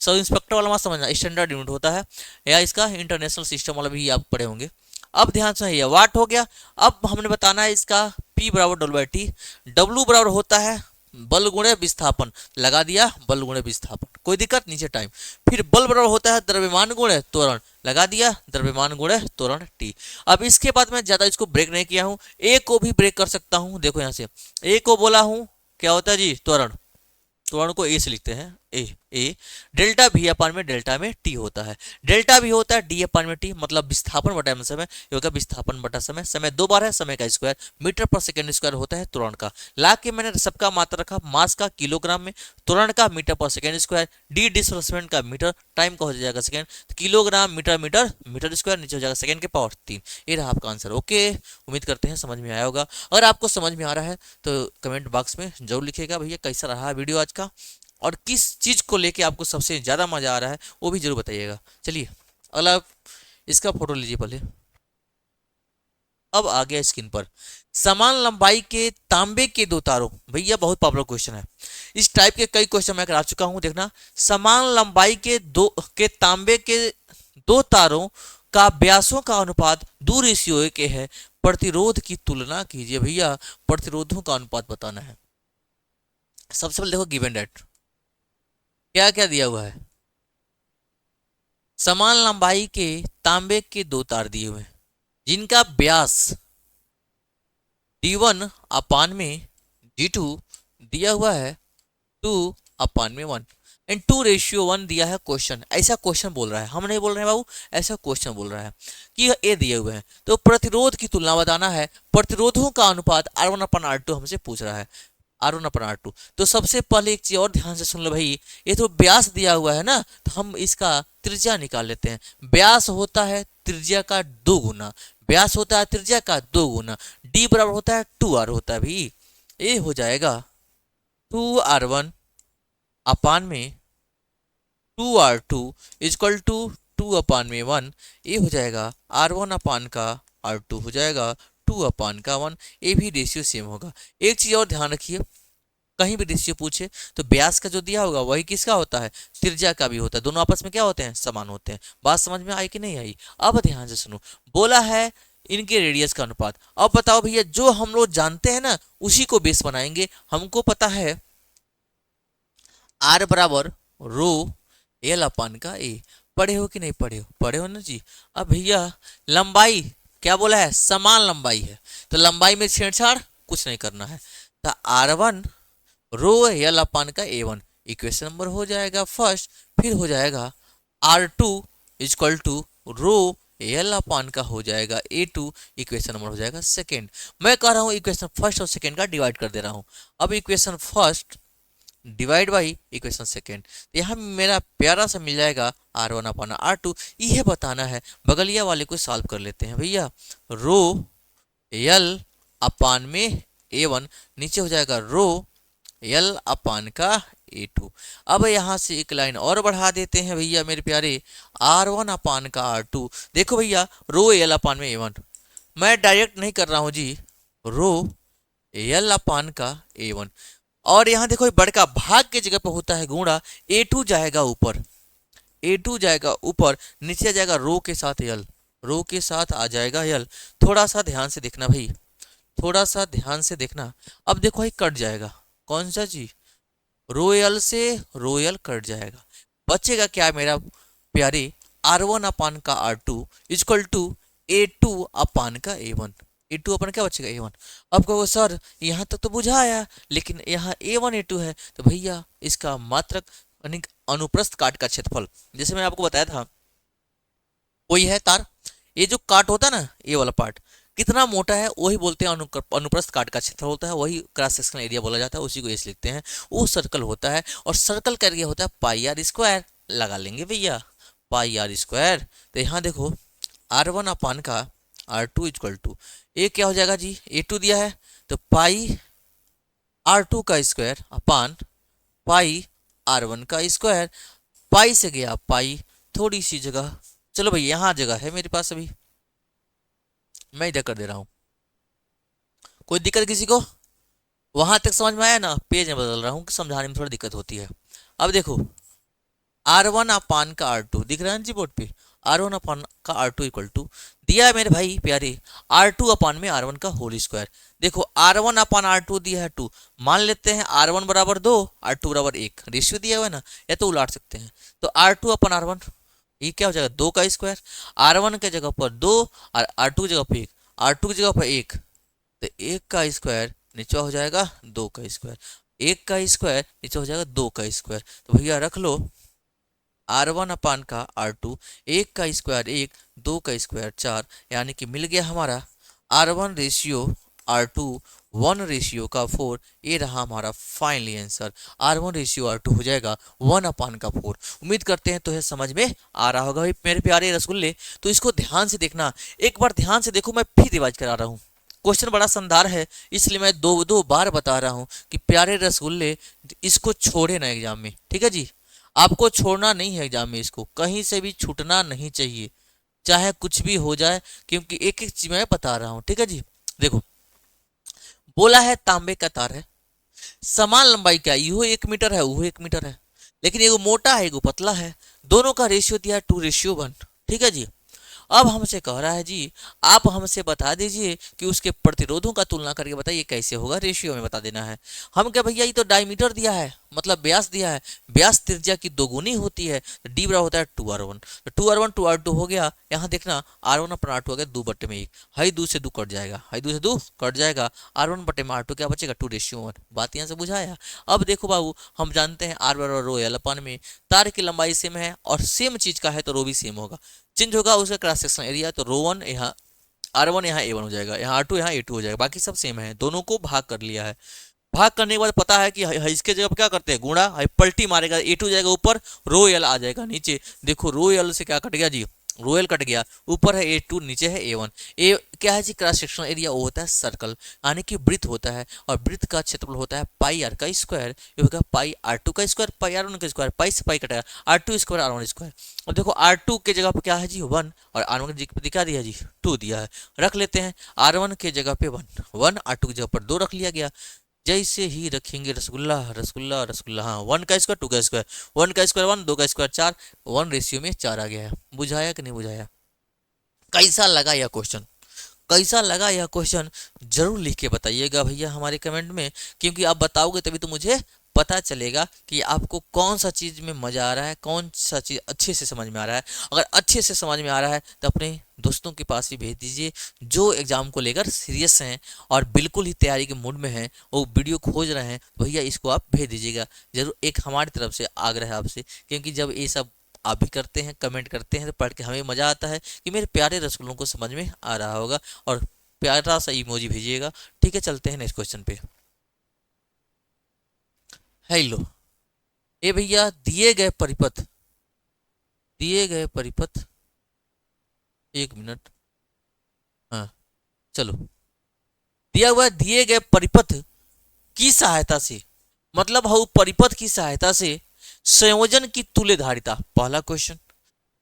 सब इंस्पेक्टर वाला मत समझना, स्टैंडर्ड यूनिट होता है, या इसका इंटरनेशनल सिस्टम वाला भी आप पढ़े होंगे। अब ध्यान से ये वाट हो गया। अब हमने बताना है इसका P बराबर डब्ल्यू बाई टी, डब्ल्यू बराबर होता है बल गुणे विस्थापन, लगा दिया बल गुणे विस्थापन, कोई दिक्कत, नीचे टाइम। फिर बल बराबर होता है द्रव्यमान गुणे त्वरण, लगा दिया द्रव्यमान गुणे त्वरण टी। अब इसके बाद मैं ज्यादा इसको ब्रेक नहीं किया हूं, ए को भी ब्रेक कर सकता हूं, देखो यहां से ए को बोला हूं क्या होता है जी, त्वरण, त्वरण को ए से लिखते हैं, ए डेल्टा भी अपान में डेल्टा में टी होता है, डेल्टा भी होता है डी अपान में टी, मतलब विस्थापन बटा में समय, ये होगा विस्थापन बटा समय, समय दो बार है, समय का स्क्वायर, मीटर पर सेकेंड स्क्वायर होता है त्वरण का। ला के मैंने सबका मात्रा रखा मास का किलोग्राम में, त्वरण का मीटर पर सेकेंड स्क्वायर, डी डिस्प्लेसमेंट का मीटर, टाइम का हो जाएगा second, kilogram metre metre metre square, नीचे हो जाएगा सेकेंड के पावर 3। ये रहा आपका आंसर। ओके, उम्मीद करते हैं समझ में आया होगा, अगर आपको समझ में आ रहा है तो कमेंट बॉक्स में जरूर लिखिएगा भैया कैसा रहा वीडियो आज का, और किस चीज को लेके आपको सबसे ज्यादा मजा आ रहा है वो भी जरूर बताइएगा। चलिए अगला इसका फोटो लीजिए पहले। अब आ गया स्क्रीन पर, समान लंबाई के तांबे के दो तारों, भैया बहुत पॉपुलर क्वेश्चन है, इस टाइप के कई क्वेश्चन मैं करा चुका हूं, देखना समान लंबाई के तांबे के दो तारों का व्यासों का अनुपात 2:1 के है, प्रतिरोध की तुलना कीजिए। भैया प्रतिरोधों का अनुपात बताना है। सबसे पहले देखो गिवन डेट क्या क्या दिया हुआ है, समान लंबाई के तांबे के दो तार दिए हुए हैं जिनका व्यास d1 अपान में d2 दिया हुआ है 2 अपान में 1 एंड 2:1 दिया है क्वेश्चन, ऐसा क्वेश्चन बोल रहा है, हम नहीं बोल रहे हैं बाबू, ऐसा क्वेश्चन बोल रहा है कि ये दिए हुए हैं, तो प्रतिरोध की तुलना बताना है, प्रतिरोधों का अनुपात R1 अपान R2 हमसे पूछ रहा है, R1 अपन R2। तो सबसे पहले एक चीज और ध्यान से सुन लो भाई, ये तो व्यास दिया हुआ है ना, तो हम इसका त्रिज्या निकाल लेते हैं, व्यास होता है त्रिज्या का 2 गुना, व्यास होता है त्रिज्या का 2 गुना, डी बराबर होता है 2r होता है भाई। ये हो जाएगा 2r1 अपान में 2r2 इक्वल टू 2 अपान में 1। ये हो जाएगा r1 अपान का r2 हो जाएगा 2 अपान का 1। ये भी रेशियो सेम होगा। एक चीज और ध्यान रखिए, कहीं भी रेशियो पूछे तो व्यास का जो दिया होगा वही किसका होता है, त्रिज्या का भी होता है। दोनों आपस में क्या होते हैं, समान होते हैं। बात समझ में आई कि नहीं आई? अब ध्यान से सुनो, बोला है इनके रेडियस का अनुपात। अब बताओ भैया, जो हम लोग जानते हैं ना उसी को बेस बनाएंगे। हमको पता है आर बराबर रो एल अपान का ए। पढ़े हो कि नहीं पढ़े हो? पढ़े हो ना जी। अब भैया लंबाई क्या बोला है, समान लंबाई है, तो लंबाई में छेड़छाड़ कुछ नहीं करना है। तो R1 रो एल अपान का A1 इक्वेशन नंबर हो जाएगा फर्स्ट। फिर हो जाएगा R2 equal to rho L upon का हो जाएगा A2 इक्वेशन नंबर हो जाएगा सेकेंड। मैं कह रहा हूँ इक्वेशन फर्स्ट और सेकेंड का डिवाइड कर दे रहा हूँ। अब equation first divide by equation second, यहाँ मेरा प्यारा सा मिल जाएगा R1 अपान R2। यह बताना है, बगलिया वाले को सॉल्व कर लेते हैं भैया। रो एल अपान में A1 नीचे हो जाएगा रो एल अपान का A2। अब यहाँ से एक लाइन और बढ़ा देते हैं भैया मेरे प्यारे, R1 अपान का R2। देखो भैया रो एल अपान में A1 मैं डायरेक्ट नहीं कर रहा हूँ जी, रो एल अपान का A1। और यहाँ देखो बड़का भाग के जगह पर होता है गुणा, A2 जाएगा ऊपर, A2 जाएगा ऊपर, नीचे जाएगा रो के साथ यल, रो के साथ आ जाएगा यल। थोड़ा सा ध्यान से देखना भाई, थोड़ा सा ध्यान से देखना। अब देखो ये कट जाएगा, कौन सा जी, रोयल से रोयल कट जाएगा। बचेगा क्या मेरा प्यारे, R1 अपान का R2 इक्वल टू A2 अपान का A1। A2 अपन क्या बचेगा A1। अब कहो सर यहाँ तक तो बुझा आया, लेकिन यहाँ A1 A2 है, तो भैया इसका मात्रक यानी अनुप्रस्थ काट का क्षेत्रफल, जैसे मैं आपको बताया था वही है तार। ये जो काट होता है ना, ये वाला पार्ट कितना मोटा है वही बोलते हैं अनुप्रस्थ काट का क्षेत्र होता है, वही क्रॉस सेक्शनल एरिया बोला जाता है, उसी को ऐसे लिखते हैं। वो सर्कल होता है और सर्कल का एरिया होता है पाई आर स्क्वायर। लगा लेंगे भैया पाई आर स्क्वायर। तो यहाँ देखो R1 अपान का R2 इक्वल टू ए क्या हो जाएगा जी, A2 दिया है तो पाई R2 का स्क्वायर अपान पाई R1 का स्क्वायर। पाई से गया पाई, थोड़ी सी जगह, चलो भाई यहाँ जगह है मेरे पास, अभी मैं इधर कर दे रहा हूँ। कोई दिक्कत किसी को? वहां तक समझ में आया ना? पेज में बदल रहा हूँ कि समझाने में थोड़ी दिक्कत होती है। अब देखो R1 अपान का R2 दिख रहा है जी बोर्ड पे, R1 अपान का R2 इक्वल टू दिया है मेरे भाई प्यारे R2 अपान में R1 का होल स्क्वायर। देखो R1 अपान R2 दिया है 2, मान लेते हैं R1 बराबर 2 R2 बराबर 1, रेशियो दिया हुआ है ना, या तो उलाट सकते हैं। तो R2 अपान R1 ये क्या हो जाएगा 2 का स्क्वायर, R1 के जगह पर 2 और R2 की जगह पर 1, R2 की जगह पर 1, तो 1 का स्क्वायर नीचे हो जाएगा 2 का स्क्वायर, 1 का स्क्वायर नीचे हो जाएगा 2 का स्क्वायर। तो भैया रख लो R1 अपान का R2, 1 का स्क्वायर 1, 2 का स्क्वायर 4, यानी कि मिल गया हमारा R1 रेशियो R2 1 रेशियो का 4। ये रहा हमारा finally answer, R1 ratio R2 हो जाएगा 1 अपान का 4। उम्मीद करते हैं तो यह समझ में आ रहा होगा मेरे प्यारे रसगुल्ले। तो इसको ध्यान से देखना, एक बार ध्यान से देखो, मैं फिर रिवाइज करा रहा हूँ। क्वेश्चन बड़ा शानदार है, इसलिए मैं दो बार बता रहा हूँ कि प्यारे रसगुल्ले इसको छोड़े ना एग्जाम में, ठीक है जी। आपको छोड़ना नहीं है एग्जाम में, इसको कहीं से भी छूटना नहीं चाहिए, चाहे कुछ भी हो जाए, क्योंकि एक एक चीज मैं बता रहा हूँ, ठीक है जी। देखो बोला है तांबे का तार है, समान लंबाई क्या, यो 1 मीटर है वो 1 मीटर है, लेकिन एगो मोटा है एगो पतला है, दोनों का रेशियो दिया है 2:1, ठीक है जी। अब हमसे कह रहा है जी आप हमसे बता दीजिए कि उसके प्रतिरोधों का तुलना करके बताइए कैसे होगा, रेशियो में बता देना है। हम क्या भैया, ये तो डायमीटर दिया है, मतलब व्यास दिया है, व्यास त्रिज्या की दोगुनी होती है, तो डी बराबर होता है 2r1, तो 2r1 2r2 हो गया। यहाँ देखना R1 अपन R2 हो गया 2/1, हाई 2 से 2 कट जाएगा, हाई 2 से 2 कट जाएगा, R1 बटे में R2 क्या बचेगा 2:1। बात यहाँ से बुझाया। अब देखो बाबू हम जानते हैं R बराबर रो एल अपान में, तार की लंबाई सेम है और सेम चीज का है तो रो भी सेम होगा, चेंज होगा उसका क्रॉस सेक्शन एरिया, तो रो1 यहाँ R1 यहाँ A1 हो जाएगा, यहाँ R2 यहाँ A2 हो जाएगा, बाकी सब सेम है, दोनों को भाग कर लिया है। भाग करने के बाद पता है कि इसके जगह पर क्या करते हैं गुणा, पलटी मारेगा, A2 जाएगा ऊपर, रो एल आ जाएगा नीचे। देखो रो एल से क्या कट गया जी, रोयल कट गया, ऊपर है A2 नीचे है A1। ए क्या है जी, क्रॉस सेक्शनल एरिया वो होता है सर्कल, यानी कि वृत्त होता है, और वृत्त का क्षेत्रफल होता है पाई आर का स्क्वायर, ये होगा पाई R2 का स्क्वायर, पाई R1 का स्क्वायर, पाई से पाई कटेगा, R2 स्क्वायर R1 स्क्वायर। अब देखो R2 के जगह पे क्या है जी 1, और R1 की जगह पे क्या दिया जी 2 दिया है, रख लेते हैं। R1 के जगह पे 1 1, R2 की जगह पर 2 रख लिया गया। जैसे ही रखेंगे रसगुल्ला रसगुल्ला रसगुल्ला, हाँ 1 का स्क्वायर 2 का स्क्वायर, 1 का स्क्वायर 1, 2 का स्क्वायर 4, 1 रेशियो में 4 आ गया है। बुझाया कि नहीं बुझाया? कैसा लगा यह क्वेश्चन? कैसा लगा यह क्वेश्चन? जरूर लिख के बताइएगा भैया हमारे कमेंट में, क्योंकि आप बताओगे तभी तो मुझे पता चलेगा कि आपको कौन सा चीज़ में मज़ा आ रहा है, कौन सा चीज़ अच्छे से समझ में आ रहा है। अगर अच्छे से समझ में आ रहा है तो अपने दोस्तों के पास भी भेज दीजिए जो एग्ज़ाम को लेकर सीरियस हैं और बिल्कुल ही तैयारी के मूड में हैं, वो वीडियो खोज रहे हैं, भैया इसको आप भेज दीजिएगा जरूर। एक हमारी तरफ से आग्रह है आपसे, क्योंकि जब ये सब आप भी करते हैं, कमेंट करते हैं, तो पढ़ के हमें मज़ा आता है कि मेरे प्यारे रसगुल्लों को समझ में आ रहा होगा, और प्यारा सा इमोजी भेजिएगा। ठीक है, चलते हैं नेक्स्ट क्वेश्चन पे। हेलो, ए भैया दिए गए परिपथ, एक मिनट, हाँ चलो, दिया हुआ दिए गए परिपथ की सहायता से, मतलब हम परिपथ की सहायता से संयोजन की तुल्य धारिता, पहला क्वेश्चन।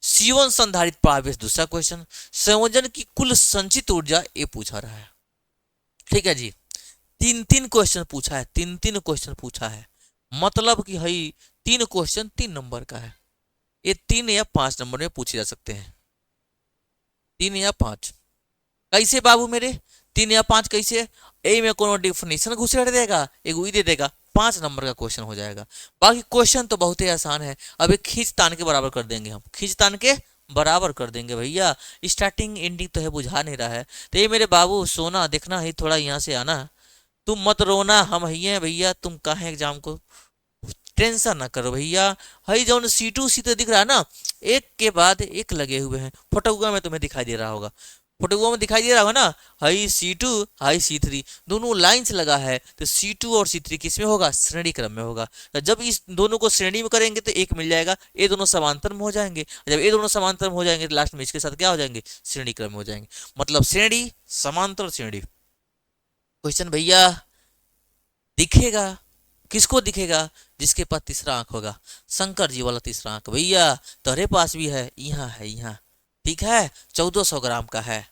C1 संधारित प्रावेश, दूसरा क्वेश्चन। संयोजन की कुल संचित ऊर्जा, ये पूछा रहा है। ठीक है जी, तीन तीन क्वेश्चन पूछा है, तीन तीन क्वेश्चन पूछा है, मतलब कि हई 3 क्वेश्चन 3 नंबर का है। ये 3 या 5 नंबर में पूछे जा सकते हैं, 3 या 5। कैसे बाबू मेरे, 3 या 5 कैसे? ए में कोनो डिफिनेशन घुसे रह देगा, एक वही दे देगा, 5 नंबर का क्वेश्चन हो जाएगा। बाकी क्वेश्चन तो बहुत ही आसान है, अब एक खींच तान के बराबर कर देंगे हम, खींच तान के बराबर कर देंगे भैया। स्टार्टिंग एंडिंग तो है, बुझा नहीं रहा है तो ये मेरे बाबू सोना देखना ही, थोड़ा यहाँ से आना, तुम मत रोना, हम ही हैं भैया, तुम कहाँ एग्जाम को टेंशन ना करो भैया। हई जो C2 C तो दिख रहा है ना, एक के बाद एक लगे हुए हैं, फोटोआ में तुम्हें दिखाई दे रहा होगा, फोटोआ में दिखाई दे रहा होगा ना, हई C2 हई C3 दोनों लाइन से लगा है, तो C2 और C3 किस में होगा? श्रेणी क्रम में होगा। तो जब इस दोनों को श्रेणी में करेंगे तो एक मिल जाएगा, ये दोनों समांतर में हो जाएंगे, जब ये दोनों समांतर में हो जाएंगे तो लास्ट में इसके साथ क्या हो जाएंगे? श्रेणी क्रम में हो जाएंगे, मतलब श्रेणी समांतर श्रेणी। क्वेश्चन भैया दिखेगा, किसको दिखेगा? जिसके पास तीसरा आंख होगा, शंकर जी वाला तीसरा आंख भैया तेरे पास भी है, यहाँ है, यहाँ ठीक है, 1400 ग्राम का है,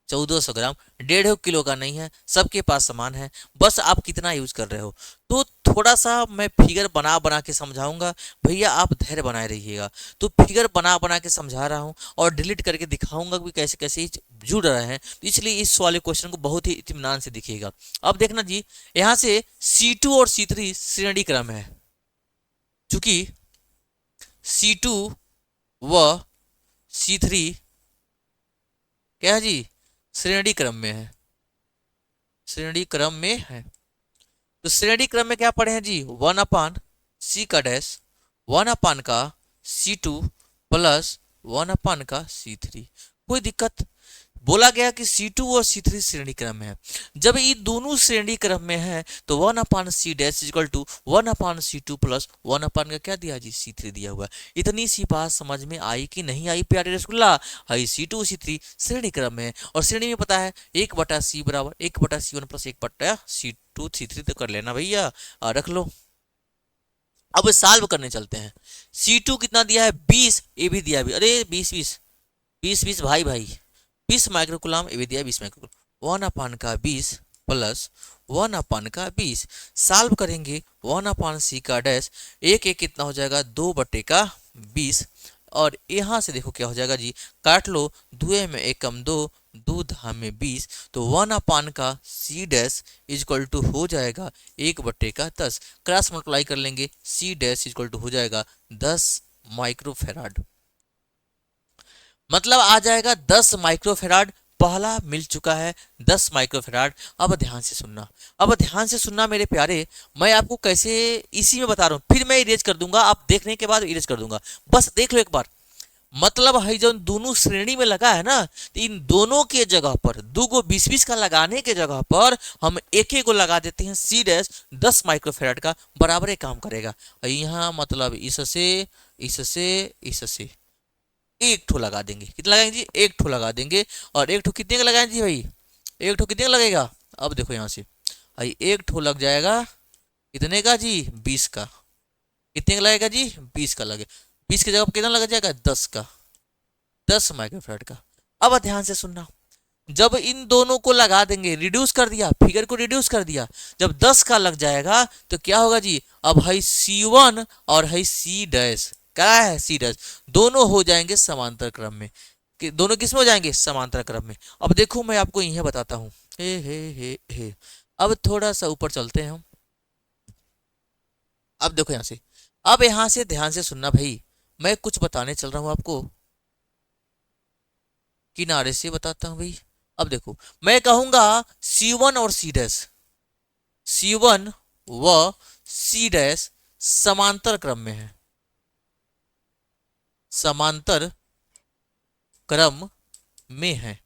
1400 ग्राम, 1.5 किलो का नहीं है, सबके पास समान है, बस आप कितना यूज कर रहे हो। तो थोड़ा सा मैं फिगर बना बना के समझाऊंगा भैया, आप धैर्य बनाए रहिएगा। तो फिगर बना बना के समझा रहा हूँ और डिलीट करके दिखाऊंगा कि कैसे कैसे जुड़ रहे हैं, तो इसलिए इस वाले क्वेश्चन को बहुत ही इत्मीनान से दिखिएगा। अब देखना जी, यहाँ से C2 और C3 श्रेणी क्रम है, चूंकि C2 व C3 क्या है जी? श्रेणी क्रम में है, श्रेणी क्रम में है। तो श्रेणी क्रम में क्या पढ़े हैं जी? 1/C का डैश, 1 का C2 प्लस 1 का C3। कोई दिक्कत? बोला गया कि C2 और C3 श्रेणी क्रम में है, जब ये दोनों श्रेणी क्रम में है तो 1/C dash equal to 1/C2 plus 1 का क्या दिया जी? C3 दिया हुआ है। इतनी सी बात समझ में आई कि नहीं आई प्यारे रसगुल्ला? हाई C2 C3 श्रेणी क्रम में है, और श्रेणी में पता है 1/C बराबर 1/C1 प्लस 1/C2 C3 तो कर लेना भैया, रख लो। अब सॉल्व करने चलते हैं। C2 कितना दिया है? 20, ये भी दिया है, अरे 20 भाई 20 माइक्रोकुलाम, ये भी दिया है 20 माइक्रोकुलाम। 1 का 20 प्लस 1 का 20, सॉल्व करेंगे 1/C का डैश, एक एक कितना हो जाएगा? 2/20, और यहाँ से देखो क्या हो जाएगा जी, काट लो, 2 में 1 कम 2, 2 धाम में 20, तो 1 का C डैश इजक्वल टू हो जाएगा 1/10, क्रॉस मल्टीप्लाई कर लेंगे, C डैश इजक्वल टू हो जाएगा 10 माइक्रोफेराड, मतलब आ जाएगा 10 माइक्रोफेराड। पहला मिल चुका है 10 माइक्रोफेराड। अब ध्यान से सुनना, अब ध्यान से सुनना मेरे प्यारे, मैं आपको कैसे इसी में बता रहा हूं, फिर मैं इरेज कर दूंगा, आप देखने के बाद इरेज कर दूंगा, बस देख लो एक बार। मतलब है जो दोनों श्रेणी में लगा है ना, तो इन दोनों के जगह पर 2 को 20-20 का लगाने के जगह पर हम एक को लगा देते हैं C डैश 10 माइक्रोफेराड का, बराबर एक काम करेगा। यहाँ मतलब इससे इससे इससे एक ठो लगा देंगे। कितना लगाएंगे जी? एक ठो लगा देंगे। और एक ठो कितने का लगाएंगे जी भाई? एक ठो कितने का लगेगा? अब देखो यहाँ से भाई, एक ठो लग जाएगा कितने का जी? 20 का। कितने का लगेगा जी? 20 का लगे। 20 की जगह पर कितना लग जाएगा? 10 का। 10 माइक्रोफैराड का। अब ध्यान से सुनना, जब इन दोनों को लगा देंगे, रिड्यूस कर दिया, फिगर को रिड्यूस कर दिया, जब 10 का लग जाएगा तो क्या होगा जी? अब है C1 और है C डैश, क्या है? C डैश, दोनों हो जाएंगे समांतर क्रम में। कि दोनों किस में हो जाएंगे? समांतर क्रम में। अब देखो मैं आपको यह बताता हूं। हे। अब थोड़ा सा ऊपर चलते हैं हम। अब देखो यहां से, अब यहां से ध्यान से सुनना भाई, मैं कुछ बताने चल रहा हूं आपको, किनारे से बताता हूं भाई। अब देखो, मैं कहूंगा C1 और C डैश, C1 व C डैश समांतर क्रम में है, समांतर क्रम में है।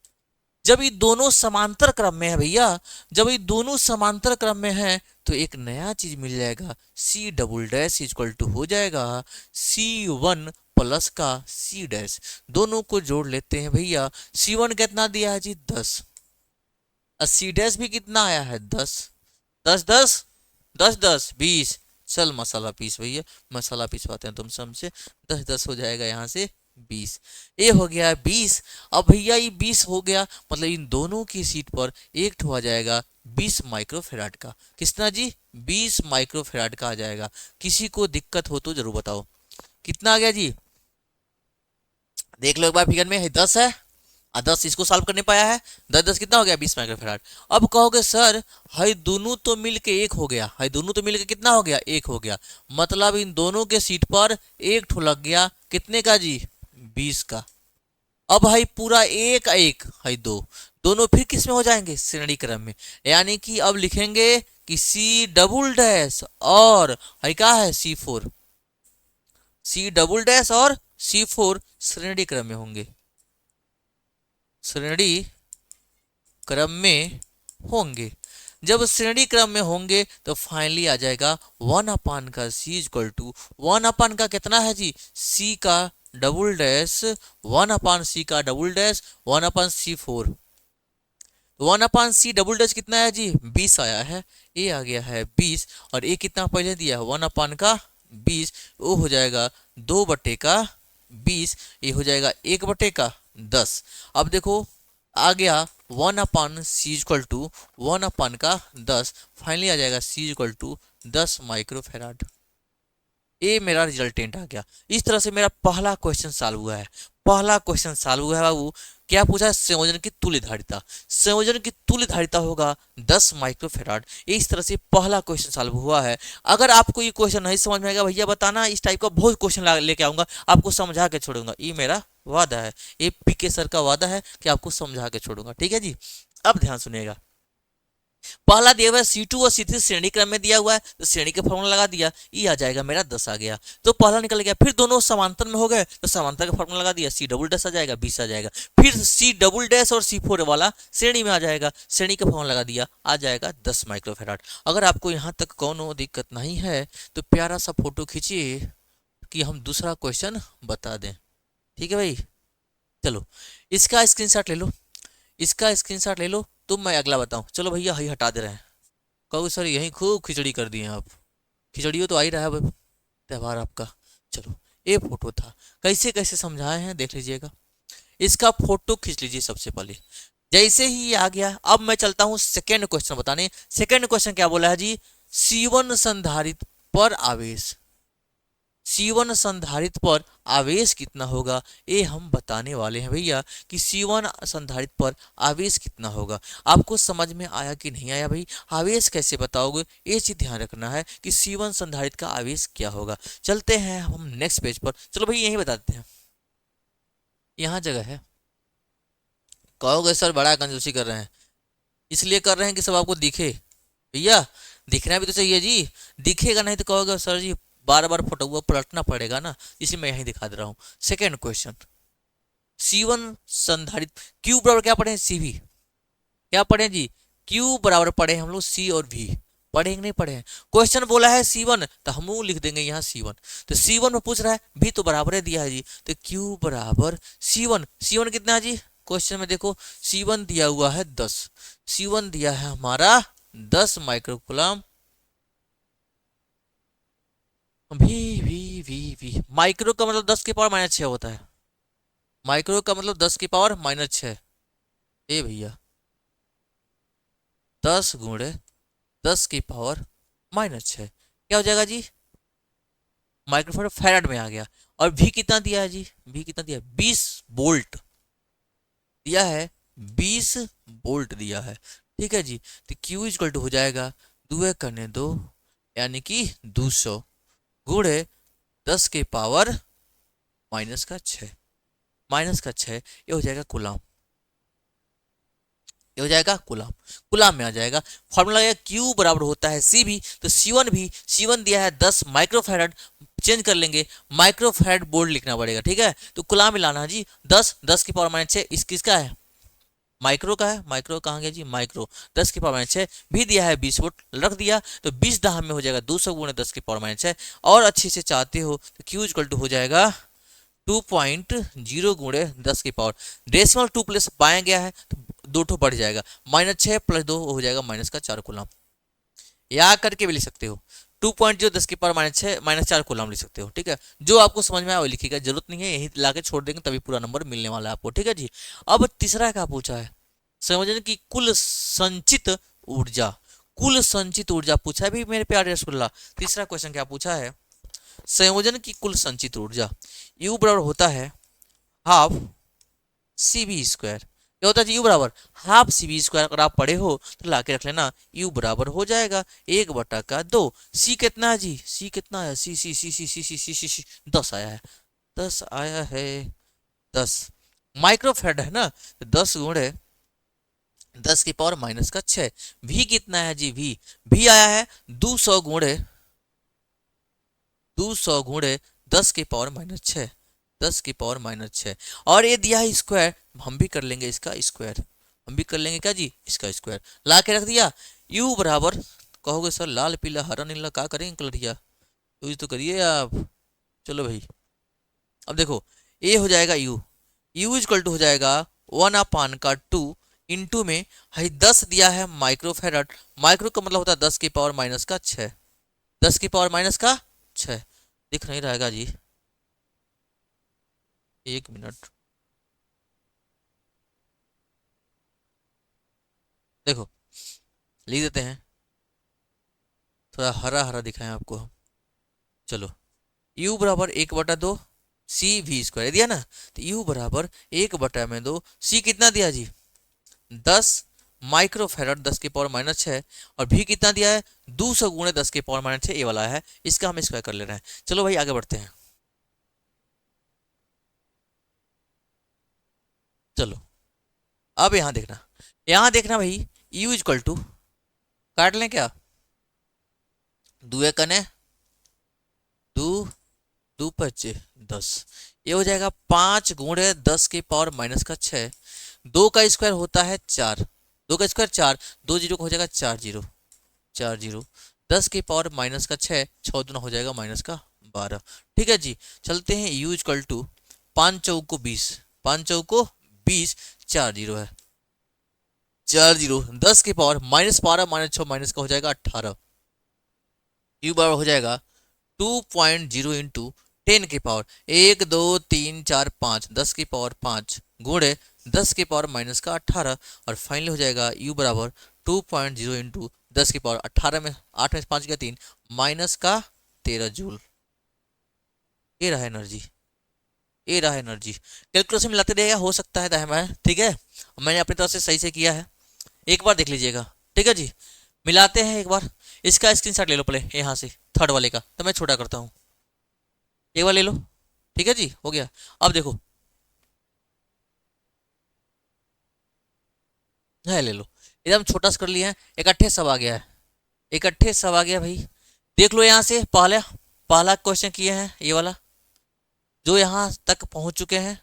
जब ये दोनों समांतर क्रम में है भैया, जब ये दोनों समांतर क्रम में है तो एक नया चीज मिल जाएगा, C double dash equal to हो जाएगा C1 प्लस का C डैश। दोनों को जोड़ लेते हैं भैया। C1 कितना दिया है जी? 10। और C डैश भी कितना आया है? 10। 10 10 10 10 20। चल मसाला पीस भैया, मसाला पिसवाते हैं तुम सबसे। 10 10 हो जाएगा यहाँ से 20। ये हो गया 20। अब भैया ये 20 हो गया, मतलब इन दोनों की सीट पर एक ठो आ जाएगा 20 माइक्रोफेराड का। कितना जी? 20 माइक्रोफेराड का आ जाएगा। किसी को दिक्कत हो तो जरूर बताओ। कितना आ गया जी? देख लो एक बार, फिगर में है 10 है, 10 इसको सॉल्व करने पाया है। 10 10 कितना हो गया? 20 माइक्रोफैराड। अब कहोगे सर हाई दोनों तो मिलके एक हो गया, हाई दोनों तो मिलके कितना हो गया? एक हो गया। मतलब इन दोनों के सीट पर एक ठो लग गया, कितने का जी? 20 का। अब हाई पूरा एक एक हाई दो, दोनों फिर किस में हो जाएंगे? श्रेणी क्रम में। यानी कि अब लिखेंगे कि C डबल डैश और हाई क्या है? C4। C डबल डैश और C4 श्रेणी क्रम में होंगे, श्रेणी क्रम में होंगे। जब श्रेणी क्रम में होंगे तो फाइनली आ जाएगा 1 का C इक्वल टू 1 का कितना है जी? C का डबल डैश, 1/C का double dash, 1/C4। 1/C double dash कितना है जी? 20 आया है। ये आ गया है 20। और ये कितना पहले दिया है? 1 का 20। वो हो जाएगा 2 का 20। ये हो जाएगा 1 का 10। अब देखो आ गया 1/C इक्वल टू 1 का 10। फाइनली आ जाएगा C इक्वल टू 10 माइक्रोफेराड। ये मेरा रिजल्टेंट आ गया। इस तरह से मेरा पहला क्वेश्चन सॉल्व हुआ है। पहला क्वेश्चन सॉल्व हुआ है बाबू। क्या पूछा है? संयोजन की तुल्य धारिता। संयोजन की तुल्य धारिता होगा 10 माइक्रोफेराड। इस तरह से पहला क्वेश्चन सॉल्व हुआ है। अगर आपको ये क्वेश्चन नहीं समझ में आएगा भैया बताना, इस टाइप का बहुत क्वेश्चन लेके आऊंगा, आपको समझा के छोड़ूंगा। ये मेरा वादा है, ये पीके सर का वादा है कि आपको समझा के छोड़ूंगा। ठीक है जी। अब ध्यान सुनिएगा, पहला दिया हुआ है C2 और C3 श्रेणी क्रम में दिया हुआ है, तो श्रेणी का फॉर्मूला लगा दिया, ये आ जाएगा मेरा 10 आ गया। तो पहला निकल गया। फिर दोनों समांतर में हो गए तो समांतर का फॉर्मूला लगा दिया, C डबल डैश आ जाएगा, 20 आ जाएगा। फिर C डबल डैश और C4 वाला श्रेणी में आ जाएगा, श्रेणी का फॉर्मूला लगा दिया, आ जाएगा 10 माइक्रोफेराड। अगर आपको यहाँ तक कोनो दिक्कत नहीं है तो प्यारा सा फोटो खींचिए कि हम दूसरा क्वेश्चन बता दें। ठीक है भाई, चलो इसका स्क्रीनशॉट ले लो, इसका स्क्रीनशॉट ले लो। तुम मैं अगला बताऊं। चलो भैया यही हटा दे रहे हैं। कहो सर यही खूब खिचड़ी कर दिए आप। खिचड़ियों तो आ ही रहा है अब त्यौहार आपका। चलो ये फोटो था, कैसे कैसे समझाए हैं देख लीजिएगा। इसका फोटो खींच लीजिए सबसे पहले। जैसे ही ये आ गया, अब मैं चलता हूं सेकेंड क्वेश्चन बताने। सेकेंड क्वेश्चन क्या बोला है जी? C1 संधारित्र पर आवेश, C1 संधारित्र पर आवेश कितना होगा, ये हम बताने वाले हैं भैया कि C1 संधारित्र पर आवेश कितना होगा। आपको समझ में आया कि नहीं आया भाई? आवेश कैसे बताओगे, ये चीज ध्यान रखना है कि C1 संधारित्र का आवेश क्या होगा। चलते हैं हम नेक्स्ट पेज पर। चलो भाई यही बताते हैं, यहाँ जगह है। कहोगे सर बड़ा कंजूसी कर रहे हैं, इसलिए कर रहे हैं कि सब आपको दिखे। भैया दिखना भी तो चाहिए जी, दिखेगा नहीं तो कहोगे सर जी बार बार फोटो हुआ पलटना पड़ेगा ना, इसलिए मैं यही दिखा दे रहा हूँ। सेकेंड क्वेश्चन, C1 संधारित्र, Q बराबर क्या पढ़े? CV। क्या पढ़े जी? Q बराबर पढ़े हम लोग C और V। पढ़ेंगे नहीं पढ़े हैं। क्वेश्चन बोला है C1 तो हम लिख देंगे यहाँ C1। तो C1 में पूछ रहा है V तो बराबर है दिया है जी, तो Q बराबर C1। C1 कितना है जी, क्वेश्चन में देखो C1 दिया हुआ है 10, C1 दिया है हमारा 10 माइक्रोकुलम। वी माइक्रो का मतलब 10 की पावर माइनस 6 होता है, माइक्रो का मतलब 10 की पावर माइनस 6। ए भैया 10 गुणे 10 की पावर माइनस 6 क्या हो जाएगा जी, माइक्रोफैराड फैराड में आ गया। और भी कितना दिया है जी, भी कितना दिया है 20 वोल्ट दिया है, 20 वोल्ट दिया है। ठीक है जी, तो Q इक्वल टू हो जाएगा 2 करने दो यानी कि 200 गुणे 10 के पावर माइनस का 6, माइनस का 6 ये हो जाएगा कुलाम, ये हो जाएगा कुलाम, कुलाम में आ जाएगा। फॉर्मूला है Q बराबर होता है CV, तो C1 भी, C1 दिया है 10 माइक्रोफैराड, चेंज कर लेंगे माइक्रोफैराड बोल्ड लिखना पड़ेगा। ठीक है, तो कुलाम मिलाना है जी, 10 10 की पावर माइनस 6 इस किसका है, माइक्रो का है। माइक्रो कहाँ गया जी, माइक्रो 10 की पावर माइनस 6 भी दिया है 20 वोल्ट रख दिया, तो 20 दाम में हो जाएगा 200 गुणे 10 की पावर माइनस 6। और अच्छे से चाहते हो तो Q इक्वल टू हो जाएगा 2.0 गुणे 10 की पावर, डेसिमल 2 प्लस बाया गया है तो 2 ठो बढ़ जाएगा, माइनस 6 प्लस 2 हो जाएगा माइनस का 4 कुलाम। या करके भी लिख सकते हो 2.0 10 की पावर माइनस 6 माइनस 4 कुलाम लिख सकते हो। ठीक है, जो आपको समझ में आया वो लिखिएगा, जरूरत नहीं है यही लाके छोड़ देंगे तभी पूरा नंबर मिलने वाला है आपको। ठीक है जी, अब तीसरा क्या पूछा है, संयोजन की कुल संचित ऊर्जा, कुल संचित ऊर्जा पूछा है भी मेरे प्यारे रसगुल्ला। तीसरा क्वेश्चन क्या पूछा है, संयोजन की कुल संचित ऊर्जा U बराबर होता है हाफ CV स्क्वायर। क्या होता है जी, U बराबर हाफ CV स्क्वायर। अगर आप पढ़े हो तो ला के रख लेना, U बराबर हो जाएगा 1/2। C कितना है जी, C कितना है, C 10 आया है, 10 आया है, 10 माइक्रोफेड है ना, तो 10 गुणे 10 की पावर माइनस का 6। V कितना है जी, V आया है 200 गुणे 200 गुणे 10 की पावर माइनस 6, 10 की पावर माइनस 6। और ये दिया है स्क्वायर, हम भी कर लेंगे इसका स्क्वायर, हम भी कर लेंगे क्या जी, इसका स्क्वायर ला के रख दिया। U बराबर, कहोगे सर लाल पीला हरा नीला क्या करेंगे कलरिया, यूज तो करिए आप। चलो भाई अब देखो ये हो जाएगा U इक्वल टू हो जाएगा 1/2 इंटू में है 10 दिया है माइक्रोफेराड, माइक्रो का मतलब होता है 10 की पावर माइनस का 6, 10 की पावर माइनस का 6। दिख नहीं रहेगा जी, एक मिनट, देखो लिख देते हैं, थोड़ा हरा हरा दिखाएं आपको हम। चलो U बराबर 1/2 CV स्क्वायर दिया ना, तो U बराबर 1/2 C कितना दिया जी 10 माइक्रोफेराड 10 की पावर माइनस 6, और भी कितना दिया है 200 गुणे 10 की पावर माइनस 6 ये वाला है, इसका हम स्क्वायर कर ले रहे हैं। चलो भाई आगे बढ़ते हैं। चलो अब यहाँ देखना, यहाँ देखना भाई U इक्वल टू काट लें क्या, दुए कने दू, दू पच्चे 10, ये हो जाएगा 5 गुणे 10 की पावर माइनस का 6। 2 का स्क्वायर होता है 4, 2 का स्क्वायर 4, 2 जीरो का हो जाएगा 4 जीरो, 4 जीरो 10 की पावर माइनस का 6, 6 दूना हो जाएगा माइनस का 12। ठीक है जी, चलते हैं U इक्वल टू 5 चौको 20, 5 चौको 20, 4 जीरो है, 4 जीरो 10 की पावर माइनस 12 माइनस 6 माइनस का हो जाएगा 18। U बराबर हो जाएगा 2.0 इंटू 10 की पावर 1 2 3 4 5, 10 की पावर 5 गुणे 10 की पावर माइनस का 18। और फाइनली हो जाएगा U बराबर 2.0 इंटू 10 की पावर 18 में 8 में 5 गया 3 माइनस का 13 जूल। ये रहा एनर्जी, ये रहा एनर्जी। कैलकुलेशन मिलाते रहेगा, हो सकता है दाएं बाएं। ठीक है, मैंने अपनी तरफ से सही से किया है, एक बार देख लीजिएगा। ठीक है जी, मिलाते हैं एक बार, इसका स्क्रीनशॉट ले लो पहले यहाँ से, थर्ड वाले का तो मैं छोटा करता हूँ, एक बार ले लो। ठीक है जी, हो गया। अब देखो है ले लो, एकदम छोटा सा कर लिया है, इकट्ठे सब आ गया है, इकट्ठे सब आ गया भाई। देख लो यहाँ से पहला पहला क्वेश्चन किए हैं ये वाला, जो यहाँ तक पहुंच चुके हैं,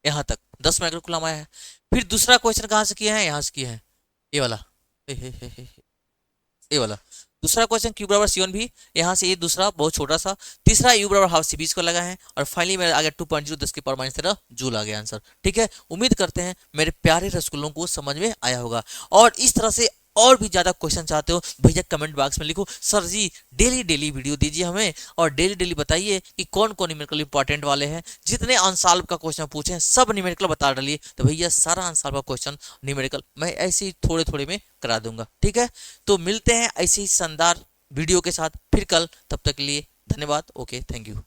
यहाँ तक 10 माइक्रोकुलम आया है। फिर दूसरा क्वेश्चन कहाँ से किए हैं, यहाँ से किए हैं ये वाला, हे हे हे हे। ये वाला। दूसरा क्वेश्चन क्यू बराबर सी वन भी, यहाँ से ये दूसरा बहुत छोटा सा। तीसरा यू बराबर हाफ सी बी स्क्वायर लगा है। और फाइनली मेरा आ गया 2.0 10 की पावर माइनस 13 जूल आ गया आंसर। ठीक है, उम्मीद करते हैं मेरे प्यारे रसगुल्लों को समझ में आया होगा। और इस तरह से और भी ज्यादा क्वेश्चन चाहते हो भैया कमेंट बॉक्स में लिखो, सर जी डेली डेली वीडियो दीजिए हमें, और डेली डेली बताइए कि कौन कौन न्यूमेरिकल इंपॉर्टेंट वाले हैं। जितने अनसॉल्व का क्वेश्चन पूछे सब न्यूमेरिकल बता डालिए, तो भैया सारा अनसॉल्व का क्वेश्चन न्यूमेरिकल मैं ऐसे ही थोड़े थोड़े में करा दूंगा। ठीक है, तो मिलते हैं ऐसे ही शानदार वीडियो के साथ फिर कल, तब तक के लिए धन्यवाद। Okay, thank you.